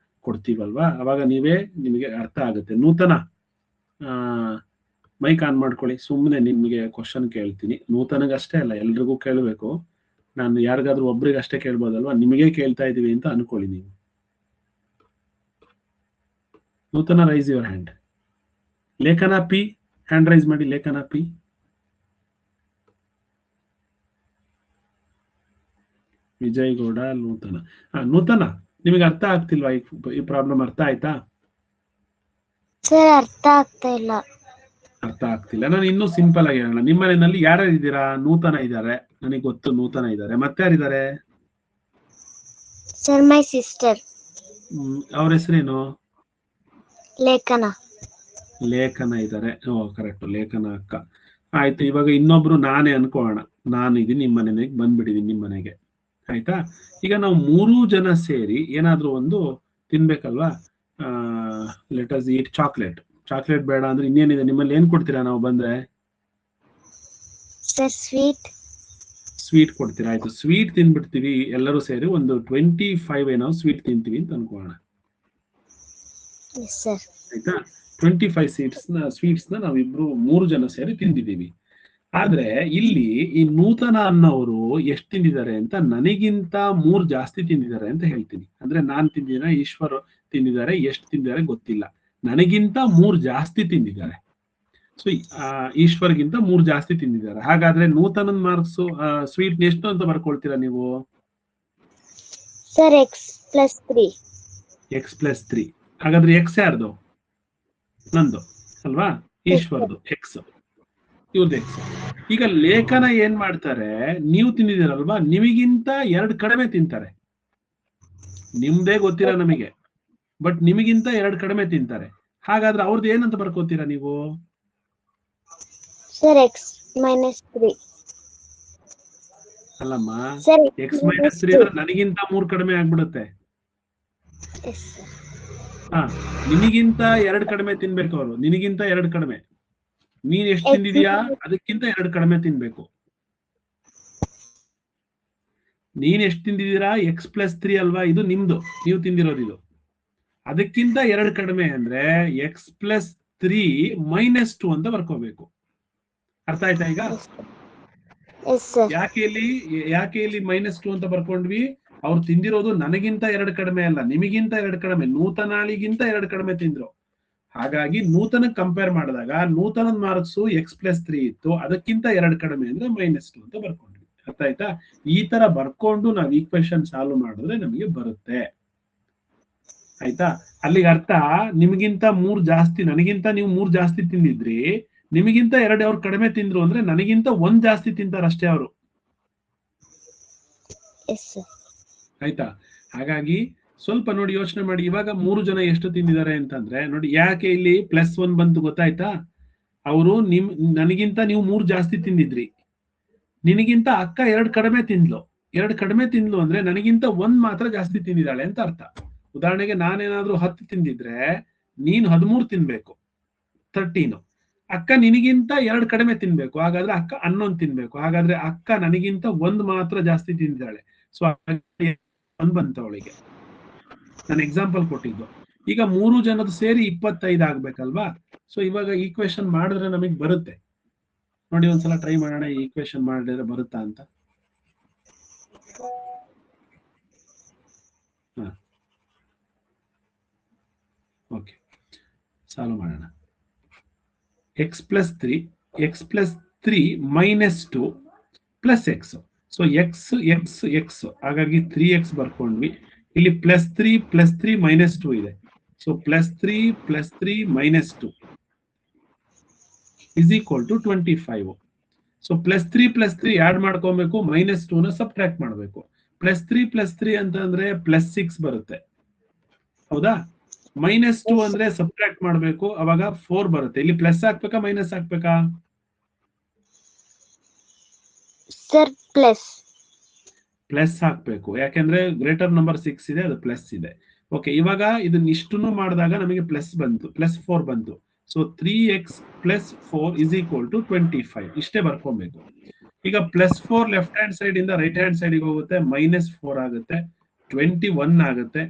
ಕೊಡ್ತೀವಲ್ವಾ, ಅವಾಗ ನಿಮಗೆ ಅರ್ಥ ಆಗುತ್ತೆ. ನೂತನ ಮೈಕ್ ಆನ್ ಮಾಡ್ಕೊಳ್ಳಿ, ಸುಮ್ಮನೆ ನಿಮಗೆ ಕ್ವಶನ್ ಕೇಳ್ತೀನಿ. ನೂತನಗಷ್ಟೇ ಅಲ್ಲ, ಎಲ್ರಿಗೂ ಕೇಳಬೇಕು. ನಾನು ಯಾರಿಗಾದ್ರೂ ಒಬ್ರಿಗೆ ಅಷ್ಟೇ ಕೇಳ್ಬೋದಲ್ವಾ, ನಿಮಗೆ ಕೇಳ್ತಾ ಇದೀವಿ ಅಂತ ಅನ್ಕೊಳ್ಳಿ ನೀವು. ನೂತನ, ರೈಸ್ ಯುವರ್ ಹ್ಯಾಂಡ್. ಲೇಖನ ಪಿ, ಹ್ಯಾಂಡ್ ರೈಸ್ ಮಾಡಿ. ಲೇಖನ ಪಿ, ವಿಜಯ್ ಗೌಡ, ನೂತನ. ನೂತನ, ನಿಮಗೆ ಅರ್ಥ ಆಗ್ತಿಲ್ವಾ ಈ ಪ್ರಾಬ್ಲಮ್? ಅರ್ಥ ಆಯ್ತಾ? ಸರ್ ಅರ್ಥ ಆಗ್ತಾ ಇಲ್ಲ. ಅರ್ಥ ಆಗ್ತಿಲ್ಲ. ನಾನು ಇನ್ನೂ ಸಿಂಪಲ್ ಆಗಿ ಹೇಳೋಣ. ನಿಮ್ಮ ಮನೆಯಲ್ಲಿ ಯಾರ್ಯಾರು ಇದ್ದೀರಾ? ನೂತನ ಇದ್ದಾರೆ, ನನಗೆ ಗೊತ್ತು ನೂತನ ಇದ್ದಾರೆ. ಮತ್ತೆ ಯಾರಿದ್ದಾರೆ? Sir my sister. ಅವ್ರ ಹೆಸರೇನು? ಲೇಖನ. ಲೇಖನ ಇದ್ದಾರೆ. ಕರೆಕ್ಟ್, ಲೇಖನ ಅಕ್ಕ. ಆಯ್ತು, ಇವಾಗ ಇನ್ನೊಬ್ರು ನಾನೇ ಅನ್ಕೋಣ. ನಾನು ಇದೀನಿ ನಿಮ್ಮ ಮನೆಗೆ, ಬಂದ್ಬಿಟ್ಟಿದೀನಿ ನಿಮ್ಮ ಮನೆಗೆ, ಆಯ್ತಾ? ಈಗ ನಾವು 3 ಜನ ಸೇರಿ ಏನಾದ್ರೂ ಒಂದು ತಿನ್ಬೇಕಲ್ವಾ? ಲೆಟ್ ಅಸ್ ಈಟ್ ಚಾಕ್ಲೇಟ್. ಚಾಕ್ಲೇಟ್ ಬೇಡ ಅಂದ್ರೆ ಇನ್ನೇನಿದೆ ನಿಮ್ಮಲ್ಲಿ? ಏನ್ ಕೊಡ್ತೀರಾ ನಾವು ಬಂದ್ರೆ? ಸ್ವೀಟ್ ಕೊಡ್ತೀರಾ. ಆಯ್ತು, ಸ್ವೀಟ್ ತಿನ್ಬಿಡ್ತೀವಿ ಎಲ್ಲರೂ ಸೇರಿ. ಒಂದು 25 ಏನೋ ಸ್ವೀಟ್ ತಿಂತೀವಿ ಅಂತ ಅನ್ಕೋಣ, ಆಯ್ತಾ? 25 ಸ್ವೀಟ್ಸ್ ನ ನಾವಿಬ್ರು 3 ಜನ ಸೇರಿ ತಿಂದಿದ್ದೀವಿ. ಆದ್ರೆ ಇಲ್ಲಿ ಈ ನೂತನ ಅನ್ನೋರು ಎಷ್ಟು ತಿಂದಿದ್ದಾರೆ ಅಂತ, ನನಗಿಂತ 3 ಜಾಸ್ತಿ ತಿಂದಿದ್ದಾರೆ ಅಂತ ಹೇಳ್ತೀನಿ. ಅಂದ್ರೆ ನಾನ್ ತಿಂದಿನ, ತಿಂದಿದ್ದಾರೆ, ಎಷ್ಟು ತಿಂದಿದ್ದಾರೆ ಗೊತ್ತಿಲ್ಲ. ನನಗಿಂತ 3 ಜಾಸ್ತಿ ತಿಂದಿದ್ದಾರೆ. ಸೊ ಈಶ್ವರ್ಗಿಂತ 3 ಜಾಸ್ತಿ ತಿಂದಿದ್ದಾರೆ. ಹಾಗಾದ್ರೆ ನೂತನನ್ ಮಾರ್ಕ್ಸ್ ಸ್ವೀಟ್ ಎಷ್ಟು ಅಂತ ಬರ್ಕೊಳ್ತೀರಾ ನೀವು? Sir x+3. x+3. ಹಾಗಾದ್ರೆ ಎಕ್ಸ್ ಯಾರ್ದು? ನಂದು ಅಲ್ವಾ, ಈಶ್ವರ್ದು ಎಕ್ಸ್, ಇವ್ರದ್ದು ಎಕ್ಸ್. ಈಗ ಲೇಖನ ಏನ್ ಮಾಡ್ತಾರೆ, ನೀವು ತಿಂದಿದ್ದೀರಲ್ವಾ, ನಿಮಗಿಂತ 2 ಕಡಿಮೆ ತಿಂತಾರೆ. ನಿಮ್ದೇ ಗೊತ್ತಿಲ್ಲ ನಮಗೆ, ಬಟ್ ನಿಮಗಿಂತ 2 ಕಡಿಮೆ ತಿಂತಾರೆ. ಹಾಗಾದ್ರೆ ಅವ್ರದ್ದು ಏನಂತ ಬರ್ಕೋತೀರಾ ನೀವು? Sir x-3. ಅಲ್ಲಮ್ಮ, ಸರ್ x-3 ಅಂದ್ರೆ ನನಗಿಂತ 3 ಕಡಿಮೆ ಆಗ್ಬಿಡುತ್ತೆ. ನಿನಗಿಂತ 2 ಕಡಿಮೆ ತಿನ್ಬೇಕು ಅವರು, ನಿನಗಿಂತ 2 ಕಡಿಮೆ. ನೀನ್ ಎಷ್ಟು ತಿಂದಿದ್ಯಾ ಅದಕ್ಕಿಂತ 2 ಕಡಿಮೆ ತಿನ್ಬೇಕು. ನೀನ್ ಎಷ್ಟು ತಿಂದಿದ್ದೀರಾ? x+3 ಅಲ್ವಾ, ಇದು ನಿಮ್ದು, ನೀವು ತಿಂದಿರೋದು ಇದು. ಅದಕ್ಕಿಂತ 2 ಕಡಿಮೆ ಅಂದ್ರೆ x+3 -2 ಅಂತ ಬರ್ಕೋಬೇಕು. ಅರ್ಥ ಆಯ್ತಾ ಈಗ? ಯಾಕೆ ಇಲ್ಲಿ -2 ಅಂತ ಬರ್ಕೊಂಡ್ವಿ? ಅವ್ರು ತಿಂದಿರೋದು ನನಗಿಂತ 2 ಕಡಿಮೆ ಅಲ್ಲ, ನಿಮಗಿಂತ 2 ಕಡಿಮೆ, ನೂತನಾಳಿಗಿಂತ 2 ಕಡಿಮೆ ತಿಂದ್ರು. ಹಾಗಾಗಿ ನೂತನ ಕಂಪೇರ್ ಮಾಡಿದಾಗ ನೂತನದ ಮಾರ್ಕ್ಸ್ x+3 ಇತ್ತು, ಅದಕ್ಕಿಂತ 2 ಕಡಿಮೆ ಅಂದ್ರೆ -2 ಅಂತ ಬರ್ಕೊಂಡ್ವಿ. ಅರ್ಥ ಆಯ್ತಾ? ಈ ತರ ಬರ್ಕೊಂಡು ನಾವು ಈಕ್ವೇಶನ್ ಸಾಲ್ವ್ ಮಾಡಿದ್ರೆ ನಮಗೆ ಬರುತ್ತೆ. ಆಯ್ತಾ? ಅಲ್ಲಿಗೆ ಅರ್ಥ, ನಿಮಗಿಂತ 3 ಜಾಸ್ತಿ, ನನಗಿಂತ ನೀವು 3 ಜಾಸ್ತಿ ತಿಂದಿದ್ರಿ, ನಿಮಗಿಂತ 2 ಅವ್ರು ಕಡಿಮೆ ತಿಂದ್ರು ಅಂದ್ರೆ ನನಗಿಂತ 1 ಜಾಸ್ತಿ ತಿಂತಾರಷ್ಟೇ ಅವರು. ಆಯ್ತಾ? ಹಾಗಾಗಿ ಸ್ವಲ್ಪ ನೋಡಿ, ಯೋಚನೆ ಮಾಡಿ. ಇವಾಗ 3 ಜನ ಎಷ್ಟು ತಿಂದಿದ್ದಾರೆ ಅಂತಂದ್ರೆ ನೋಡಿ, ಯಾಕೆ ಇಲ್ಲಿ +1 ಬಂತು ಗೊತ್ತಾಯ್ತಾ? ಅವರು ನನಗಿಂತ ನೀವು 3 ಜಾಸ್ತಿ ತಿಂದಿದ್ರಿ, ನಿನಗಿಂತ ಅಕ್ಕ 2 ಕಡಿಮೆ ತಿಂದ್ಲು. 2 ಕಡಿಮೆ ತಿಂದ್ಲು ಅಂದ್ರೆ ನನಗಿಂತ 1 ಮಾತ್ರ ಜಾಸ್ತಿ ತಿಂದಿದ್ದಾಳೆ ಅಂತ ಅರ್ಥ. ಉದಾಹರಣೆಗೆ ನಾನೇನಾದ್ರೂ 10 ತಿಂದಿದ್ರೆ ನೀನು 13 ತಿನ್ಬೇಕು, 13. ಅಕ್ಕ ನಿನಗಿಂತ 2 ಕಡಿಮೆ ತಿನ್ಬೇಕು, ಹಾಗಾದ್ರೆ ಅಕ್ಕ 11 ತಿನ್ಬೇಕು. ಹಾಗಾದ್ರೆ ಅಕ್ಕ ನನಗಿಂತ 1 ಮಾತ್ರ ಜಾಸ್ತಿ ತಿಂದಿದ್ದಾಳೆ. ಸೊ 1 ಬಂತು ಅವಳಿಗೆ. ನಾನು ಎಕ್ಸಾಂಪಲ್ ಕೊಟ್ಟಿದ್ದು. ಈಗ 3 ಜನದ ಸೇರಿ 25 ಆಗ್ಬೇಕಲ್ವಾ? ಸೊ ಇವಾಗ ಈಕ್ವೇಶನ್ ಮಾಡಿದ್ರೆ ನಮಗೆ ಬರುತ್ತೆ ನೋಡಿ. ಒಂದ್ಸಲ ಟ್ರೈ ಮಾಡೋಣ, ಈಕ್ವೇಶನ್ ಮಾಡಿದ್ರೆ ಬರುತ್ತಾ ಅಂತ. ಓಕೆ, ಸಾಲ್ವ್ ಮಾಡೋಣ. x+3 -2 + x. ಸೊ x, ಹಾಗಾಗಿ 3x ಬರ್ಕೊಂಡ್ವಿ. ಇಲ್ಲಿ +3 -3 ಇದೆ. ಸೊ +3 -3 -2 = 25. ಸೊ +3 ಆಡ್ ಮಾಡ್ಕೊಬೇಕು, -2ನ ಸಬ್ಟ್ರಾಕ್ಟ್ ಮಾಡಬೇಕು. +3 ಅಂತಂದ್ರೆ +6 ಬರುತ್ತೆ, ಹೌದಾ? -2 ಅಂದ್ರೆ ಸಬ್ಟ್ರಾಕ್ಟ್ ಮಾಡಬೇಕು, ಅವಾಗ 4 ಬರುತ್ತೆ. ಇಲ್ಲಿ ಪ್ಲಸ್ ಹಾಕ್ಬೇಕಾ ಮೈನಸ್ ಹಾಕ್ಬೇಕಾ? ಸರ್ ಪ್ಲಸ್ ಹಾಕ್ಬೇಕು, ಯಾಕೆಂದ್ರೆ ಗ್ರೇಟರ್ ನಂಬರ್ 6 ಇದೆ, ಅದು ಪ್ಲಸ್ ಇದೆ. ಓಕೆ, ಇವಾಗ ಇದನ್ನ ಇಷ್ಟನ್ನು ಮಾಡಿದಾಗ ನಮಗೆ ಪ್ಲಸ್ ಬಂತು, +4 ಬಂತು. So 3x + 4 = 25. ಇಷ್ಟೇ ಬರ್ಕೊಬೇಕು. ಈಗ +4 ಲೆಫ್ಟ್ ಹ್ಯಾಂಡ್ ಸೈಡ್ ಇಂದ ರೈಟ್ ಹ್ಯಾಂಡ್ ಸೈಡ್ ಗೆ ಹೋಗುತ್ತೆ, -4 ಆಗುತ್ತೆ, 21 ಆಗುತ್ತೆ.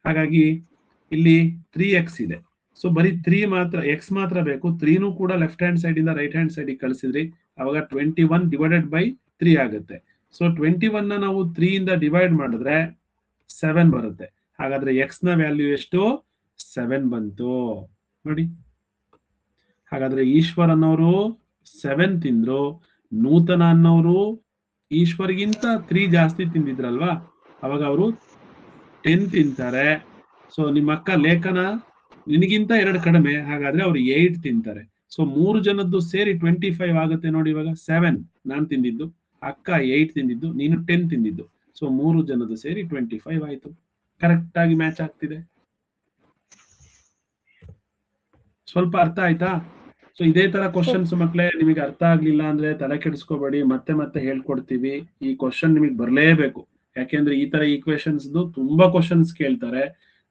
ಹಾಗಾಗಿ ಇಲ್ಲಿ 3x ಇದೆ. ಸೊ ಬರೀ 3 ಮಾತ್ರ, x ಮಾತ್ರ ಬೇಕು. 3ನೂ ಕೂಡ ಲೆಫ್ಟ್ ಹ್ಯಾಂಡ್ ಸೈಡ್ ಇಂದ ರೈಟ್ ಹ್ಯಾಂಡ್ ಸೈಡ್ ಗೆ ಕಳಿಸಿದ್ರಿ, ಅವಾಗ 21 / 3 ಆಗುತ್ತೆ. ಸೊ 21ನ ನಾವು 3 ಇಂದ ಡಿವೈಡ್ ಮಾಡಿದ್ರೆ 7 ಬರುತ್ತೆ. ಹಾಗಾದ್ರೆ x ನ ವ್ಯಾಲ್ಯೂ ಎಷ್ಟು? 7 ಬಂತು ನೋಡಿ. ಹಾಗಾದ್ರೆ ಈಶ್ವರ್ ಅನ್ನೋರು 7 ತಿಂದ್ರು, ನೂತನ ಅನ್ನೋರು ಈಶ್ವರ್ಗಿಂತ 3 ಜಾಸ್ತಿ ತಿಂದಿದ್ರಲ್ವಾ, ಅವಾಗ ಅವರು 10 ತಿಂತಾರೆ. ಸೊ ನಿಮ್ಮ ಅಕ್ಕ ಲೇಖನ ನಿನಗಿಂತ 2 ಕಡಿಮೆ, ಹಾಗಾದ್ರೆ ಅವ್ರು 8 ತಿಂತಾರೆ. ಸೊ 3 ಜನದ್ದು ಸೇರಿ 25 ಆಗುತ್ತೆ ನೋಡಿ. ಇವಾಗ 7 ನಾನ್ ತಿಂದಿದ್ದು, ಅಕ್ಕ 8 ತಿಂದಿದ್ದು, ನೀನು 10 ತಿಂದಿದ್ದು. ಸೊ 3 ಜನದ್ದು ಸೇರಿ 25 ಆಯ್ತು. ಕರೆಕ್ಟ್ ಆಗಿ ಮ್ಯಾಚ್ ಆಗ್ತಿದೆ. ಸ್ವಲ್ಪ ಅರ್ಥ ಆಯ್ತಾ? ಸೊ ಇದೇ ತರ ಕ್ವಶನ್ಸ್ ಮಕ್ಕಳೇ, ನಿಮಗೆ ಅರ್ಥ ಆಗ್ಲಿಲ್ಲ ಅಂದ್ರೆ ತಲೆ ಕೆಡಿಸ್ಕೋಬೇಡಿ, ಮತ್ತೆ ಹೇಳ್ಕೊಡ್ತೀವಿ. ಈ ಕ್ವಶನ್ ನಿಮಗೆ ಬರ್ಲೇಬೇಕು, ಯಾಕೆಂದ್ರೆ ಈ ತರ ಈಕ್ವೇಶನ್ಸ್ ತುಂಬಾ ಕ್ವಶನ್ಸ್ ಕೇಳ್ತಾರೆ.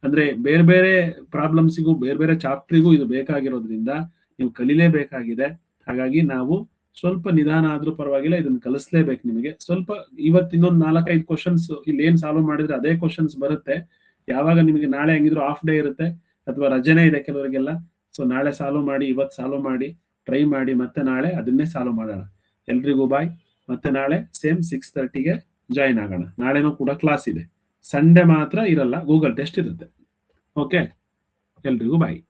ಅಂದ್ರೆ ಬೇರೆ ಪ್ರಾಬ್ಲಮ್ಸಿಗೂ ಬೇರೆ ಚಾಪ್ಟರ್ಗೂ ಇದು ಬೇಕಾಗಿರೋದ್ರಿಂದ ನೀವು ಕಲಿಲೇಬೇಕಾಗಿದೆ. ಹಾಗಾಗಿ ನಾವು ಸ್ವಲ್ಪ ನಿಧಾನ ಆದ್ರೂ ಪರವಾಗಿಲ್ಲ, ಇದನ್ನ ಕಲಿಸ್ಲೇಬೇಕು ನಿಮಗೆ. ಸ್ವಲ್ಪ ಇವತ್ತು ಇನ್ನೊಂದು 4-5 ಕ್ವಶನ್ಸ್ ಇಲ್ಲಿ ಏನ್ ಸಾಲ್ವ್ ಮಾಡಿದ್ರೆ ಅದೇ ಕ್ವಶನ್ಸ್ ಬರುತ್ತೆ. ಯಾವಾಗ ನಿಮಗೆ ನಾಳೆ ಹೆಂಗಿದ್ರು ಆಫ್ ಡೇ ಇರುತ್ತೆ ಅಥವಾ ರಜೆನೇ ಇದೆ ಕೆಲವರಿಗೆಲ್ಲ. ಸೊ ನಾಳೆ ಸಾಲ್ವ್ ಮಾಡಿ, ಇವತ್ತು ಸಾಲ್ವ್ ಮಾಡಿ, ಟ್ರೈ ಮಾಡಿ, ಮತ್ತೆ ನಾಳೆ ಅದನ್ನೇ ಸಾಲ್ವ್ ಮಾಡೋಣ. ಎಲ್ರಿಗೂ ಬಾಯ್. ಮತ್ತೆ ನಾಳೆ ಸೇಮ್ 6:30ಗೆ ಜಾಯಿನ್ ಆಗೋಣ. ನಾಳೆನೂ ಕೂಡ ಕ್ಲಾಸ್ ಇದೆ, ಸಂಡೇ ಮಾತ್ರ ಇರಲ್ಲ, ಗೂಗಲ್ ಟೆಸ್ಟ್ ಇರುತ್ತೆ. ಓಕೆ, ಎಲ್ರಿಗೂ ಬಾಯ್.